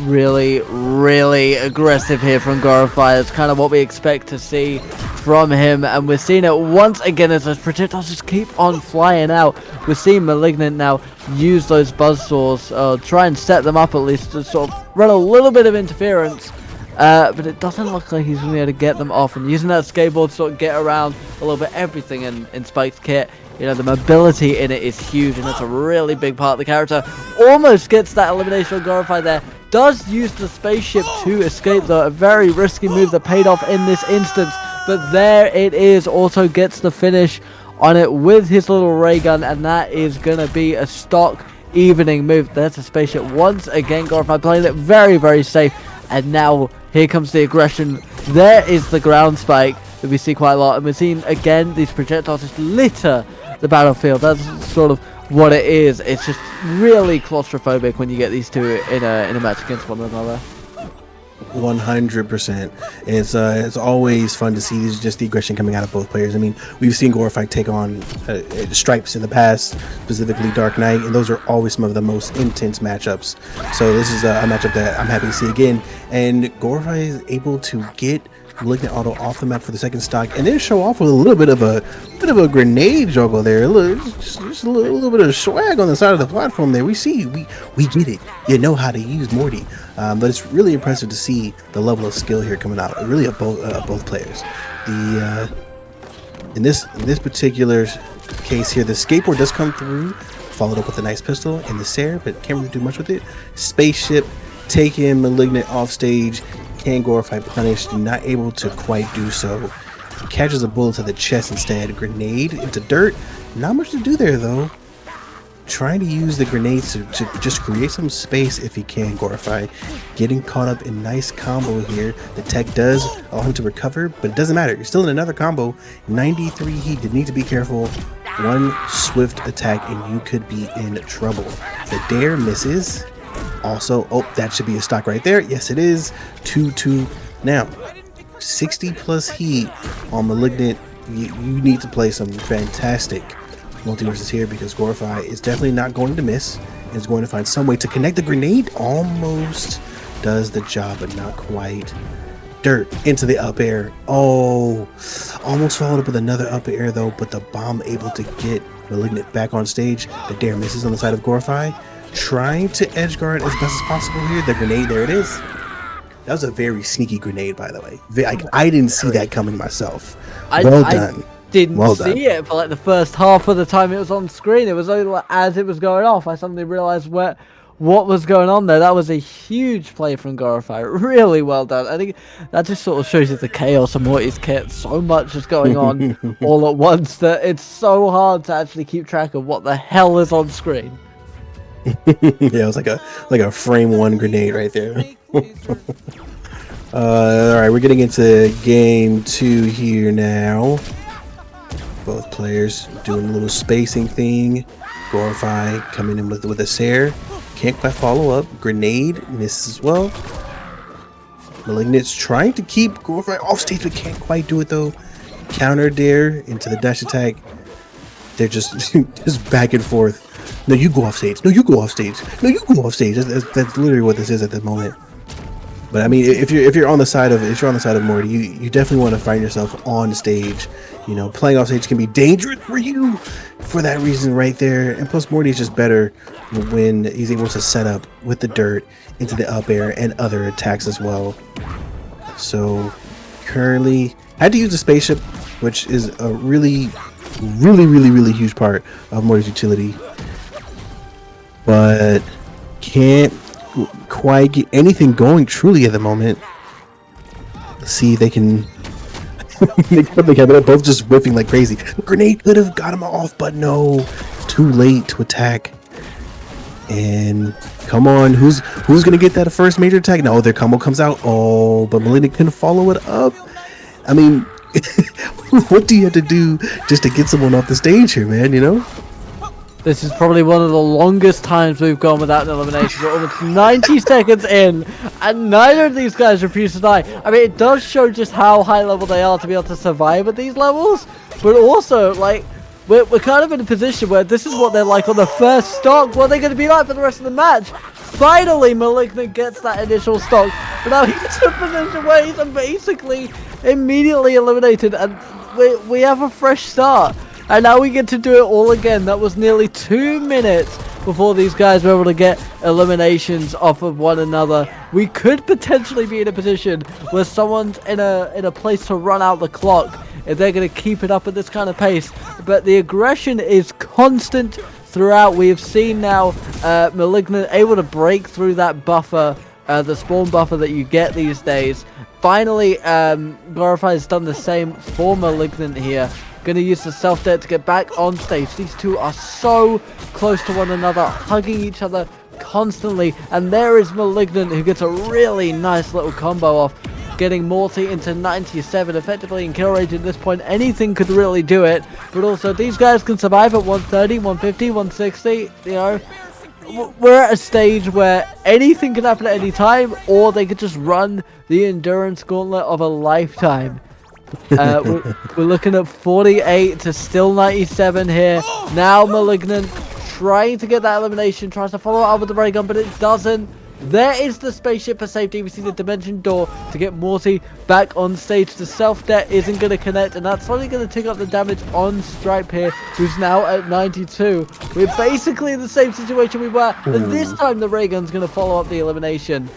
Really aggressive here from Gorify. That's kind of what we expect to see from him, and we're seeing it once again as those projectiles just keep on flying out. We're seeing Malignant now use those buzzsaws, try and set them up at least to sort of run a little bit of interference, but it doesn't look like he's going to be able to get them off, and using that skateboard to sort of get around a little bit everything in Spike's kit. You know, the mobility in it is huge, and that's a really big part of the character. Almost gets that elimination on Gorify there. Does use the spaceship to escape, though. A very risky move that paid off in this instance. But there it is. Also gets the finish on it with his little ray gun. And that is going to be a stock evening move. There's a spaceship once again. Gorify playing it very safe. And now here comes the aggression. There is the ground spike that we see quite a lot. And we're seeing, again, these projectiles just litter the battlefield. That's sort of what it is. It's just really claustrophobic when you get these two in a match against one another. 100%. It's always fun to see just the aggression coming out of both players. I mean, we've seen Gorify take on Stripes in the past, specifically Dark Knight, and those are always some of the most intense matchups. So this is a matchup that I'm happy to see again. And Gorify is able to get Malignant Auto off the map for the second stock, and then show off with a little bit of a grenade juggle there. Just a little bit of swag on the side of the platform there. We get it. You know how to use Morty, but it's really impressive to see the level of skill here coming out. Really, of both players. In this particular case here, the skateboard does come through, followed up with a nice pistol and the Sair, but can't really do much with it. Spaceship taking Malignant off stage. Can Gorify punished, not able to quite do so. Catches a bullet to the chest instead. Grenade into dirt. Not much to do there though. Trying to use the grenades to just create some space if he can. Gorify getting caught up in nice combo here. The tech does allow him to recover, but it doesn't matter. You're still in another combo. 93 heat. You need to be careful. One swift attack and you could be in trouble. The dare misses. Also, that should be a stock right there. Yes, it is. 2-2. Now, 60 plus heat on Malignant. You need to play some fantastic multiverses here because Gorify is definitely not going to miss and is going to find some way to connect. The grenade almost does the job, but not quite. Dirt into the up air. Oh, almost followed up with another up air though, but the bomb able to get Malignant back on stage. The dare misses on the side of Gorify. Trying to edge guard as best as possible here. The grenade, there it is. That was a very sneaky grenade, by the way. I didn't see that coming myself. Well done. I didn't see it for like the first half of the time it was on screen. It was only like as it was going off, I suddenly realized what was going on there. That was a huge play from Gorify. Really well done. I think that just sort of shows you the chaos of Morty's kit. So much is going on all at once that it's so hard to actually keep track of what the hell is on screen. Yeah, it was like a frame one grenade right there. Alright, we're getting into game 2 here now. Both players doing a little spacing thing. Gorify coming in with a Sair. Can't quite follow up. Grenade misses as well. Malignant's trying to keep Gorify off stage, but can't quite do it though. Counter dare into the dash attack. They're just back and forth. No, you go off stage. No, you go off stage. No, you go off stage. That's literally what this is at the moment. But I mean, if you're on the side of Morty, you definitely want to find yourself on stage. You know, playing off stage can be dangerous for you for that reason right there. And plus, Morty is just better when he's able to set up with the dirt into the up air and other attacks as well. So currently Had to use the spaceship, which is a really, really huge part of Morty's utility. But can't quite get anything going truly at the moment. Let's see if they can. They're both just whiffing like crazy. Grenade could have got him off, but no, too late to attack. And come on, who's gonna get that first major attack? No, their combo comes out. Oh, but Malignant couldn't follow it up. I mean, what do you have to do just to get someone off the stage here, man? You know? This is probably one of the longest times we've gone without an elimination. We're almost 90 seconds in, and neither of these guys refuse to die. I mean, it does show just how high level they are to be able to survive at these levels, but also, like, we're kind of in a position where this is what they're like on the first stock. What are they going to be like for the rest of the match? Finally, Malignant gets that initial stock, but now he's in a position where he's basically immediately eliminated, and we have a fresh start. And now we get to do it all again. That was nearly 2 minutes before these guys were able to get eliminations off of one another. We could potentially be in a position where someone's in a place to run out the clock if they're going to keep it up at this kind of pace. But the aggression is constant throughout. We have seen now Malignant able to break through that buffer, the spawn buffer that you get these days. Finally, Glorify has done the same for Malignant here. Gonna use the self-debt to get back on stage. These two are so close to one another, hugging each other constantly. And there is Malignant, who gets a really nice little combo off, getting Morty into 97 effectively in kill range. At this point, anything could really do it. But also, these guys can survive at 130, 150, 160. You know, we're at a stage where anything can happen at any time, or they could just run the endurance gauntlet of a lifetime. We're looking at 48 to still 97 here. Now Malignant trying to get that elimination, tries to follow up with the ray gun, but it doesn't. There is the spaceship for safety. We see the dimension door to get Morty back on stage. The self-debt isn't going to connect, and that's only going to tick up the damage on Stripe here, who's now at 92. We're basically in the same situation we were, but this time the ray gun's going to follow up the elimination.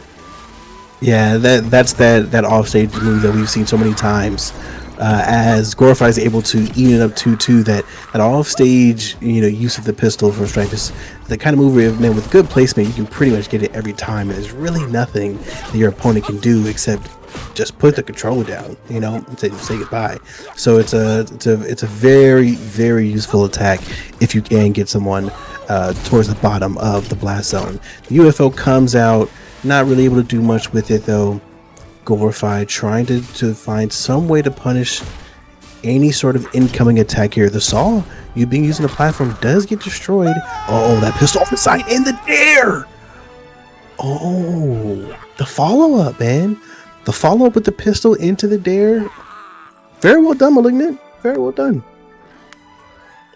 Yeah, that's that offstage move that we've seen so many times. As Glorify is able to eat it up 2-2, that offstage, you know, use of the pistol for strike is the kind of move where, man, with good placement, you can pretty much get it every time, and there's really nothing that your opponent can do except just put the controller down, you know, and say goodbye. So it's a very, very useful attack if you can get someone towards the bottom of the blast zone. The UFO comes out. Not really able to do much with it though. Glorify trying to find some way to punish any sort of incoming attack here. The saw you being using the platform does get destroyed. Oh, that pistol off the side in the dare. Oh, the follow-up, man. The follow-up with the pistol into the dare. Very well done, Malignant. Very well done.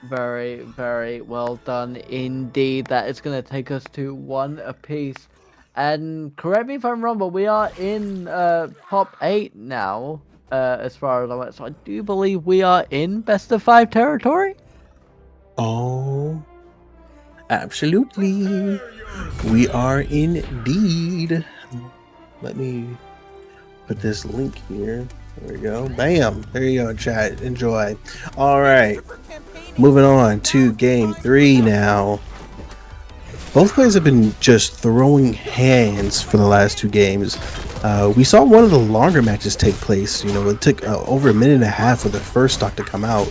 Very, very well done indeed. That is going to take us to 1 apiece. And correct me if I'm wrong, but we are in top 8 now, as far as I went. So I do believe we are in best of 5 territory. Oh, absolutely. We are indeed. Let me put this link here. There we go. Bam. There you go, chat. Enjoy. All right. Moving on to game 3 now. Both players have been just throwing hands for the last 2 games. We saw one of the longer matches take place. You know, it took over 1.5 minutes for the first stock to come out.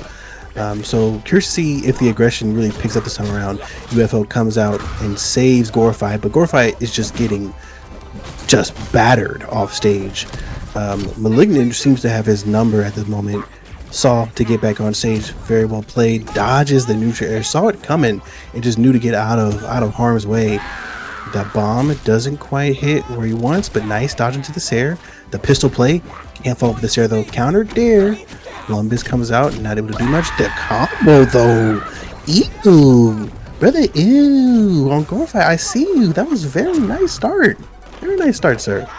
So curious to see if the aggression really picks up this time around. UFO comes out and saves Glorify, but Glorify is just getting battered off stage. Malignant seems to have his number at the moment. Saw to get back on stage, very well played. Dodges the neutral air, saw it coming, and just knew to get out of harm's way. That bomb doesn't quite hit where he wants, but nice dodging to the air. The pistol play can't fall with this air though. Counter dare. Columbus comes out, not able to do much. The combo though, ew, brother, ew. On Glorify, I see you. That was a very nice start. Very nice start, sir.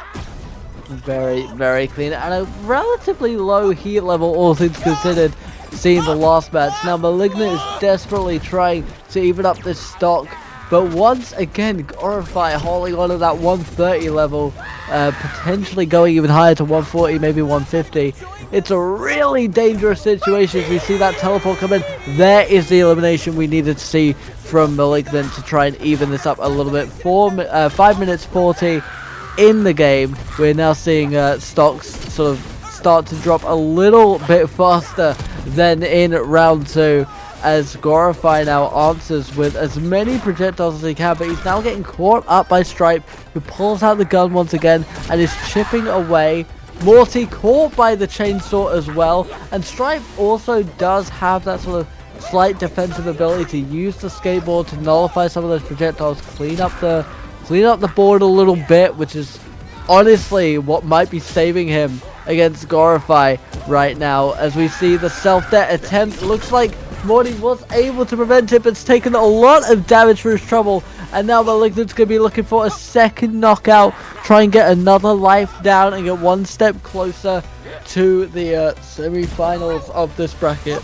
Very, very clean, and a relatively low heat level, all things considered, seeing the last match. Now Malignant is desperately trying to even up this stock But once again, Gorify holding on to that 130 level, potentially going even higher to 140, maybe 150. It's a really dangerous situation as we see that teleport come in. There is the elimination we needed to see from Malignant to try and even this up a little bit. 5 minutes 40 in the game. We're now seeing stocks sort of start to drop a little bit faster than in round 2. As Gorify now answers with as many projectiles as he can, but he's now getting caught up by Stripe, who pulls out the gun once again and is chipping away. Morty caught by the chainsaw as well, and Stripe also does have that sort of slight defensive ability to use the skateboard to nullify some of those projectiles, clean up the board a little bit, which is honestly what might be saving him against Gorify right now. As we see the self-death attempt, looks like Morty was able to prevent it, but it's taken a lot of damage for his trouble, and now Malignant's going to be looking for a second knockout, try and get another life down and get one step closer to the semi-finals of this bracket.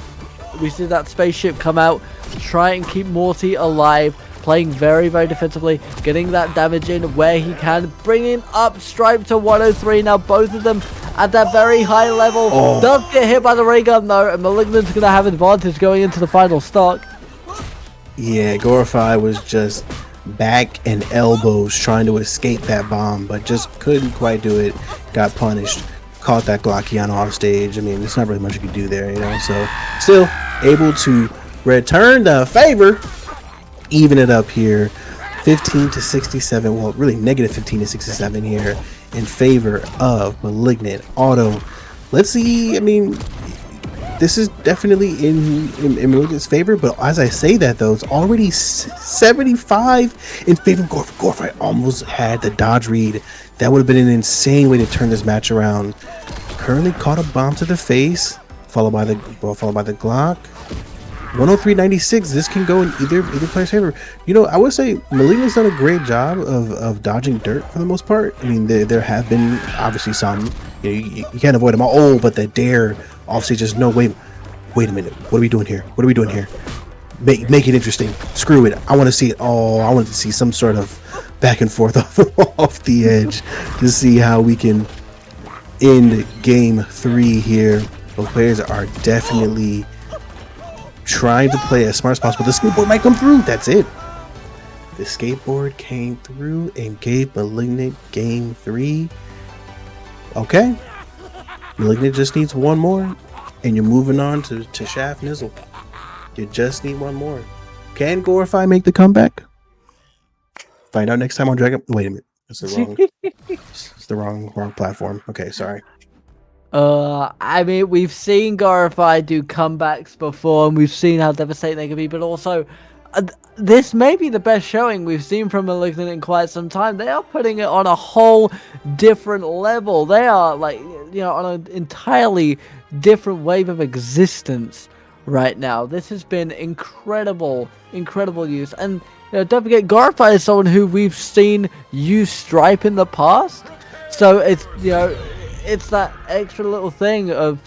We see that spaceship come out, try and keep Morty alive, playing very, very defensively, getting that damage in where he can, bringing up Stripe to 103. Now both of them at that very high level. Does get hit by the ray gun though, and Malignant's going to have advantage going into the final stock. Yeah, Gorify was just back and elbows trying to escape that bomb, but just couldn't quite do it. Got punished. Caught that Glockion off stage. I mean, there's not really much you could do there, you know. So still able to return the favor, even it up here, 15 to 67. Well, really negative 15 to 67 here in favor of Malignant Auto. Let's see. I mean, this is definitely in Malignant's favor, but as I say that though, it's already 75 in favor of Gorify. Almost had the dodge read. That would have been an insane way to turn this match around. Currently caught a bomb to the face, followed by the Glock. 103.96. This can go in either player's favor. You know, I would say Malignant's done a great job of dodging dirt for the most part. I mean, there have been obviously some. You can't avoid them all, but the dare obviously just no. Wait a minute. What are we doing here? What are we doing here? Make it interesting. Screw it. I want to see it. Oh, I want to see some sort of back and forth off the edge to see how we can end game 3 here. Both players are definitely trying to play as smart as possible. The skateboard might come through. That's it. The skateboard came through and gave Malignant game 3. Okay. Malignant just needs one more, and you're moving on to Shaft Nizzle. You just need one more. Can Gorify make the comeback? Find out next time on Dragon. Wait a minute. It's the wrong platform. Okay, sorry. I mean, we've seen Gorify do comebacks before, and we've seen how devastating they can be, but also, this may be the best showing we've seen from Malignant in quite some time. They are putting it on a whole different level. They are, like, you know, on an entirely different wave of existence right now. This has been incredible use. And, you know, don't forget, Gorify is someone who we've seen use Stripe in the past. So it's, you know, it's that extra little thing of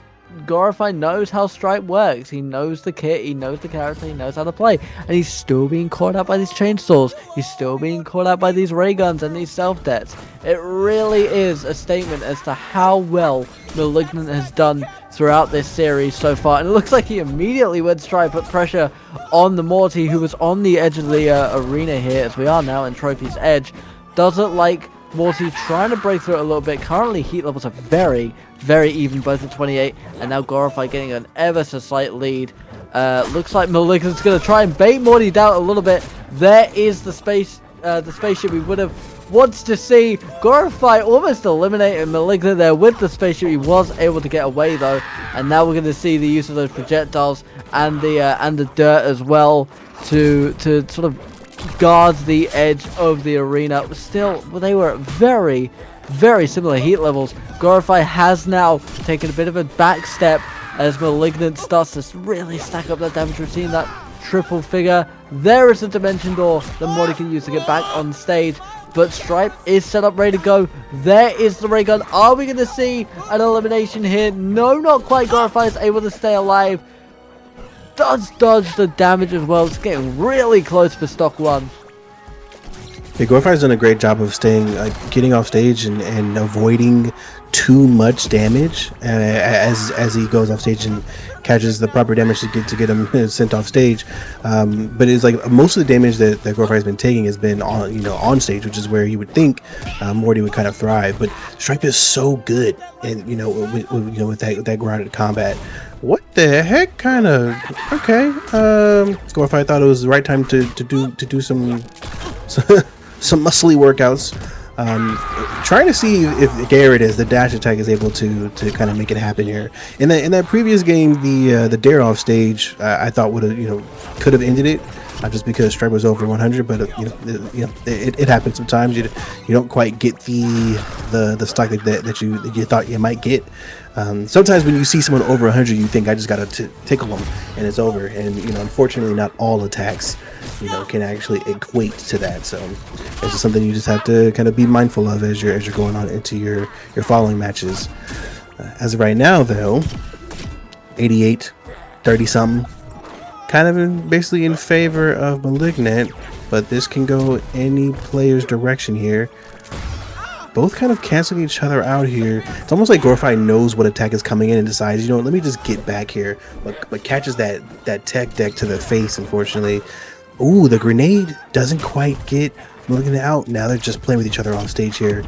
Gorify knows how Stripe works. He knows the kit, he knows the character, he knows how to play. And he's still being caught out by these chainsaws. He's still being caught out by these ray guns and these self-deaths. It really is a statement as to how well Malignant has done throughout this series so far. And it looks like he immediately went to try and put pressure on the Morty, who was on the edge of the arena here, as we are now in Trophy's Edge. Doesn't like Morty trying to break through it a little bit. Currently, heat levels are very, very even, both at 28, and now Gorify getting an ever so slight lead. Looks like Malignant's going to try and bait Morty down a little bit. There is the spaceship we would have wants to see. Gorify almost eliminated Malignant there with the spaceship. He was able to get away though, and now we're going to see the use of those projectiles and the dirt as well to sort of guard the edge of the arena. Still, they were at very, very similar heat levels. Gorify has now taken a bit of a back step as Malignant starts to really stack up that damage routine, that triple figure. There is a dimension door that Morty can use to get back on stage, but Stripe is set up, ready to go. There is the ray gun. Are we going to see an elimination here? No, not quite. Gorify is able to stay alive. Does dodge the damage as well. It's getting really close for stock 1. Yeah, Gorfai's done a great job of staying, getting off stage and avoiding too much damage as he goes off stage and catches the proper damage to get him sent off stage. But it's like most of the damage that Gorfai has been taking has been on stage, which is where you would think Morty would kind of thrive. But Stripe is so good, and with that grounded combat. What the heck? Kind of okay. Gorfai thought it was the right time to do some muscly workouts. Trying to see if Garrett is the dash attack is able to kind of make it happen here. In that previous game, the dare off stage I thought would have could have ended it. Just because Stripe was over 100, but it happens sometimes. You don't quite get the stock that you thought you might get. Sometimes when you see someone over 100, you think I just gotta tickle them and it's over. And unfortunately, not all attacks can actually equate to that. So it's just something you just have to kind of be mindful of as you're going on into your following matches. As of right now, though, 88, 30 something. Kind of basically in favor of Malignant, but this can go any player's direction here. Both kind of canceling each other out here. It's almost like Gorfai knows what attack is coming in and decides, let me just get back here, but catches that tech deck to the face, unfortunately. Ooh, the grenade doesn't quite get Malignant out. Now they're just playing with each other on stage here.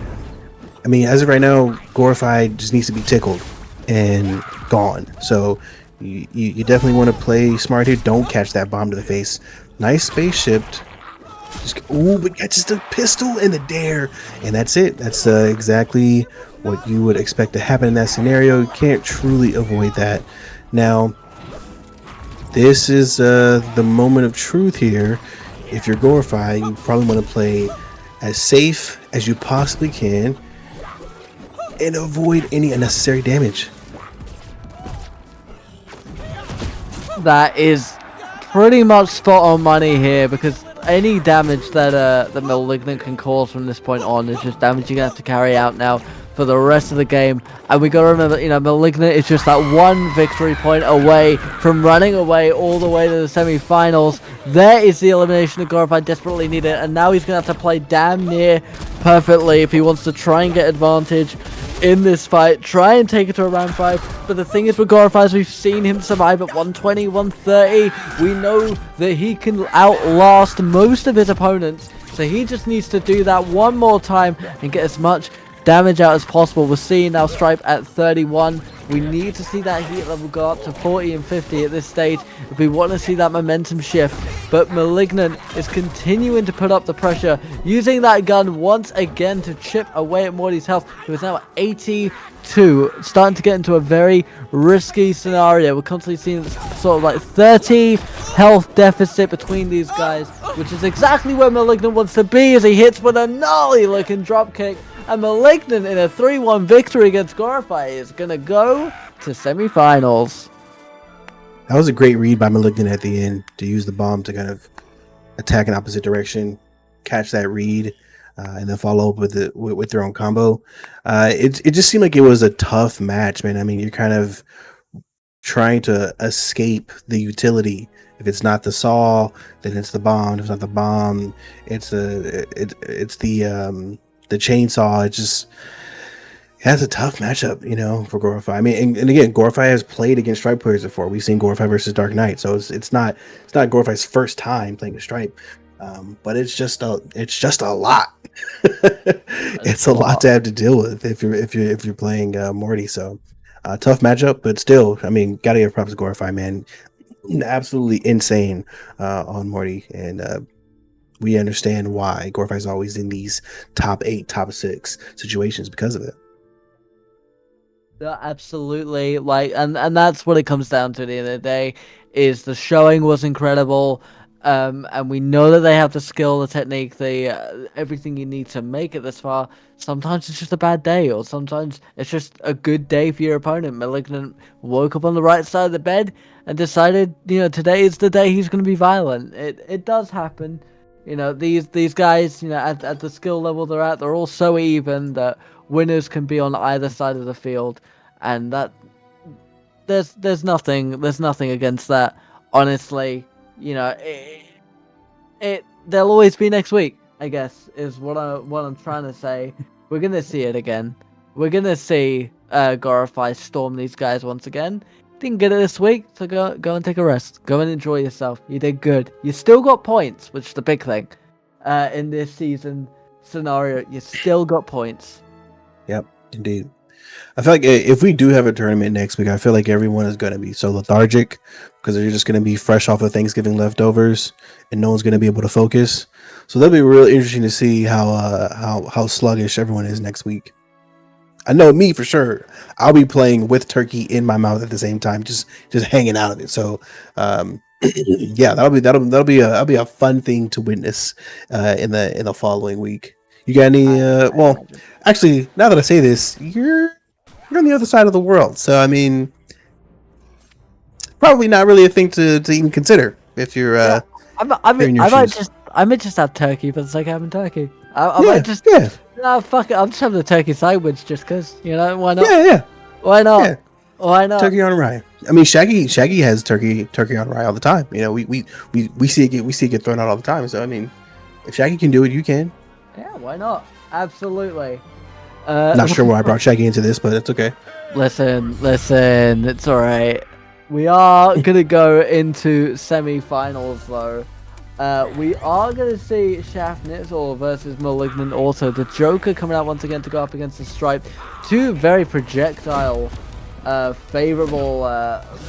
I mean, as of right now, Gorfai just needs to be tickled and gone. So you definitely want to play smart here. Don't catch that bomb to the face. Nice spaceship. Ooh, but catches the pistol and the dare, and that's it. That's exactly what you would expect to happen in that scenario. You can't truly avoid that. Now, this is the moment of truth here. If you're Gorfai, you probably want to play as safe as you possibly can and avoid any unnecessary damage. That is pretty much spot on money here, because any damage that the Malignant can cause from this point on is just damage you're gonna have to carry out now for the rest of the game. And we gotta remember, Malignant is just that one victory point away from running away all the way to the semi-finals. There is the elimination that Gorfai desperately needed, and now he's gonna have to play damn near perfectly if he wants to try and get advantage in this fight, try and take it to a round 5. But the thing is with Gorfai is we've seen him survive at 120, 130. We know that he can outlast most of his opponents, so he just needs to do that one more time and get as much damage out as possible. We're seeing now Stripe at 31. We need to see that heat level go up to 40 and 50 at this stage if we want to see that momentum shift. But Malignant is continuing to put up the pressure, using that gun once again to chip away at Morty's health, who is now at 82, starting to get into a very risky scenario. We're constantly seeing this sort of like 30 health deficit between these guys, which is exactly where Malignant wants to be as he hits with a gnarly looking dropkick. And Malignant in a 3-1 victory against Gorfai is going to go to semi-finals. That was a great read by Malignant at the end to use the bomb to kind of attack in opposite direction, catch that read, and then follow up with their own combo. It just seemed like it was a tough match, man. I mean, you're kind of trying to escape the utility. If it's not the saw, then it's the bomb. If it's not the bomb, it's the chainsaw. That's a tough matchup, for Gorfai. I mean, and again, Gorfai has played against Stripe players before. We've seen Gorfai versus Dark Knight, so it's not Gorfai's first time playing a Stripe, but it's just a lot. It's a lot to have to deal with if you're playing Morty. So tough matchup, but still, I mean, gotta give props to Gorfai, man. Absolutely insane on Morty, and we understand why Gorfai is always in these top 8, top 6 situations because of it. Yeah, absolutely. And that's what it comes down to at the end of the day, is the showing was incredible. And we know that they have the skill, the technique, everything you need to make it this far. Sometimes it's just a bad day, or sometimes it's just a good day for your opponent. Malignant woke up on the right side of the bed and decided, today is the day he's going to be violent. It does happen. These guys, at the skill level they're at, they're all so even that winners can be on either side of the field, and that there's nothing against that. Honestly, there'll always be next week. I guess, is what I'm trying to say. We're gonna see it again. We're gonna see Gorify storm these guys once again. Didn't get it this week, so go and take a rest. Go and enjoy yourself. You did good. You still got points, which is the big thing. In this season scenario, you still got points. Yep, indeed. I feel like if we do have a tournament next week, I feel like everyone is going to be so lethargic because they're just going to be fresh off of Thanksgiving leftovers, and no one's going to be able to focus. So that'll be really interesting to see how sluggish everyone is next week. I know me for sure. I'll be playing with turkey in my mouth at the same time, just hanging out of it. So, yeah, that'll be a fun thing to witness in the following week. You got any? Well, actually, now that I say this, you're on the other side of the world, so I mean, probably not really a thing to even consider if you're. I might just have turkey for the sake of having turkey. I yeah, might just. yeah. No, fuck it. I'm just having the turkey sandwich just because, why not? Yeah. Why not? Yeah. Why not? Turkey on rye. I mean, Shaggy has turkey on rye all the time. We see it get thrown out all the time. So I mean, if Shaggy can do it, you can. Yeah, why not? Absolutely. Not sure why I brought Shaggy into this, but it's okay. Listen, it's alright. We are gonna go into semi-finals though. We are gonna see Shafnitzel versus Malignant Auto. The Joker coming out once again to go up against the Stripe. Two very projectile favorable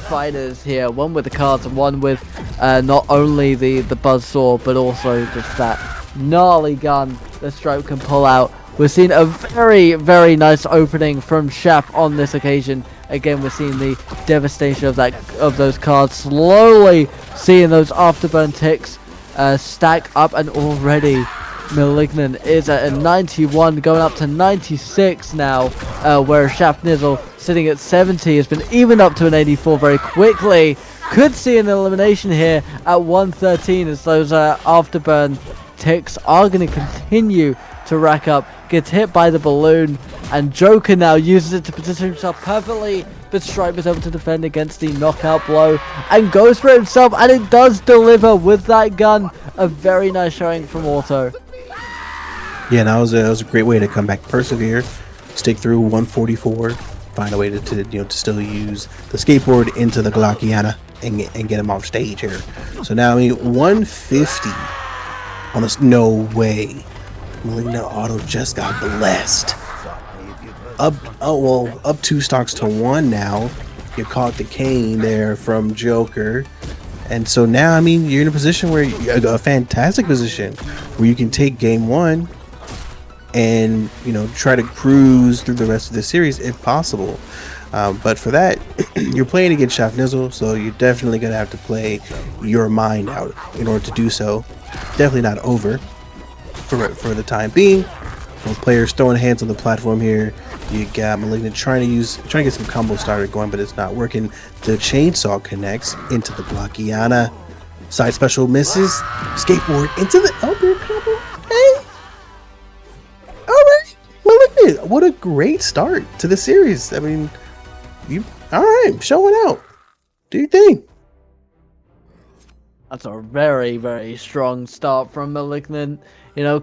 fighters here. One with the cards and one with not only the buzzsaw but also just that gnarly gun the Stripe can pull out. We're seeing a very, very nice opening from Shaf on this occasion. Again, we're seeing the devastation of those cards, slowly seeing those afterburn ticks stack up, and already Malignant is at a 91, going up to 96 now, where Shafnizzle sitting at 70 has been even up to an 84 very quickly. Could see an elimination here at 113 as those afterburn ticks are going to continue to rack up. Gets hit by the balloon, and Joker now uses it to position himself perfectly, but Stripe is able to defend against the knockout blow and goes for himself, and it does deliver with that gun. A very nice showing from Auto. Yeah, that was a great way to come back, persevere, stick through 144, find a way to still use the skateboard into the Glockiana and get him off stage here. So now, I mean, 150 on this. No way. Malignant Auto just got blessed. Up 2 stocks to 1 now. You caught the cane there from Joker. And so now, I mean, you're in a position where a fantastic position where you can take game 1 and try to cruise through the rest of the series if possible. But for that, you're playing against Shafnizzle, so you're definitely gonna have to play your mind out in order to do so. Definitely not over for the time being. Both players throwing hands on the platform here. You got Malignant trying to get some combo started going, but it's not working. The chainsaw connects into the Glockiana. Side special misses. Skateboard into the elbow combo. Hey! Alright! Malignant! What a great start to the series. I mean, alright, showing out. Do your thing. That's a very, very strong start from Malignant.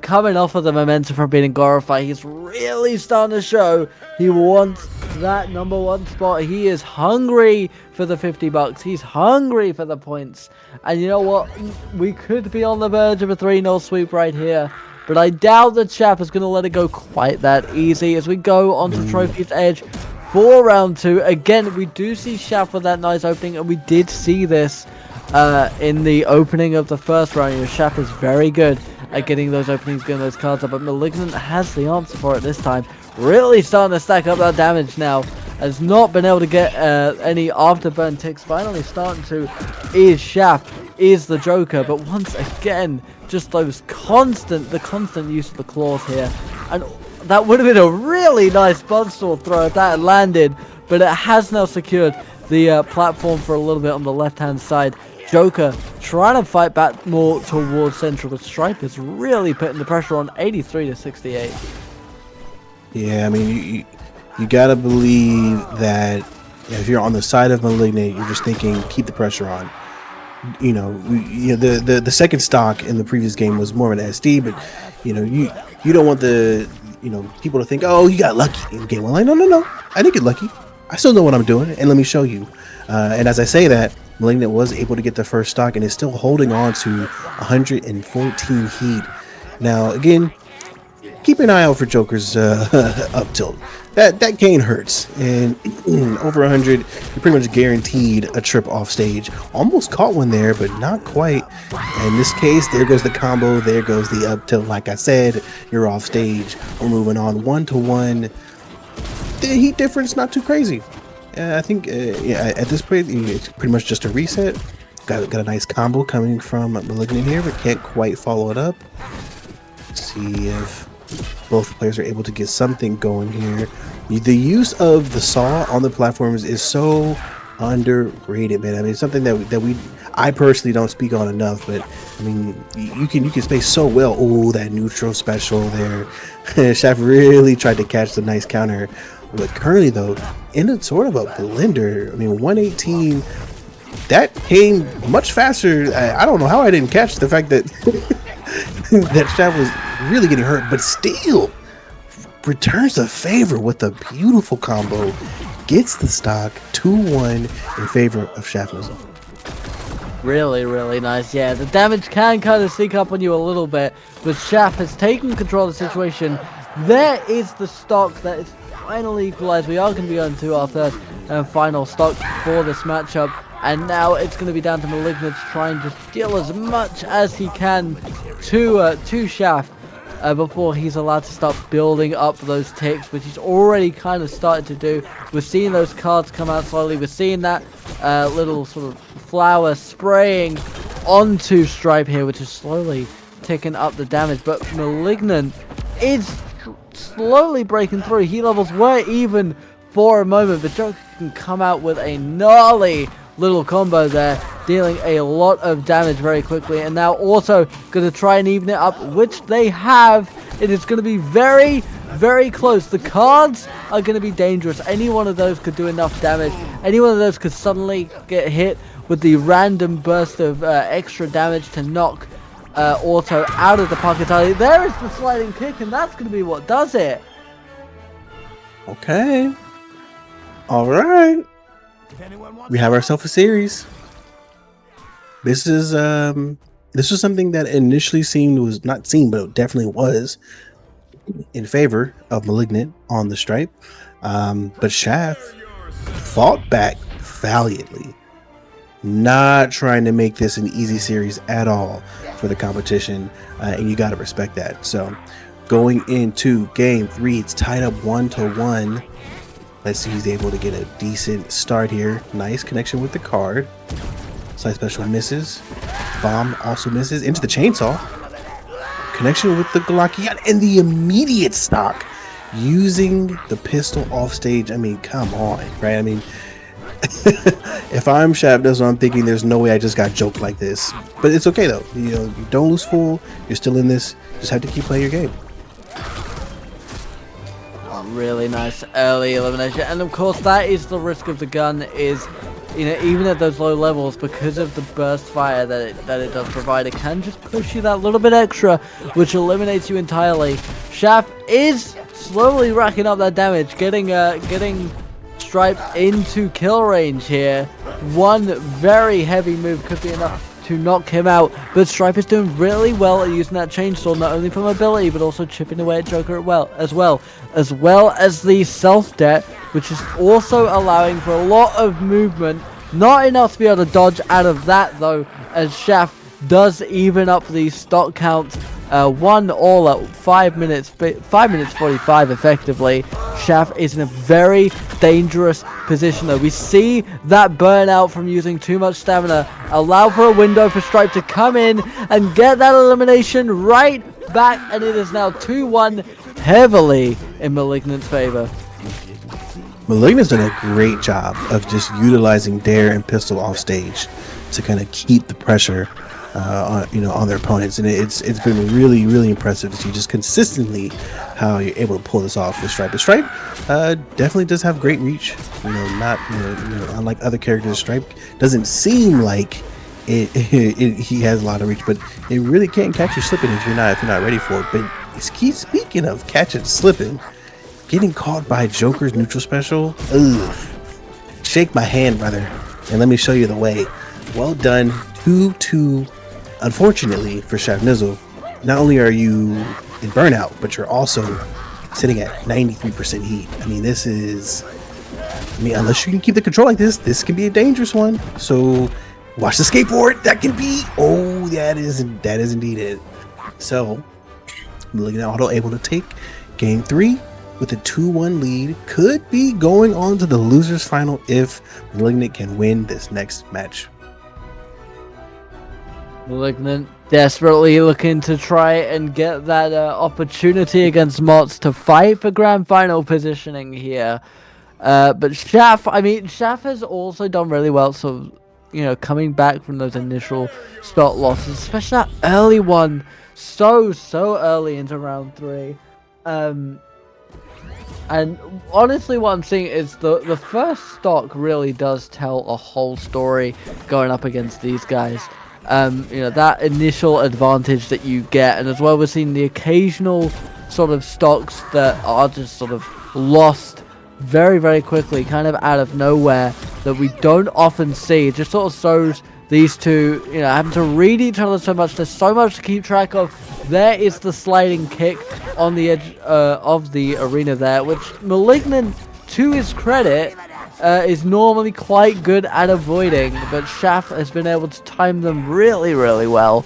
Coming off of the momentum from beating Gorify, he's really starting to show he wants that number 1 spot. He is hungry for the $50. He's hungry for the points. And you know what? We could be on the verge of a 3-0 sweep right here. But I doubt that Shaf is going to let it go quite that easy as we go onto Trophy's Edge for round 2. Again, we do see Shaf with that nice opening, and we did see this in the opening of the first round. Shaf is very good at getting those openings, getting those cards up, but Malignant has the answer for it this time. Really starting to stack up that damage now. Has not been able to get any afterburn ticks. Finally starting to. Is Shaf, is the Joker, but once again, just the constant use of the claws here. And that would have been a really nice buzzsaw throw if that had landed, but it has now secured the platform for a little bit on the left-hand side. Joker trying to fight back more towards central, but Stripe is really putting the pressure on, 83 to 68. Yeah, I mean, you gotta believe that if you're on the side of Malignant, you're just thinking, keep the pressure on. the second stock in the previous game was more of an SD, but you don't want the people to think, oh, you got lucky in game one. Like, no, I didn't get lucky. I still know what I'm doing, and let me show you. And as I say that, Malignant was able to get the first stock and is still holding on to 114 heat. Now, again, keep an eye out for Joker's up tilt. That cane hurts, and over 100, you're pretty much guaranteed a trip off stage. Almost caught one there, but not quite. In this case, there goes the combo, there goes the up tilt. Like I said, you're off stage. We're moving on 1-1. The heat difference not too crazy. I think at this point it's pretty much just a reset. Got a nice combo coming from Malignant here, but can't quite follow it up. Let's see if both players are able to get something going here. The use of the saw on the platforms is so underrated, man. I mean, it's something that I personally don't speak on enough, but I mean, you can space so well. Oh, that neutral special there. Shaft really tried to catch the nice counter, but currently though, in a sort of a blender. I mean, 118. That came much faster. I don't know how I didn't catch the fact that that Shaft was really getting hurt, but still returns the favor with a beautiful combo. Gets the stock 2-1 in favor of Shaft Missile. Really, really nice. Yeah, the damage can kind of sneak up on you a little bit, but Shaft has taken control of the situation. There is the stock that is finally equalized. We are going to be on to our third and final stock for this matchup. And now it's going to be down to Malignant to try and just deal as much as he can to Shaft before he's allowed to start building up those ticks, which he's already kind of started to do. We're seeing those cards come out slowly. We're seeing that little sort of flower spraying onto Stripe here, which is slowly ticking up the damage. But Malignant is slowly breaking through. Heat levels were even for a moment, but Joker can come out with a gnarly little combo there, dealing a lot of damage very quickly, and now also going to try and even it up, which they have. It is going to be very, very close. The cards are going to be dangerous. Any one of those could do enough damage. Any one of those could suddenly get hit with the random burst of extra damage to knock Auto out of the park entirely. There is the sliding kick, and that's going to be what does it. Okay. All right. We have ourselves a series. This is something that initially but definitely was in favor of Malignant on the Stripe. But Shaft fought back valiantly, not trying to make this an easy series at all for the competition, and you got to respect that. So going into game 3, it's tied up 1-1. Let's see, he's able to get a decent start here. Nice connection with the card. Side special misses. Bomb also misses into the chainsaw. Connection with the Galakian and the immediate stock using the pistol off stage. I mean, come on, right? I mean, if I'm Shaft, that's what I'm thinking. There's no way I just got joked like this. But it's okay though. You don't lose fool. You're still in this. Just have to keep playing your game. Really nice early elimination, and of course that is the risk of the gun, is even at those low levels, because of the burst fire that it does provide, it can just push you that little bit extra, which eliminates you entirely. Shaft is slowly racking up that damage, getting Stripe into kill range here. One very heavy move could be enough to knock him out, but Stripe is doing really well at using that chainsaw, not only for mobility but also chipping away at Joker as well as the self-debt, which is also allowing for a lot of movement. Not enough to be able to dodge out of that though, as Shaft does even up the stock count 1-all at 5 minutes 45 effectively. Shaft is in a very dangerous position though. We see that burnout from using too much stamina allow for a window for Stripe to come in and get that elimination right back, and it is now 2-1 heavily in Malignant's favor. Malignant's done a great job of just utilizing Dare and Pistol off stage to kind of keep the pressure on their opponents, and it's been really, really impressive to see just consistently how you're able to pull this off with Stripe. But Stripe definitely does have great reach. Unlike other characters, Stripe doesn't seem like he has a lot of reach, but it really can't catch you slipping if you're not ready for it. But speaking of catching slipping, getting caught by Joker's neutral special, ugh. Shake my hand, brother, and let me show you the way. Well done, 2-2. Unfortunately for Chef Nizzle, not only are you in burnout, but you're also sitting at 93% heat. I mean, unless you can keep the control like this can be a dangerous one. So watch the skateboard. That can be, that is indeed it. So Malignant Auto able to take game 3 with a 2-1 lead. Could be going on to the losers final if Malignant can win this next match. Malignant desperately looking to try and get that opportunity against Mott's to fight for grand final positioning here. But Shaff has also done really well. So, coming back from those initial spot losses, especially that early one, so early into round 3. And honestly, what I'm seeing is the first stock really does tell a whole story going up against these guys. That initial advantage that you get, and as well we're seeing the occasional sort of stocks that are just sort of lost very, very quickly, kind of out of nowhere, that we don't often see. It just sort of shows these two, having to read each other so much. There's so much to keep track of. There is the sliding kick on the edge of the arena there, which Malignant, to his credit, is normally quite good at avoiding, but Shaff has been able to time them really, really well,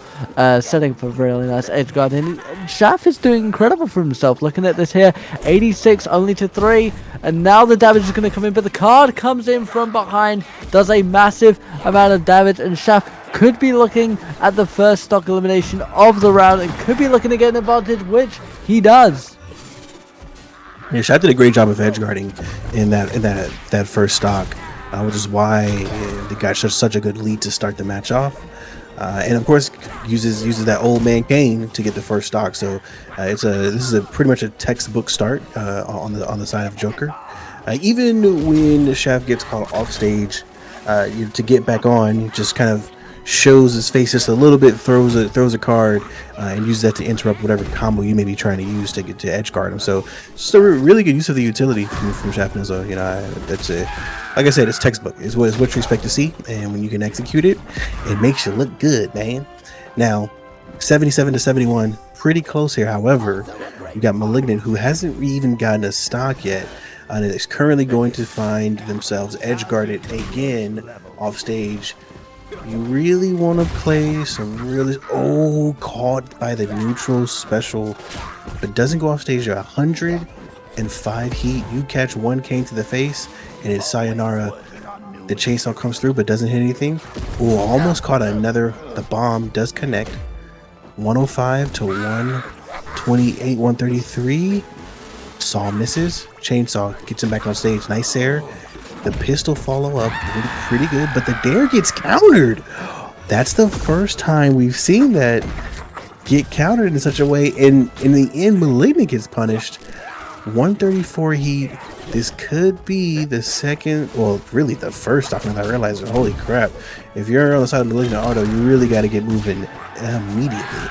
setting for really nice edge guard. And Shaff is doing incredible for himself. Looking at this here, 86 only to 3, and now the damage is going to come in, but the card comes in from behind, does a massive amount of damage, and Shaff could be looking at the first stock elimination of the round and could be looking to get an advantage, which he does. Yeah, Shaft did a great job of edge guarding in that first stock, which is why they got such a good lead to start the match off. And of course, uses that old man Kane to get the first stock. So this is pretty much a textbook start on the side of Joker. Even when Shaft gets called off stage, to get back on, just kind of shows his face just a little bit, throws a card, and uses that to interrupt whatever combo you may be trying to use to get to edge guard him. So it's a really good use of the utility from Shaft Nizzle. That's like I said, it's textbook. It's what you expect to see, and when you can execute it, it makes you look good, man. Now, 77 to 71, pretty close here. However, you got Malignant, who hasn't even gotten a stock yet, and is currently going to find themselves edge guarded again off stage. You really want to play some really... caught by the neutral special, but doesn't go off stage at 105 heat. You catch one Kane to the face, and it's sayonara. The chainsaw comes through, but doesn't hit anything. Almost caught another. The bomb does connect. 105 to 128, 133. Saw misses. Chainsaw gets him back on stage. Nice air. The pistol follow-up, pretty good, but the dare gets countered. That's the first time we've seen that get countered in such a way, and in the end, Malignant gets punished. 134 heat. This could be the second, well, really the first time I realized, holy crap, if you're on the side of Malignant Auto, you really got to get moving immediately.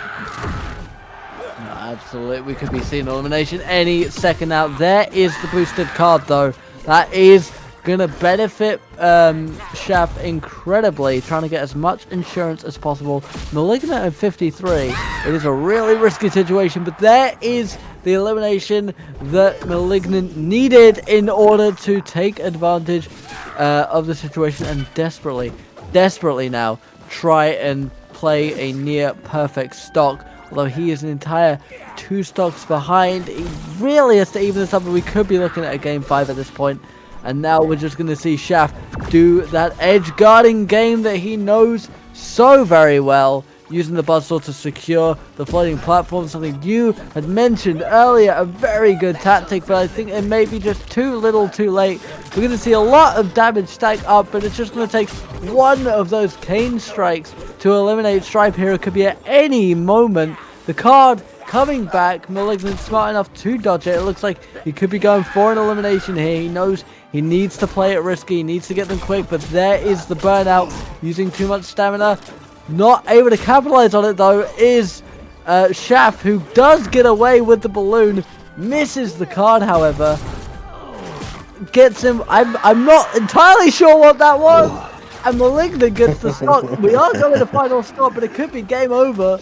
Absolutely, we could be seeing elimination any second now. There is the boosted card, though. That is gonna benefit Shaft incredibly, trying to get as much insurance as possible. Malignant at 53, it is a really risky situation, but there is the elimination that Malignant needed in order to take advantage of the situation, and desperately now try and play a near perfect stock. Although he is an entire 2 stocks behind, he really has to even this up, and we could be looking at a game 5 at this point. And now we're just going to see Shaft do that edge guarding game that he knows so very well, using the buzzsaw to secure the floating platform, something you had mentioned earlier, a very good tactic, but I think it may be just too little too late. We're going to see a lot of damage stack up, but it's just going to take one of those Kane strikes to eliminate Stripe here. It could be at any moment. The card coming back, Malignant smart enough to dodge it. It looks like he could be going for an elimination here. He knows He needs to play it risky. He needs to get them quick. But there is the burnout. Using too much stamina. Not able to capitalize on it, though, is Shaft, who does get away with the balloon. Misses the card, however. Gets him. I'm not entirely sure what that was. And Malignant gets the stock. We are going to final stop, but it could be game over.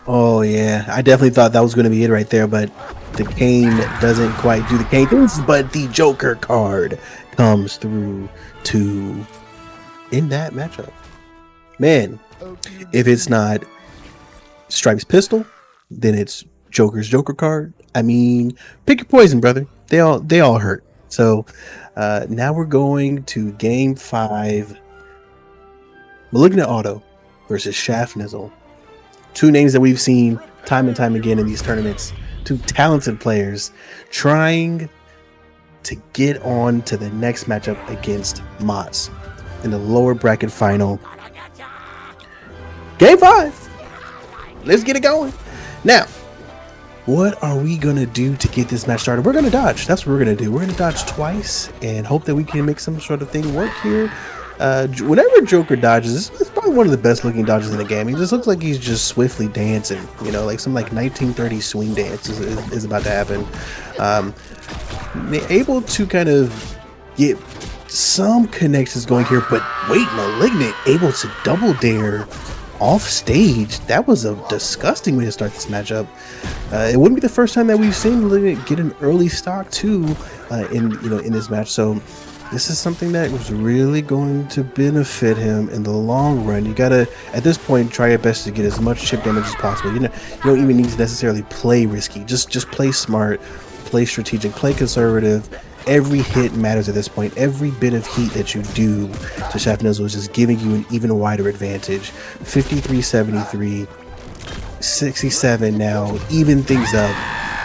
Oh yeah, I definitely thought that was going to be it right there, but the Kane doesn't quite do the Kane things, but the Joker card comes through to end that matchup. Man, if it's not Stripe's pistol, then it's Joker's Joker card. I mean, pick your poison, brother. They all hurt. So now we're going to game 5. Malignant Auto versus Shaft Nizzle. Two names that we've seen time and time again in these tournaments. Two talented players trying to get on to the next matchup against Mott's in the lower bracket final. Game 5. Let's get it going. Now, what are we going to do to get this match started? We're going to dodge. That's what we're going to do. We're going to dodge twice and hope that we can make some sort of thing work here. Whenever Joker dodges, it's probably one of the best looking dodges in the game. He just looks like he's just swiftly dancing, you know, like some like 1930s swing dance is about to happen. Able to kind of get some connections going here, but wait, Malignant able to double dare off stage. That was a disgusting way to start this matchup. It wouldn't be the first time that we've seen Malignant get an early stock too in this match. So this is something that was really going to benefit him in the long run. You gotta, at this point, try your best to get as much chip damage as possible. You don't even need to necessarily play risky. Just play smart, play strategic, play conservative. Every hit matters at this point. Every bit of heat that you do to Shaft Nizzle is just giving you an even wider advantage. 53-73, 67 now, even things up.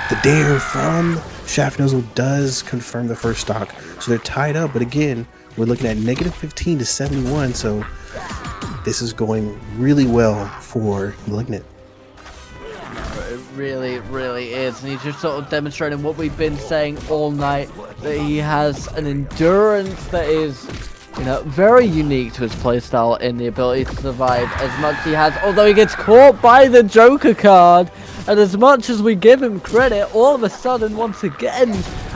The dare from Shaft Nizzle does confirm the first stock, so they're tied up. But again, we're looking at -15 to 71, so this is going really well for Malignant. It really, really is, and he's just sort of demonstrating what we've been saying all night, that he has an endurance that is, you know, very unique to his playstyle in the ability to survive as much as he has, although he gets caught by the Joker card. And as much as we give him credit, all of a sudden, once again,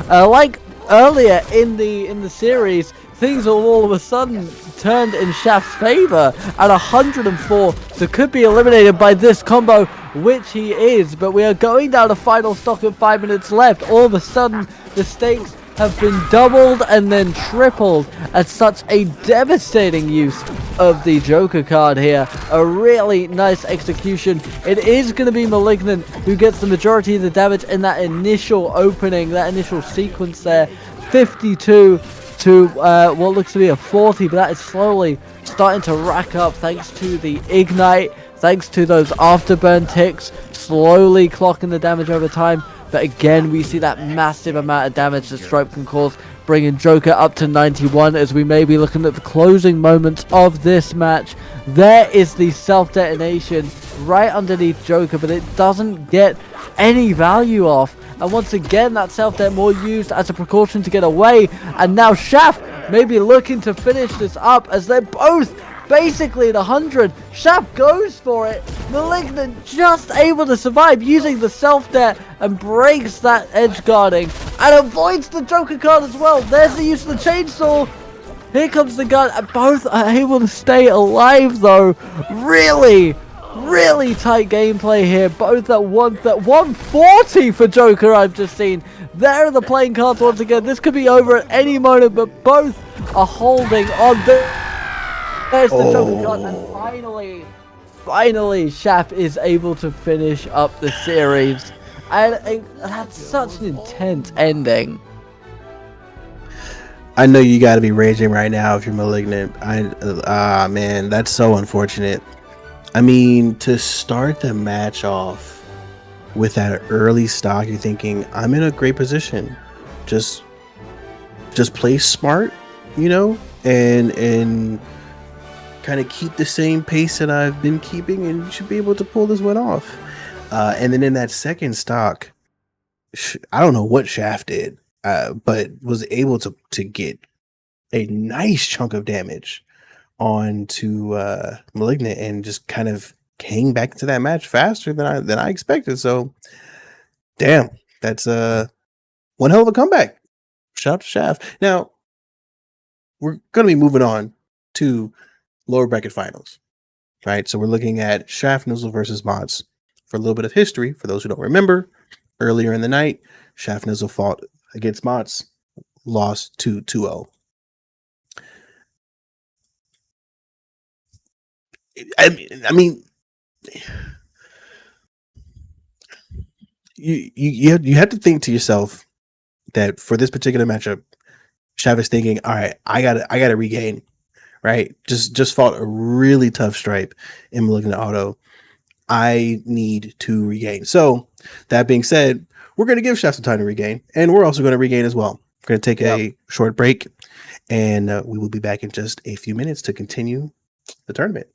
like earlier in the series, things all of a sudden turned in Shaft's favor at 104. So could be eliminated by this combo, which he is. But we are going down a final stock of 5 minutes left. All of a sudden, the stakes have been doubled and then tripled at such a devastating use of the Joker card here. A really nice execution. It is going to be Malignant who gets the majority of the damage in that initial opening, that initial sequence there. 52 to what looks to be a 40, but that is slowly starting to rack up thanks to the Ignite, thanks to those afterburn ticks, slowly clocking the damage over time. But again, we see that massive amount of damage that Stripe can cause, bringing Joker up to 91 as we may be looking at the closing moments of this match. There is the self-detonation right underneath Joker, but it doesn't get any value off. And once again, that self-det more used as a precaution to get away. And now Shaft may be looking to finish this up as they're both basically at 100. Shaft goes for it. Malignant just able to survive using the self-det and breaks that edge guarding and avoids the Joker card as well. There's the use of the chainsaw. Here comes the gun. And both are able to stay alive though. Really tight gameplay here. Both at 140 for Joker. I've just seen. There are the playing cards once again. This could be over at any moment, but both are holding on. There's the Joker card, and finally, Shaft is able to finish up the series. And that's such an intense ending. I know you got to be raging right now if you're Malignant. Man, that's so unfortunate. I mean, to start the match off with that early stock, you're thinking, I'm in a great position. Just play smart, you know, and kind of keep the same pace that I've been keeping, and you should be able to pull this one off. And then in that second stock, I don't know what Shaft did. but was able to get a nice chunk of damage onto Malignant and just kind of came back to that match faster than I expected. So, damn, that's one hell of a comeback. Shout out to Shaft. Now we're gonna be moving on to lower bracket finals, right? So we're looking at Shaft Nizzle versus Mods. For a little bit of history, for those who don't remember, earlier in the night, Shaft Nizzle fought against Mods, lost 2-0. I mean, you have to think to yourself that for this particular matchup, Shaft is thinking, all right, I gotta regain, right? Just fought a really tough stripe in Malignant Auto. I need to regain. So that being said, we're going to give Shaft some time to regain, and we're also going to regain as well. We're going to take a short break, and we will be back in just a few minutes to continue the tournament.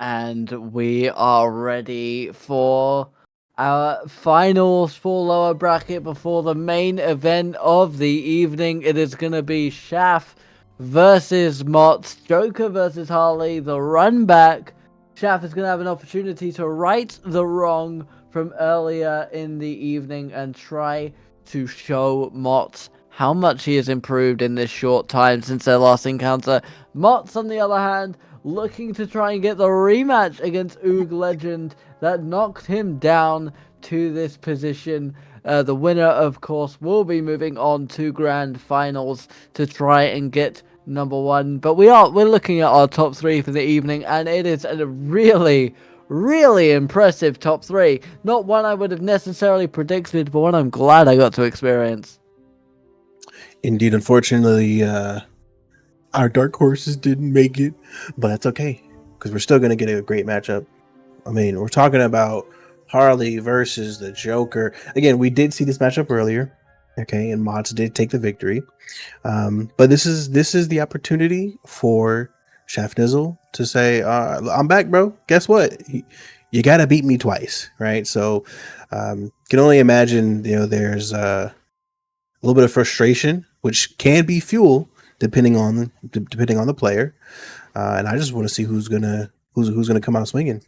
And we are ready for our finals for lower bracket before the main event of the evening. It is going to be Shaf versus Mott's, Joker versus Harley, the run back. Shaf is going to have an opportunity to right the wrong from earlier in the evening and try to show Mott how much he has improved in this short time since their last encounter. Mott's, on the other hand, looking to try and get the rematch against Oog Legend that knocked him down to this position. The winner, of course, will be moving on to grand finals to try and get number one. But we're looking at our top three for the evening, and it is a really impressive top three. Not one I would have necessarily predicted, but one I'm glad I got to experience. Indeed, unfortunately, our dark horses didn't make it, but that's okay because we're still going to get a great matchup. I mean, we're talking about Harley versus the Joker. Again, we did see this matchup earlier, okay, and Mods did take the victory. But this is the opportunity for Chef Nizzle to say, "I'm back, bro. Guess what? You got to beat me twice, right?" So, can only imagine. There's a little bit of frustration, which can be fuel depending on the player, and I just want to see who's gonna come out swinging.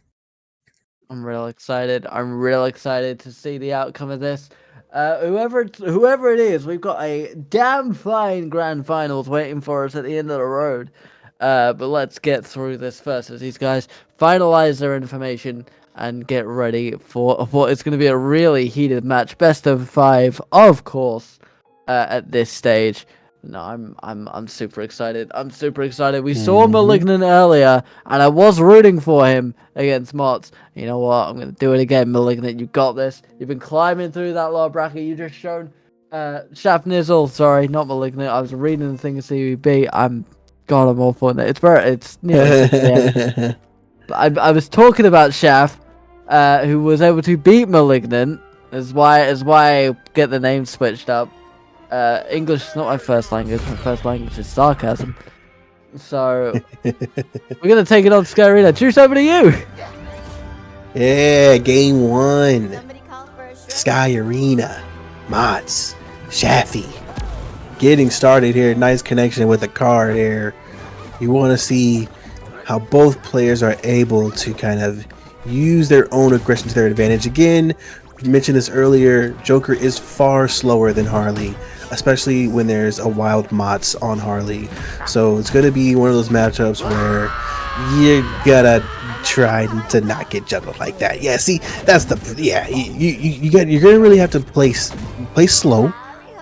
I'm real excited. I'm real excited to see the outcome of this. Whoever it is, we've got a damn fine grand finals waiting for us at the end of the road. But let's get through this first as these guys finalize their information and get ready for what is going to be a really heated match. Best of 5, of course, at this stage. No, I'm super excited. I'm super excited. We saw Malignant earlier, and I was rooting for him against Mott's. You know what? I'm going to do it again, Malignant. You got this. You've been climbing through that lower bracket. You just shown Shaf Nizzle. Sorry, not Malignant. I was reading the thing of CVB. I'm all for it. It's nearly 6 a.m. I was talking about Shaf, who was able to beat Malignant. Is why I get the name switched up. English is not my first language. My first language is sarcasm. So we're gonna take it on Sky Arena. Juice, over to you. Yeah, game 1, Somebody call for a shrimp. Sky Arena, Mods, Shaffy, getting started here. Nice connection with the card here. You want to see how both players are able to kind of use their own aggression to their advantage. Again, we mentioned this earlier, Joker is far slower than Harley, especially when there's a wild Mott's on Harley. So it's going to be one of those matchups where you gotta try to not get juggled like that. Yeah, see, that's you're gonna really have to play slow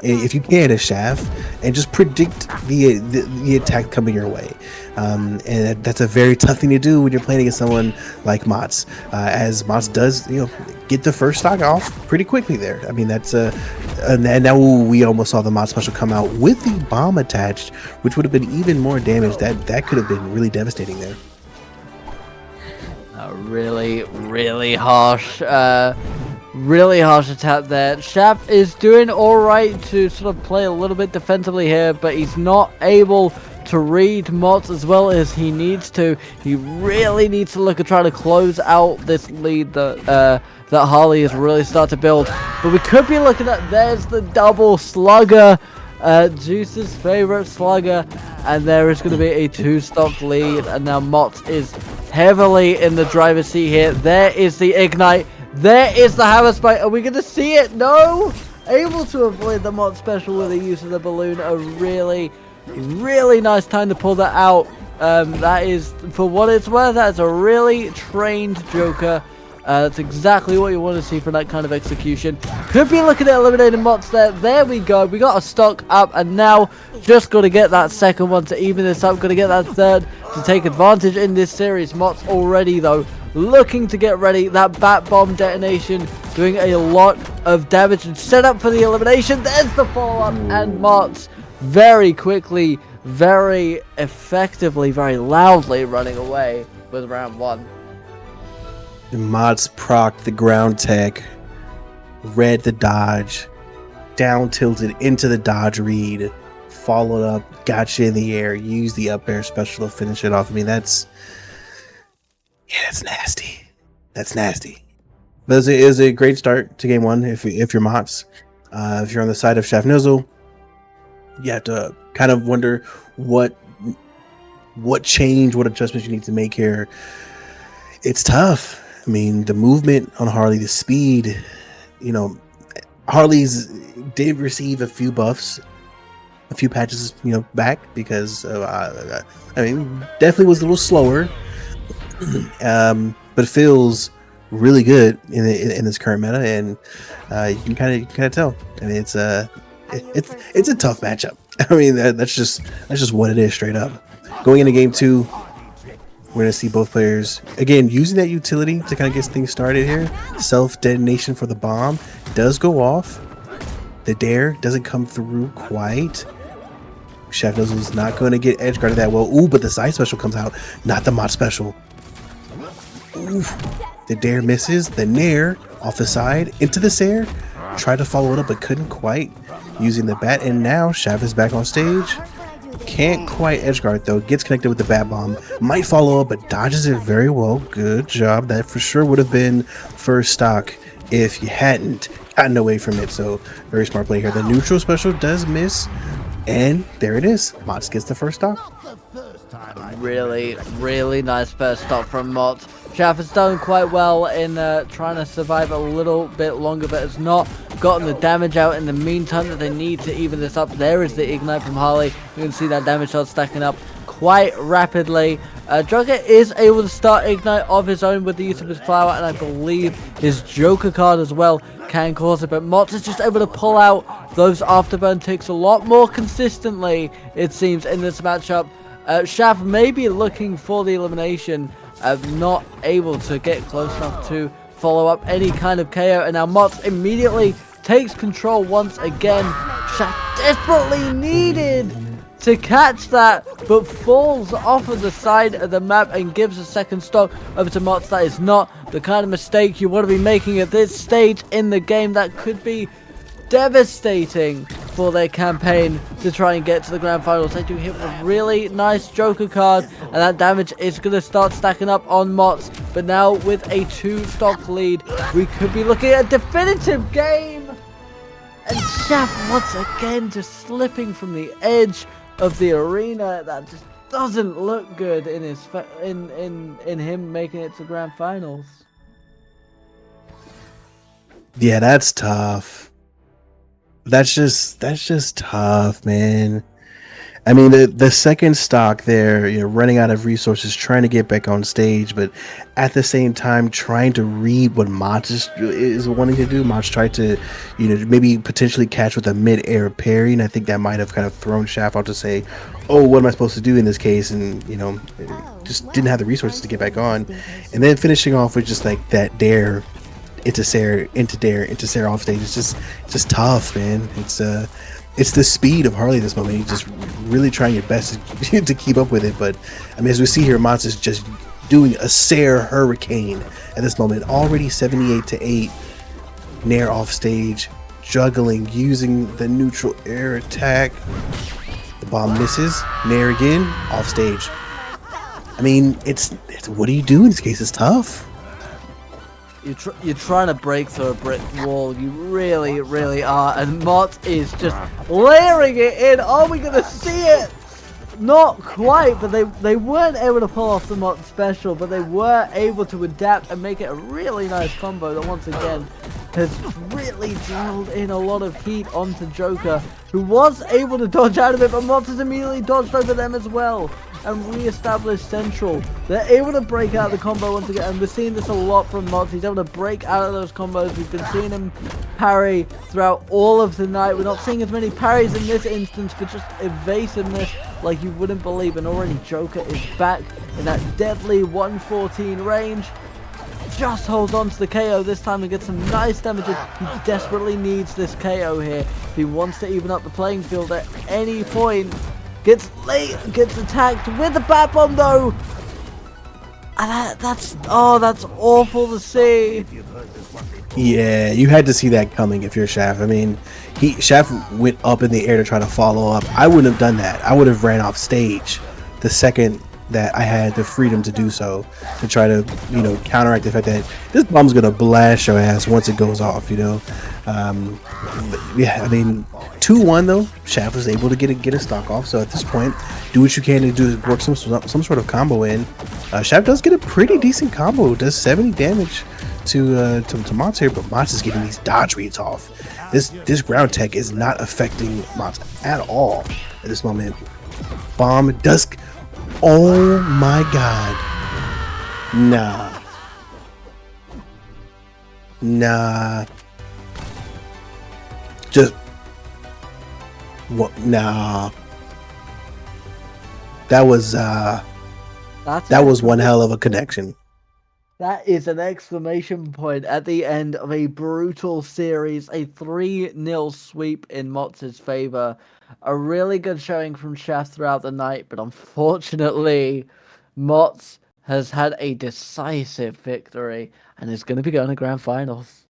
if you can as Shaft, and just predict the attack coming your way. And that's a very tough thing to do when you're playing against someone like Mott's, as Mott's does, get the first stock off pretty quickly there. I mean, that's and now we almost saw the Mott special come out with the bomb attached, which would have been even more damage. That could have been really devastating there. Really harsh. Really harsh attack there. Shaf is doing alright to sort of play a little bit defensively here, but he's not able to read Mott as well as he needs to. He really needs to look at trying to close out this lead that Harley has really started to build. But we could be looking at, there's the double slugger, Juice's favorite slugger, and there is going to be a 2-stock lead, and now Mott is heavily in the driver's seat here. There is the ignite. There is the hammer spike. Are we going to see it? No! Able to avoid the Mott special with the use of the balloon. A really nice time to pull that out. That is, for what it's worth, that's a really trained Joker. That's exactly what you want to see from that kind of execution. Could be looking at eliminating Mott's there. There we go. We got a stock up, and now just got to get that second one to even this up. Got to get that third to take advantage in this series. Mott's already, though, looking to get ready. That bat bomb detonation doing a lot of damage and set up for the elimination. There's the follow-up, and Mott's very quickly, very effectively, very loudly running away with round 1. Mott's proc the ground tech, read the dodge, down tilted into the dodge read, followed up, got you in the air, used the up air special to finish it off. I mean, Yeah, that's nasty. That's nasty. But it was a great start to game one. If you're Mots, if you're on the side of Chef Nizzle, you have to kind of wonder what change, what adjustments you need to make here. It's tough. I mean, the movement on Harley, the speed. Harley's did receive a few buffs, a few patches, back because definitely was a little slower, but it feels really good in this current meta, and you can kind of tell. I mean, it's a tough matchup. I mean, that's just what it is, straight up. Going into game two, we're going to see both players, again, using that utility to kind of get things started here. Self-detonation for the bomb does go off. The dare doesn't come through quite. Chef Nizzle's not going to get edge guarded that well. Ooh, but the side special comes out. Not the mod special. Oof. The dare misses. The nair off the side into the Sair. Tried to follow it up, but couldn't quite. Using the bat, and now Chef is back on stage. Can't quite edge guard though. Gets connected with the bat bomb. Might follow up, but dodges it very well. Good job. That for sure would have been first stock if you hadn't gotten away from it. So very smart play here. The neutral special does miss, and there it is. Mots gets the first stock. Really, really nice first stop from Mott. Chef has done quite well in trying to survive a little bit longer, but has not gotten the damage out in the meantime that they need to even this up. There is the ignite from Harley. You can see that damage shot stacking up quite rapidly. Joker is able to start ignite of his own with the use of his flower, and I believe his Joker card as well can cause it, but Mott is just able to pull out those afterburn ticks a lot more consistently, it seems, in this matchup. Shav may be looking for the elimination, not able to get close enough to follow up any kind of KO, and now Mott immediately takes control once again. Shav desperately needed to catch that, but falls off of the side of the map and gives a second stock over to Mott. That is not the kind of mistake you want to be making at this stage in the game. That could be devastating for their campaign to try and get to the grand finals. They do hit a really nice Joker card, and that damage is going to start stacking up on Mott. But now with a 2-stock lead, we could be looking at a definitive game. And Shav once again just slipping from the edge of the arena. That just doesn't look good in his in him making it to grand finals. Yeah, that's tough. That's just tough, man. I mean, the second stock there, running out of resources, trying to get back on stage, but at the same time trying to read what Mott is wanting to do. Mott tried to, maybe potentially catch with a mid-air parry, and I think that might have kind of thrown Shaft out to say, oh, what am I supposed to do in this case? And, just didn't have the resources to get back on. And then finishing off with just like that dare into Sair, into Sair off stage. It's just tough, man. It's the speed of Harley this moment. He's just really trying your best to keep up with it. But I mean, as we see here, Mott is just doing a Sair hurricane at this moment. Already 78-8. Nair off stage, juggling, using the neutral air attack. The bomb misses. Nair again, off stage. I mean, it's what do you do in this case? It's tough. You're trying to break through a brick wall. You really, really are. And Mott is just layering it in. Are we going to see it? Not quite, but they weren't able to pull off the Mott special, but they were able to adapt and make it a really nice combo that once again has really drilled in a lot of heat onto Joker, who was able to dodge out of it, but Mott has immediately dodged over them as well and re-established Central. They're able to break out the combo once again, and we're seeing this a lot from Mott. He's able to break out of those combos. We've been seeing him parry throughout all of the night. We're not seeing as many parries in this instance, but just evasiveness like you wouldn't believe. And already Joker is back in that deadly 114 range. Just holds on to the KO this time and gets some nice damage. He desperately needs this KO here if he wants to even up the playing field at any point. Gets late, gets attacked with the bat bomb though. And that's awful to see. Yeah, you had to see that coming if you're Shaft. I mean, Shaft went up in the air to try to follow up. I wouldn't have done that. I would have ran off stage the second that I had the freedom to do so, to try to, you know, counteract the fact that this bomb's gonna blast your ass once it goes off, you know. Yeah, I mean, 2-1 though. Shaft was able to get a stock off. So at this point, do what you can to do work some sort of combo in. Shaft does get a pretty decent combo. Does 70 damage to Mott's here, but Mott's is getting these dodge reads off. This ground tech is not affecting Mott's at all at this moment. Bomb does. Oh my god. Nah. Just what? Nah. That was one hell of a connection. That is an exclamation point at the end of a brutal series, a 3-0 sweep in Mott's favor. A really good showing from Shaft throughout the night, but unfortunately, Mott's has had a decisive victory and is going to be going to grand finals.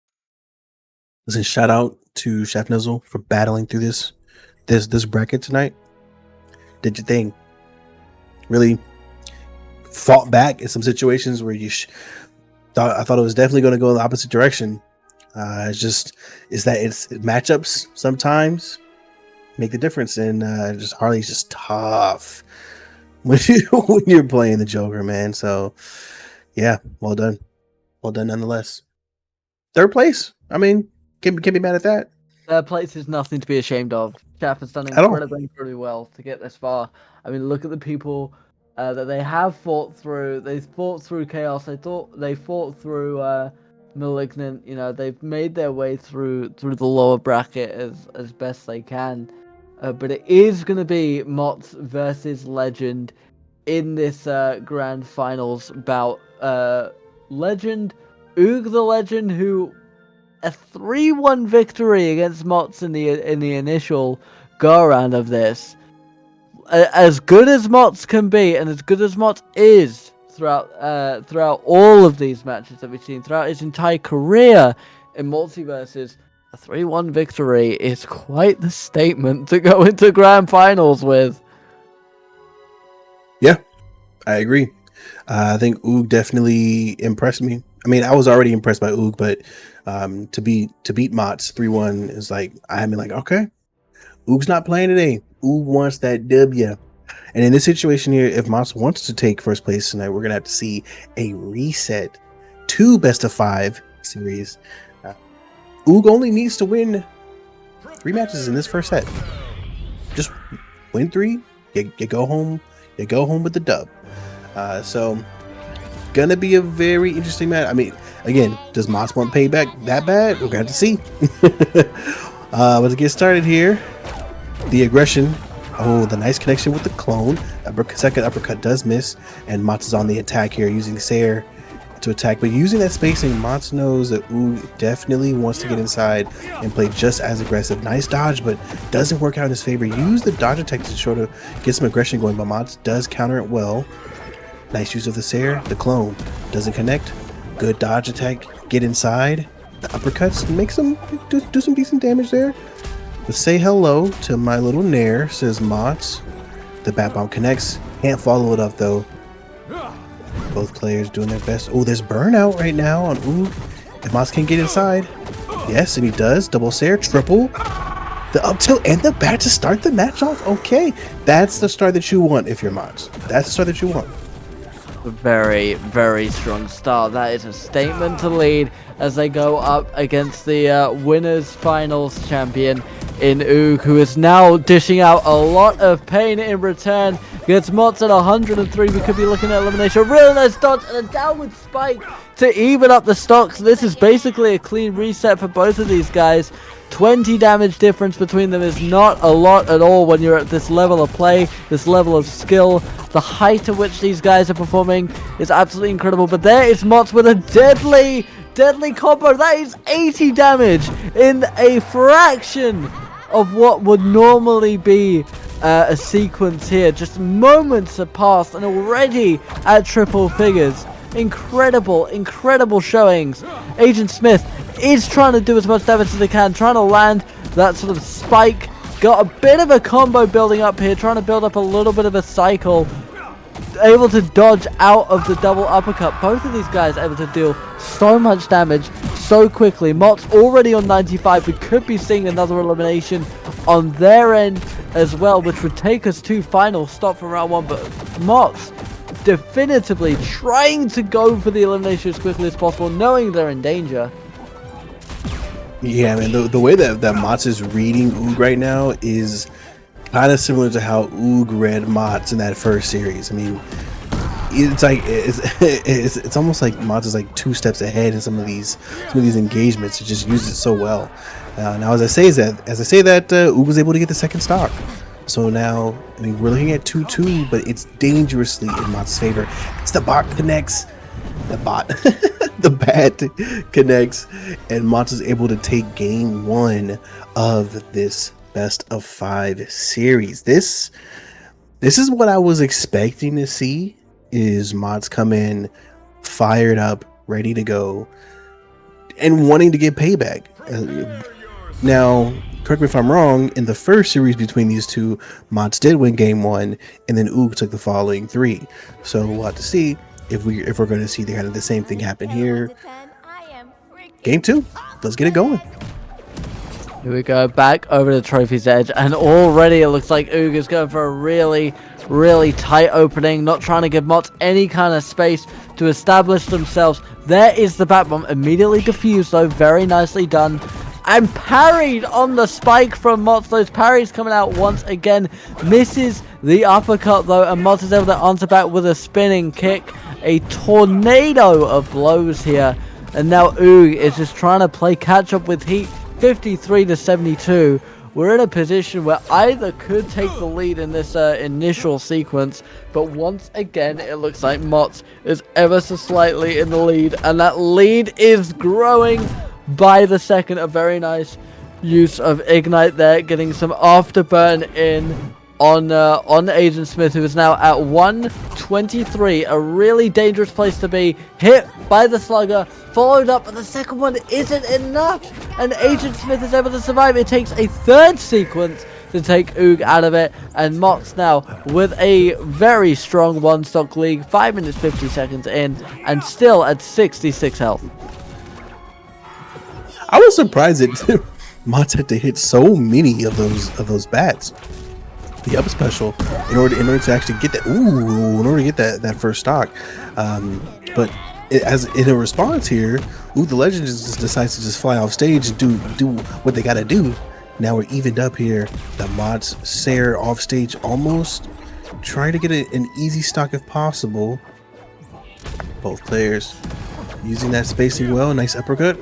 Listen, shout out to Chef Nizzle for battling through this bracket tonight. Did your thing. Really fought back in some situations where I thought it was definitely going to go in the opposite direction. It's matchups sometimes make the difference, and just Harley's just tough when you're playing the Joker, man. So yeah, well done nonetheless. Third place. I mean, can't be mad at that. Third place is nothing to be ashamed of. Shaft has done incredibly well to get this far. I mean, look at the people that they have fought through. They fought through Chaos. They fought through Malignant. You know, they've made their way through the lower bracket as best they can. But it is going to be Mott's versus Legend in this grand finals bout. Legend, Oog the Legend, who a 3-1 victory against Mott's in the initial go around of this. As good as Mott's can be, and as good as Mott's is throughout all of these matches that we've seen throughout his entire career in Multiverses, a 3-1 victory is quite the statement to go into grand finals with. Yeah, I agree. I think Oog definitely impressed me. I mean, I was already impressed by Oog, but to beat Mott's 3-1 is like, I mean, like, okay, Oog's not playing today. Oog wants that W. And in this situation here, if Mott's wants to take first place tonight, we're gonna have to see a reset to best of 5 series. Oog only needs to win 3 matches in this first set. Just win 3, you go home. You go home with the dub. So gonna be a very interesting match. I mean, again, does Mott's want payback that bad? We're gonna have to see. But to get started here, the aggression. Oh, the nice connection with the clone. Second uppercut does miss, and Mott's is on the attack here using Sayer to attack, but using that spacing, Mott's knows that Oog definitely wants to get inside and play just as aggressive. Nice dodge, but doesn't work out in his favor. Use the dodge attack to sort of get some aggression going, but Mott's does counter it well. Nice use of the Sayer. The clone doesn't connect. Good dodge attack. Get inside. The uppercuts make some do some decent damage there. But say hello to my little Nair, says Mott's. The Bat Bomb connects. Can't follow it up though. Both players doing their best. Oh, there's burnout right now on Oog. If Mott's can get inside. Yes, and he does. Double Sayer, triple. The up tilt and the bat to start the match off. Okay, that's the start that you want if you're Mott's. That's the start that you want. Very, very strong start. That is a statement to lead as they go up against the winners finals champion in Oog, who is now dishing out a lot of pain in return. Gets Mott's at 103. We could be looking at elimination. A real nice dodge and a downward spike to even up the stocks. This is basically a clean reset for both of these guys. 20 damage difference between them is not a lot at all when you're at this level of play, this level of skill. The height at which these guys are performing is absolutely incredible. But there is Mott's with a deadly combo. That is 80 damage in a fraction of what would normally be a sequence here. Just moments have passed and already at triple figures. Incredible showings. Agent Smith is trying to do as much damage as they can, trying to land that sort of spike. Got a bit of a combo building up here, trying to build up a little bit of a cycle. able to dodge out of the double uppercut. Both of these guys able to deal so much damage so quickly. Mott's already on 95. We could be seeing another elimination on their end as well, which would take us to final stop for round 1. But Mott's definitively trying to go for the elimination as quickly as possible, knowing they're in danger. Yeah, man, the way that Mott's is reading Oog right now is kind of similar to how Oog read Mott's in that first series. I mean, it's like it's almost like Mott's is like 2 steps ahead in some of these engagements. It just uses it so well. Now, as I say that, Oog was able to get the second stock. So now, I mean, we're looking at 2-2, but it's dangerously in Mott's favor. It's the bot connects. The bot. The bat connects. And Mott is able to take game 1 of this best of 5 series. This is what I was expecting to see, is Mott's come in fired up, ready to go, and wanting to get payback. Now, correct me if I'm wrong, in the first series between these two, Mott's did win game 1, and then Oog took the following 3. So we'll have to see if we're going to see kind of the same thing happen here. Game 2, let's get it going. Here we go, back over the trophy's edge, and already it looks like Oog is going for a really, really tight opening, not trying to give Mott any kind of space to establish themselves. There is the bat bomb, immediately defused though, very nicely done. And parried on the spike from Mott. Those parries coming out once again. Misses the uppercut though, and Mott is able to answer back with a spinning kick. A tornado of blows here. And now Oog is just trying to play catch up with heat. 53-72. We're in a position where either could take the lead in this initial sequence, but once again it looks like Mott is ever so slightly in the lead, and that lead is growing by the second. A very nice use of Ignite there, getting some afterburn in on Agent Smith, who is now at 123. A really dangerous place to be. Hit by the slugger, followed up, but the second one isn't enough, and Agent Smith is able to survive. It takes a third sequence to take Oog out of it, and Mott's now with a very strong 1-stock lead, 5 minutes 50 seconds in, and still at 66 health. I was surprised that Mott had to hit so many of those bats. The up special in order to actually get that. In order to get that first stock. But as in a response here, the Legend just decides to just fly off stage and do what they gotta do. Now we're evened up here. The Mott's Sayer off stage, almost trying to get an easy stock if possible. Both players using that spacing well. Nice uppercut.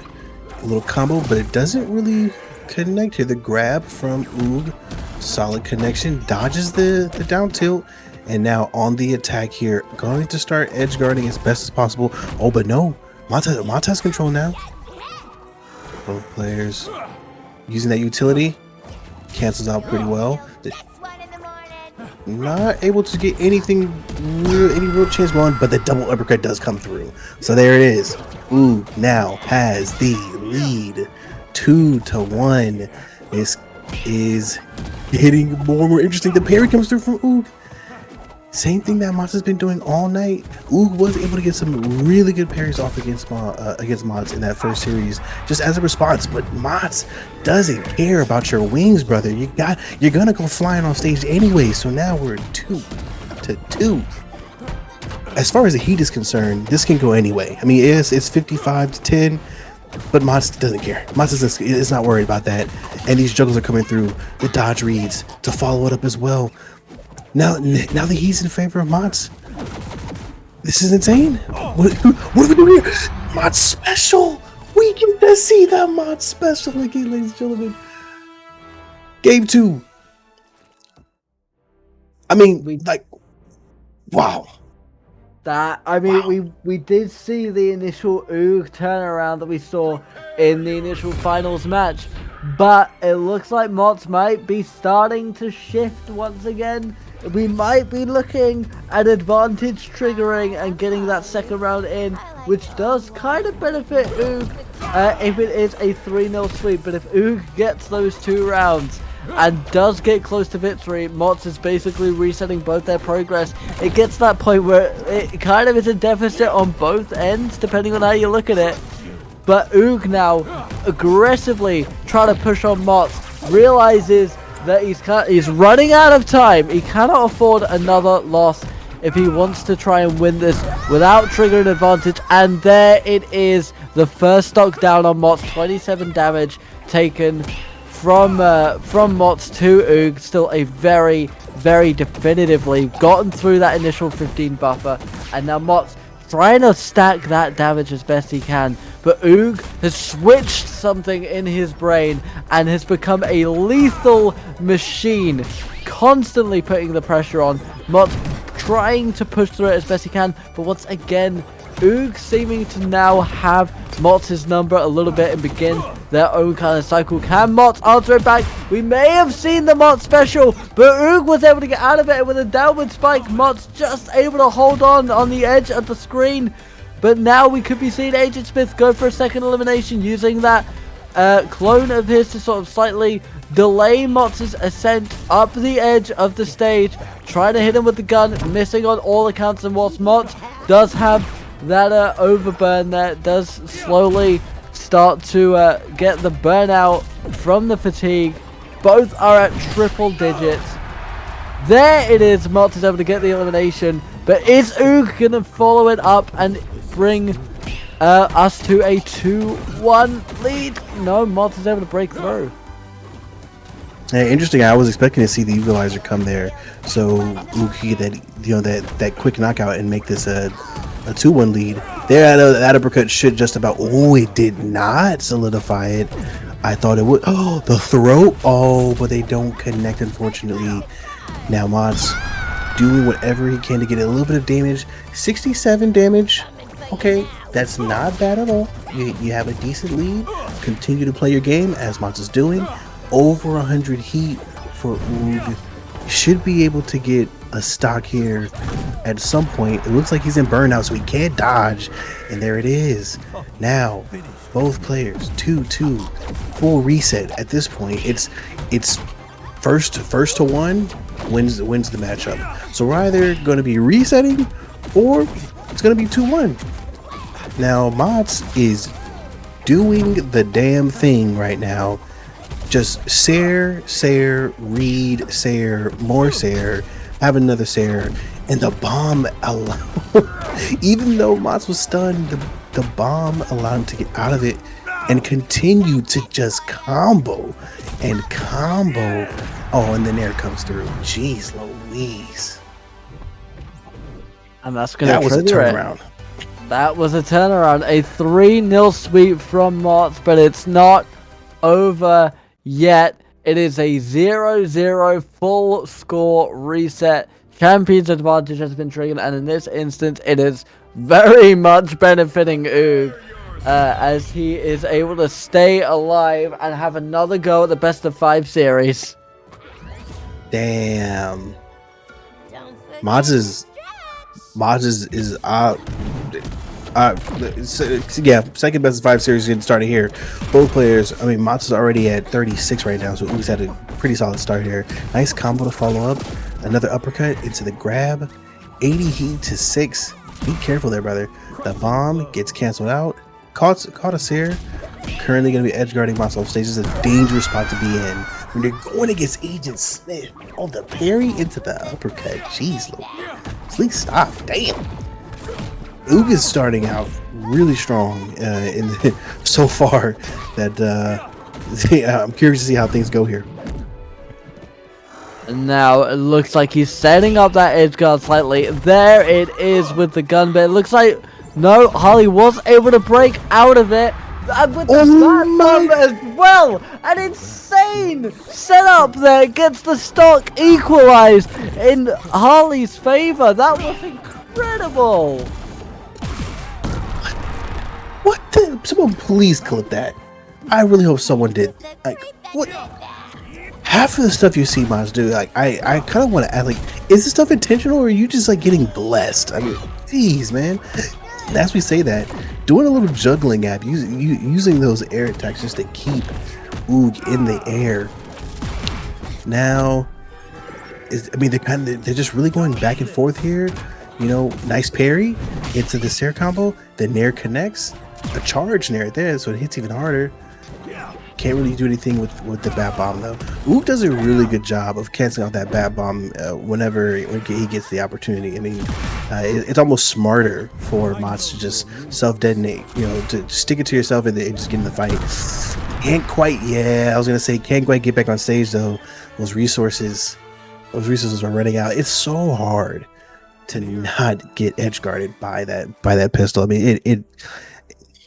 A little combo, but it doesn't really connect here. The grab from Oog, solid connection, dodges the down tilt, and now on the attack here, going to start edge guarding as best as possible. Oh, but no, Mott has control now. Both players using that utility, cancels out pretty well. Not able to get any real chance going, but the double uppercut does come through. So there it is. Oog now has the lead, 2-1. This is getting more and more interesting. The parry comes through from Oog. Same thing that Mott has been doing all night. Oog was able to get some really good parries off against Mott in that first series, just as a response. But Mott doesn't care about your wings, brother. You're gonna go flying on stage anyway. So now we're 2-2. As far as the heat is concerned, this can go anyway. I mean, it's 55-10. But Mott doesn't care. Mott is not worried about that. And these juggles are coming through. The dodge reads to follow it up as well. Now that he's in favor of Mott, this is insane. What are we doing here? Mott special. We get to see that Mott special again, ladies and gentlemen. Game 2. I mean, wow. We did see the initial Oog turnaround that we saw in the initial finals match, but it looks like Mott might be starting to shift once again. We might be looking at advantage triggering and getting that second round in, which does kind of benefit Oog if it is a 3-0 sweep. But if Oog gets those 2 rounds and does get close to victory. Mott's is basically resetting both their progress. It gets to that point where it kind of is a deficit on both ends, depending on how you look at it. But Oog now aggressively trying to push on Mott, realizes that he's running out of time. He cannot afford another loss if he wants to try and win this without triggering advantage. And there it is, the first stock down on Mott. 27 damage taken from Mott to Oog. Still a very, very definitively gotten through that initial 15 buffer, and now Mott's trying to stack that damage as best he can. But Oog has switched something in his brain and has become a lethal machine, constantly putting the pressure on. Mott's trying to push through it as best he can, but once again, Oog seeming to now have Mott's number a little bit and begin their own kind of cycle. Can Mott answer it back? We may have seen the Mott special, but Oog was able to get out of it with a downward spike. Mott's just able to hold on the edge of the screen. But now we could be seeing Agent Smith go for a second elimination, using that clone of his to sort of slightly delay Mott's ascent up the edge of the stage, trying to hit him with the gun, missing on all accounts. And whilst Mott does have that overburn there, does slowly start to get the burnout from the fatigue. Both are at triple digits. There it is, Mott is able to get the elimination, but is Oog going to follow it up and bring us to a 2-1 lead? No, Mott is able to break through. Hey, interesting. I was expecting to see the equalizer come there, so Oog could get that quick knockout and make this a 2-1 lead. There, that uppercut should just about. Oh, it did not solidify it. I thought it would. Oh, the throw. Oh, but they don't connect, unfortunately. Now Mott's doing whatever he can to get a little bit of damage. 67 damage. Okay, that's not bad at all. You have a decent lead. Continue to play your game as Mott's is doing. Over 100 heat for Oog. Should be able to get a stock here at some point. It looks like he's in burnout, so he can't dodge. And there it is. Now, both players, 2-2, full reset. At this point, it's first to one wins the matchup. So we're either going to be resetting or it's going to be 2-1. Now, Mott's is doing the damn thing right now. Just Sair, read, Sair, more Sair, have another Sair, and the bomb even though Mott's was stunned, the bomb allowed him to get out of it and continue to just combo and combo. Oh, and then there it comes through. Jeez Louise. And that's going to That was a turnaround. That was a turnaround. A 3-0 sweep from Mott, but it's not over yet. It is a 0-0 full score reset. Champion's advantage has been triggered, and in this instance, it is very much benefiting Oog, as he is able to stay alive and have another go at the best of 5 series. Damn. Mods is yeah, second best of 5 series getting started here. Both players, I mean, Mott's is already at 36 right now, so Oog's had a pretty solid start here. Nice combo to follow up. Another uppercut into the grab. 80 heat to 6. Be careful there, brother. The bomb gets canceled out. Caught a Sair. Currently going to be edge guarding Mott's off stage. This is a dangerous spot to be in when you're going against Agent Smith. Oh, the parry into the uppercut. Jeez, please stop. Damn. Oog is starting out really strong so far that yeah, I'm curious to see how things go here. And now it looks like he's setting up that edge guard slightly. There it is with the gun, but it looks like no, Harley was able to break out of it. And with the start bomb as well, an insane setup there gets the stock equalized in Harley's favor. That was incredible. What the? Someone please clip that. I really hope someone did. Like, what? Half of the stuff you see Mods do, like, I kind of want to ask, like, is this stuff intentional or are you just, like, getting blessed? I mean, geez, man. As we say that, doing a little juggling app, using those air attacks just to keep Oog in the air. Now, they're just really going back and forth here. You know, nice parry into the Nair combo. The Nair connects. A charge Nair there, so it hits even harder. Can't really do anything with the Bat Bomb though. Ook does a really good job of canceling out that Bat Bomb whenever he gets the opportunity. I mean, it's almost smarter for Mots to just self-detonate, you know, to stick it to yourself and just get in the fight. Can't quite, I was gonna say can't quite get back on stage though. Those resources are running out. It's so hard to not get edge guarded by that pistol. I mean,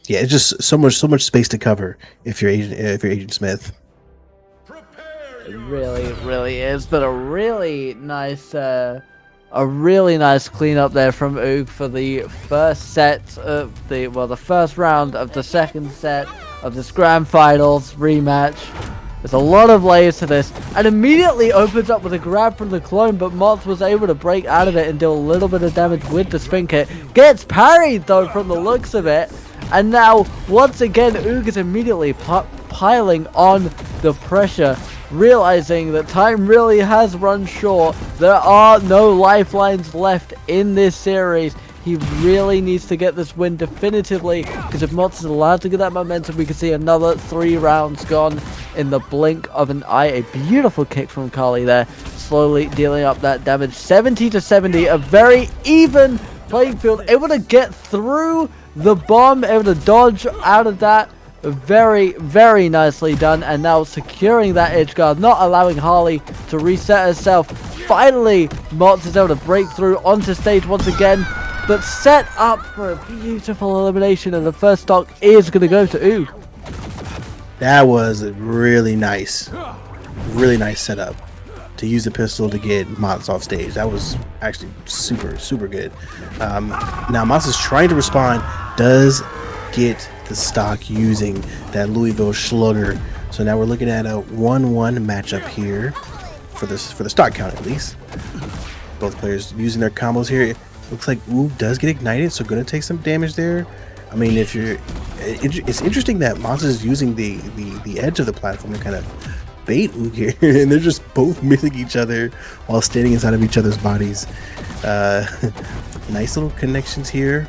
it's just so much space to cover if you're Agent Smith. It really is, but a really nice cleanup there from Ook for the first set of the first round of the second set of this grand finals rematch. There's a lot of layers to this, and immediately opens up with a grab from the clone, but Moth was able to break out of it and do a little bit of damage with the spin kick. Gets parried though from the looks of it. And now, once again, Ook is immediately piling on the pressure, realizing that time really has run short. There are no lifelines left in this series. He really needs to get this win definitively, because if Mots is allowed to get that momentum, we could see another 3 rounds gone in the blink of an eye. A beautiful kick from Kali there, slowly dealing up that damage. 70-70, a very even playing field, able to get through the bomb, able to dodge out of that. Very nicely done, and now securing that edge guard, not allowing Harley to reset herself. Finally, Mots is able to break through onto stage once again, but set up for a beautiful elimination, and the first stock is going to go to Ook. That was a really nice setup to use the pistol to get Mots off stage. That was actually super good. Now Mots is trying to respond, does get the stock using that Louisville Slugger. So now we're looking at a 1-1 matchup here for the stock count at least. Both players using their combos here. It looks like Ook does get ignited, so gonna take some damage there. I mean, it's interesting that Mots is using the edge of the platform to kind of bait Ook here, and they're just both missing each other while standing inside of each other's bodies. Nice little connections here.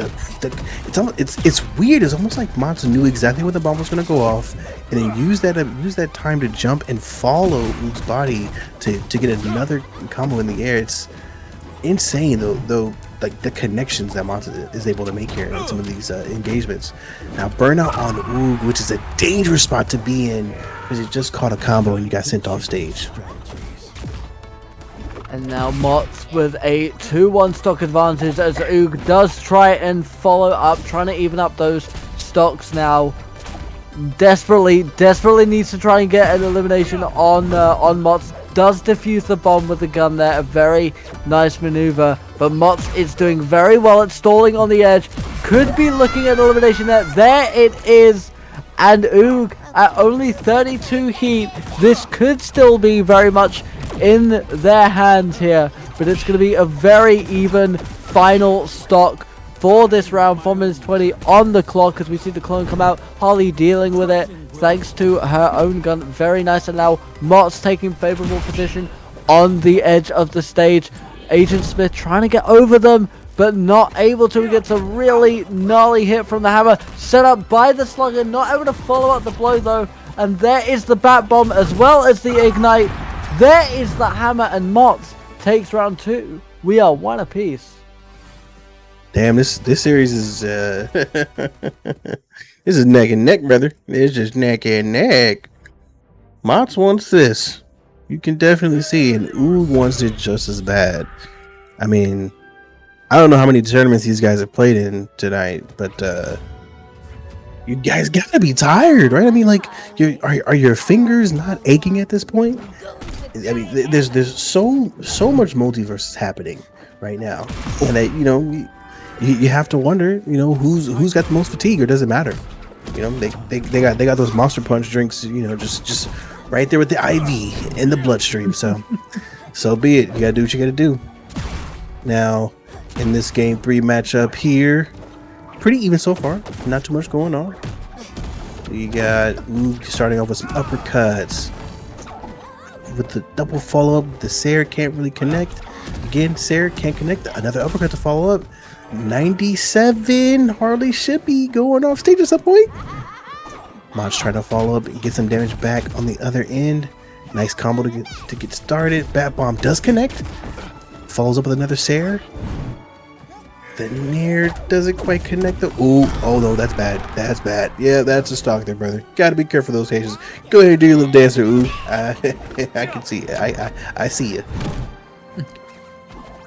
It's weird. It's almost like Mots knew exactly when the bomb was going to go off, and then use that time to jump and follow Ook's body to get another combo in the air. It's insane though, like the connections that Mots is able to make here in some of these engagements. Now burnout on Ook, which is a dangerous spot to be in, because you just caught a combo and you got sent off stage. And now Mots with a 2-1 stock advantage as Ook does try and follow up, trying to even up those stocks now. Desperately needs to try and get an elimination on Mots. Does defuse the bomb with the gun there, a very nice maneuver. But Mots is doing very well at stalling on the edge. Could be looking at elimination there. There it is. And Ook at only 32 heat. This could still be very much in their hands here, but it's going to be a very even final stock for this round. 4 minutes 20 on the clock as we see the clone come out. Harley dealing with it thanks to her own gun. Very nice. And now Mots taking favorable position on the edge of the stage. Agent Smith trying to get over them, but not able to. He gets a really gnarly hit from the hammer set up by the Slugger, not able to follow up the blow though. And there is the Bat Bomb as well as the Ignite. There is the hammer, and Mots takes round 2. We are 1 apiece. Damn, this series is this is neck and neck, brother. It's just neck and neck. Mots wants this. You can definitely see, and Ook wants it just as bad. I mean, I don't know how many tournaments these guys have played in tonight, but you guys gotta be tired, right? I mean, like, are your fingers not aching at this point? I mean, there's so much multiverse happening right now, and that you have to wonder, who's got the most fatigue, or does it matter? They got those Monster Punch drinks, just right there with the IV in the bloodstream. So be it. You gotta do what you gotta do. Now, in this game 3 matchup here, pretty even so far. Not too much going on. You got Ook starting off with some uppercuts. with the double follow up. The Sarah can't really connect. Again, Sarah can't connect. Another uppercut to follow up. 97. Harley Shippy going off stage at some point. Mod's trying to follow up and get some damage back on the other end. Nice combo to get started. Bat Bomb does connect. Follows up with another Sarah. The Nair doesn't quite connect the. Ooh, oh no, that's bad. That's bad. Yeah, that's a stock there, brother. Gotta be careful of those Haitians. Go ahead and do your little dancer. Ooh, I can see it. I see you.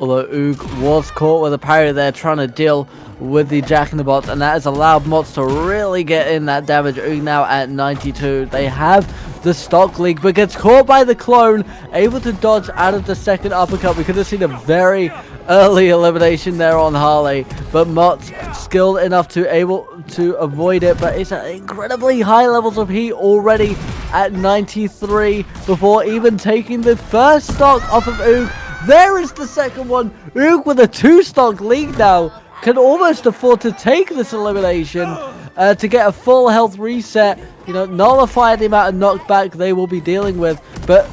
Although Oog was caught with a parry there, trying to deal with the Jack in the Box, and that has allowed Mots to really get in that damage. Oog now at 92. They have the stock lead, but gets caught by the clone, able to dodge out of the second uppercut. We could have seen a very early elimination there on Harley, but Mots skilled enough to able to avoid it, but it's at incredibly high levels of heat already at 93 before even taking the first stock off of Oog. There is the second one. Oog with a 2-stock lead now can almost afford to take this elimination to get a full health reset, you know, nullify the amount of knockback they will be dealing with, but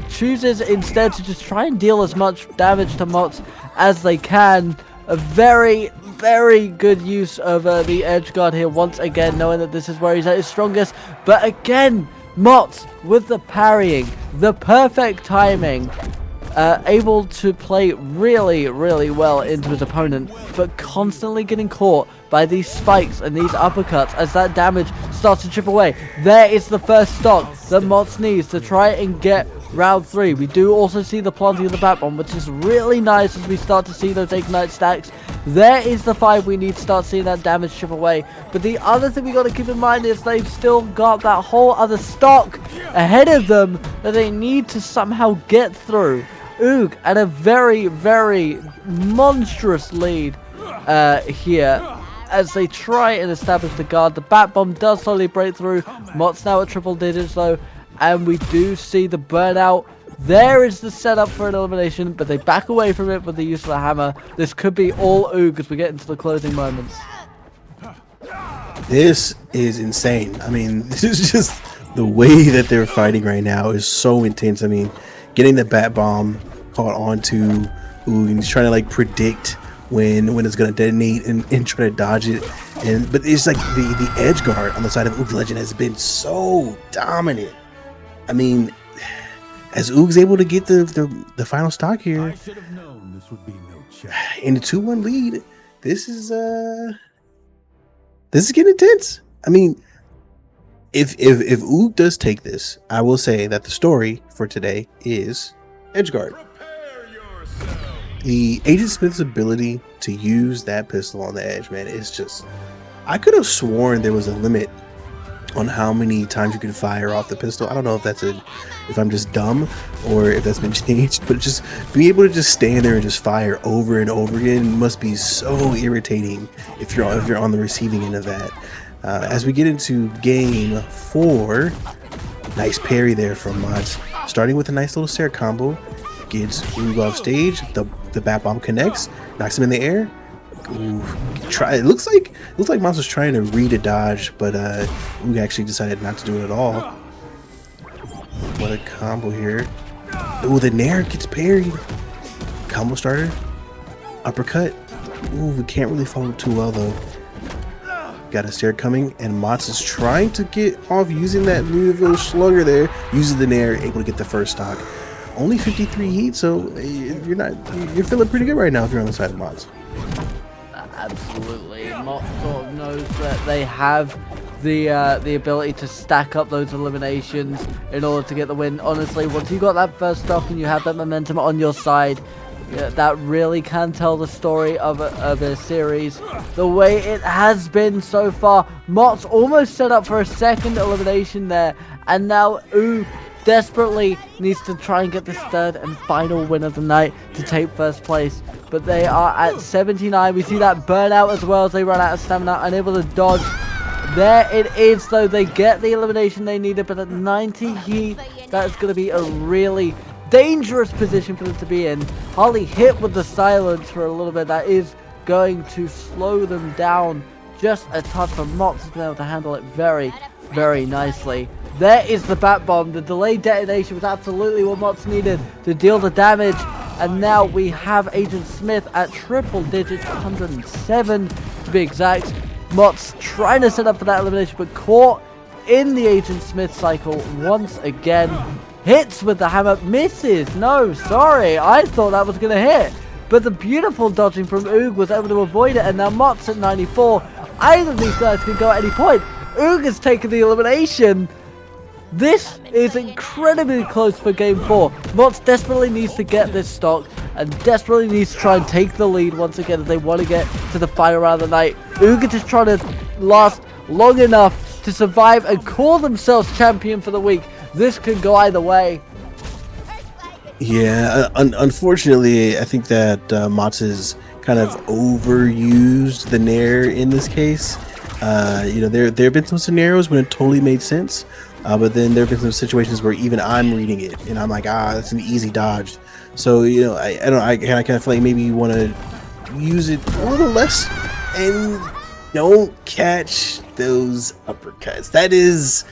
chooses instead to just try and deal as much damage to Mots as they can. A very, very good use of the edge guard here once again, knowing that this is where he's at his strongest. But again, Mots with the parrying, the perfect timing, able to play really, really well into his opponent, but constantly getting caught by these spikes and these uppercuts as that damage starts to chip away. There is the first stock that Mots needs to try and get round 3. We do also see the planting of the Bat Bomb, which is really nice as we start to see those Ignite stacks. There is the 5 we need to start seeing that damage chip away. But the other thing we got to keep in mind is they've still got that whole other stock ahead of them that they need to somehow get through. Oog at a very, very monstrous lead here as they try and establish the guard. The Bat Bomb does slowly break through. Mott's now at triple digits though, and we do see the burnout. There is the setup for an elimination, but they back away from it with the use of the hammer. This could be all Oog as we get into the closing moments. This is insane. I mean, this is just the way that they're fighting right now is so intense. I mean, getting the Bat Bomb caught onto Oog, and he's trying to like predict when it's gonna detonate and try to dodge it. But it's like the edge guard on the side of Oog Legend has been so dominant. I mean, as Oog's able to get the final stock here, I should have known this would be no chance. in the 2-1 lead, this is getting intense. I mean, if Oog does take this, I will say that the story for today is Edgeguard. The Agent Smith's ability to use that pistol on the edge, man, is just... I could have sworn there was a limit on how many times you can fire off the pistol. I don't know if I'm just dumb or if that's been changed, but just being able to just stand there and just fire over and over again must be so irritating if you're on the receiving end of that. As we get into game 4, nice parry there from Mods, starting with a nice little Sarah combo, gets Oog off stage. The Bat Bomb connects, knocks him in the air. Ooh, it looks like Mods was trying to read a dodge, but Oog actually decided not to do it at all. What a combo here! Ooh, the Nair gets parried. Combo starter, uppercut. Ooh, we can't really follow too well though. Got a Sarah coming, and Mots is trying to get off using that Louisville Slugger there. Uses the Nair, able to get the first stock. Only 53 heat, so you're feeling pretty good right now if you're on the side of Mots. Absolutely. Mott sort of knows that they have the ability to stack up those eliminations in order to get the win. Honestly, once you got that first stock and you have that momentum on your side, yeah, that really can tell the story of a series the way it has been so far. Mott's almost set up for a second elimination there, and now Oog desperately needs to try and get this third and final win of the night to take first place. But they are at 79. We see that burnout as well as they run out of stamina, unable to dodge. There it is though, they get the elimination they needed, but at 90 heat, that is going to be a really dangerous position for them to be in. Harley hit with the silence for a little bit. That is going to slow them down just a touch, but Mots has been able to handle it very, very nicely. There is the bat bomb. The delayed detonation was absolutely what Mott's needed to deal the damage. And now we have Agent Smith at triple digits, 107 to be exact. Mott's trying to set up for that elimination, but caught in the Agent Smith cycle once again. Hits with the hammer, misses. No, sorry, I thought that was going to hit. But the beautiful dodging from Oog was able to avoid it, and now Mott's at 94. Either of these guys can go at any point. Oog has taken the elimination. This is incredibly close for Game 4. Mott's desperately needs to get this stock and desperately needs to try and take the lead once again if they want to get to the final round of the night. Ooga just trying to last long enough to survive and call themselves champion for the week. This could go either way. Yeah, unfortunately, I think that Mott has kind of overused the Nair in this case. There have been some scenarios when it totally made sense. But then there have been some situations where even I'm reading it and I'm like, that's an easy dodge. So, I kind of feel like maybe you want to use it a little less and don't catch those uppercuts. That's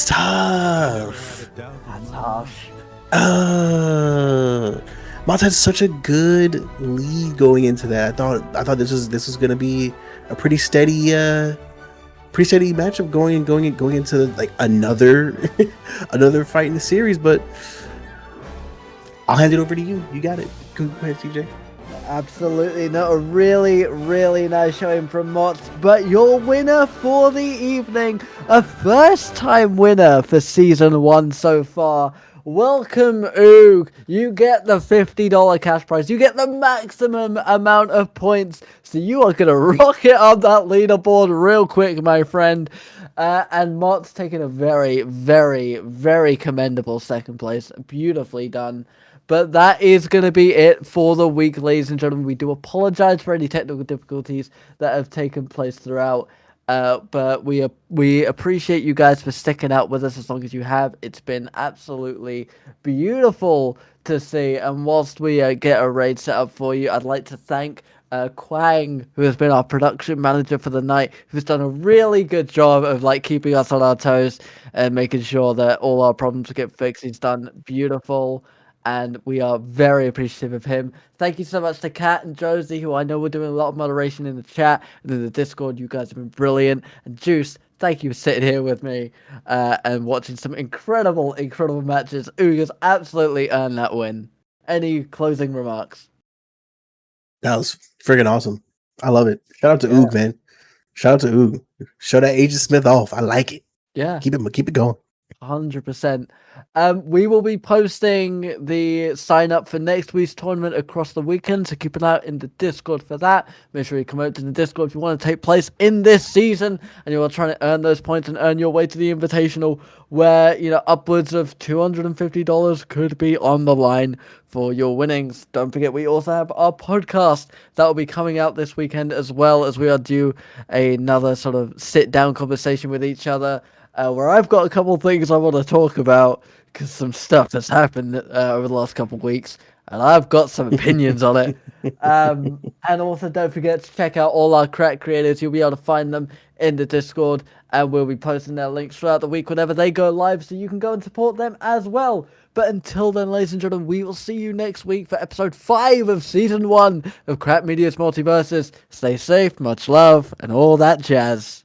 tough. That's harsh. Mott's had such a good lead going into that. I thought this was gonna be a pretty steady matchup going into like another fight in the series, but I'll hand it over to you. You got it. Go ahead, CJ. Absolutely not. A really, really nice showing from Mott. But your winner for the evening, a first-time winner for Season 1 so far. Welcome, Oog. You get the $50 cash prize. You get the maximum amount of points. So you are going to rocket up that leaderboard real quick, my friend. And Mott's taking a very, very, very commendable second place. Beautifully done. But that is going to be it for the week, ladies and gentlemen. We do apologize for any technical difficulties that have taken place throughout. But we appreciate you guys for sticking out with us as long as you have. It's been absolutely beautiful to see. And whilst we get a raid set up for you, I'd like to thank Quang, who has been our production manager for the night, who's done a really good job of keeping us on our toes and making sure that all our problems get fixed. He's done beautiful. And we are very appreciative of him. Thank you so much to Kat and Josie, who I know were doing a lot of moderation in the chat and in the Discord. You guys have been brilliant. And Juice, thank you for sitting here with me and watching some incredible, incredible matches. Ooga's absolutely earned that win. Any closing remarks? That was friggin' awesome. I love it. Shout out to Oog, man. Shout out to Oog. Show that Agent Smith off. I like it. Yeah. Keep it going. 100%. We will be posting the sign up for next week's tournament across the weekend, so keep an eye out in the Discord for that. Make sure you come out to the Discord if you want to take place in this season and you are trying to earn those points and earn your way to the Invitational, where upwards of $250 could be on the line for your winnings. Don't forget, we also have our podcast that will be coming out this weekend, as well as we are due another sort of sit down conversation with each other. Where I've got a couple of things I want to talk about because some stuff that's happened over the last couple of weeks, and I've got some opinions on it. And also don't forget to check out all our crack creators. You'll be able to find them in the Discord, and we'll be posting their links throughout the week whenever they go live, so you can go and support them as well. But until then, ladies and gentlemen, we will see you next week for episode 5 of Season 1 of Crack Media's Multiverses. Stay safe, much love, and all that jazz.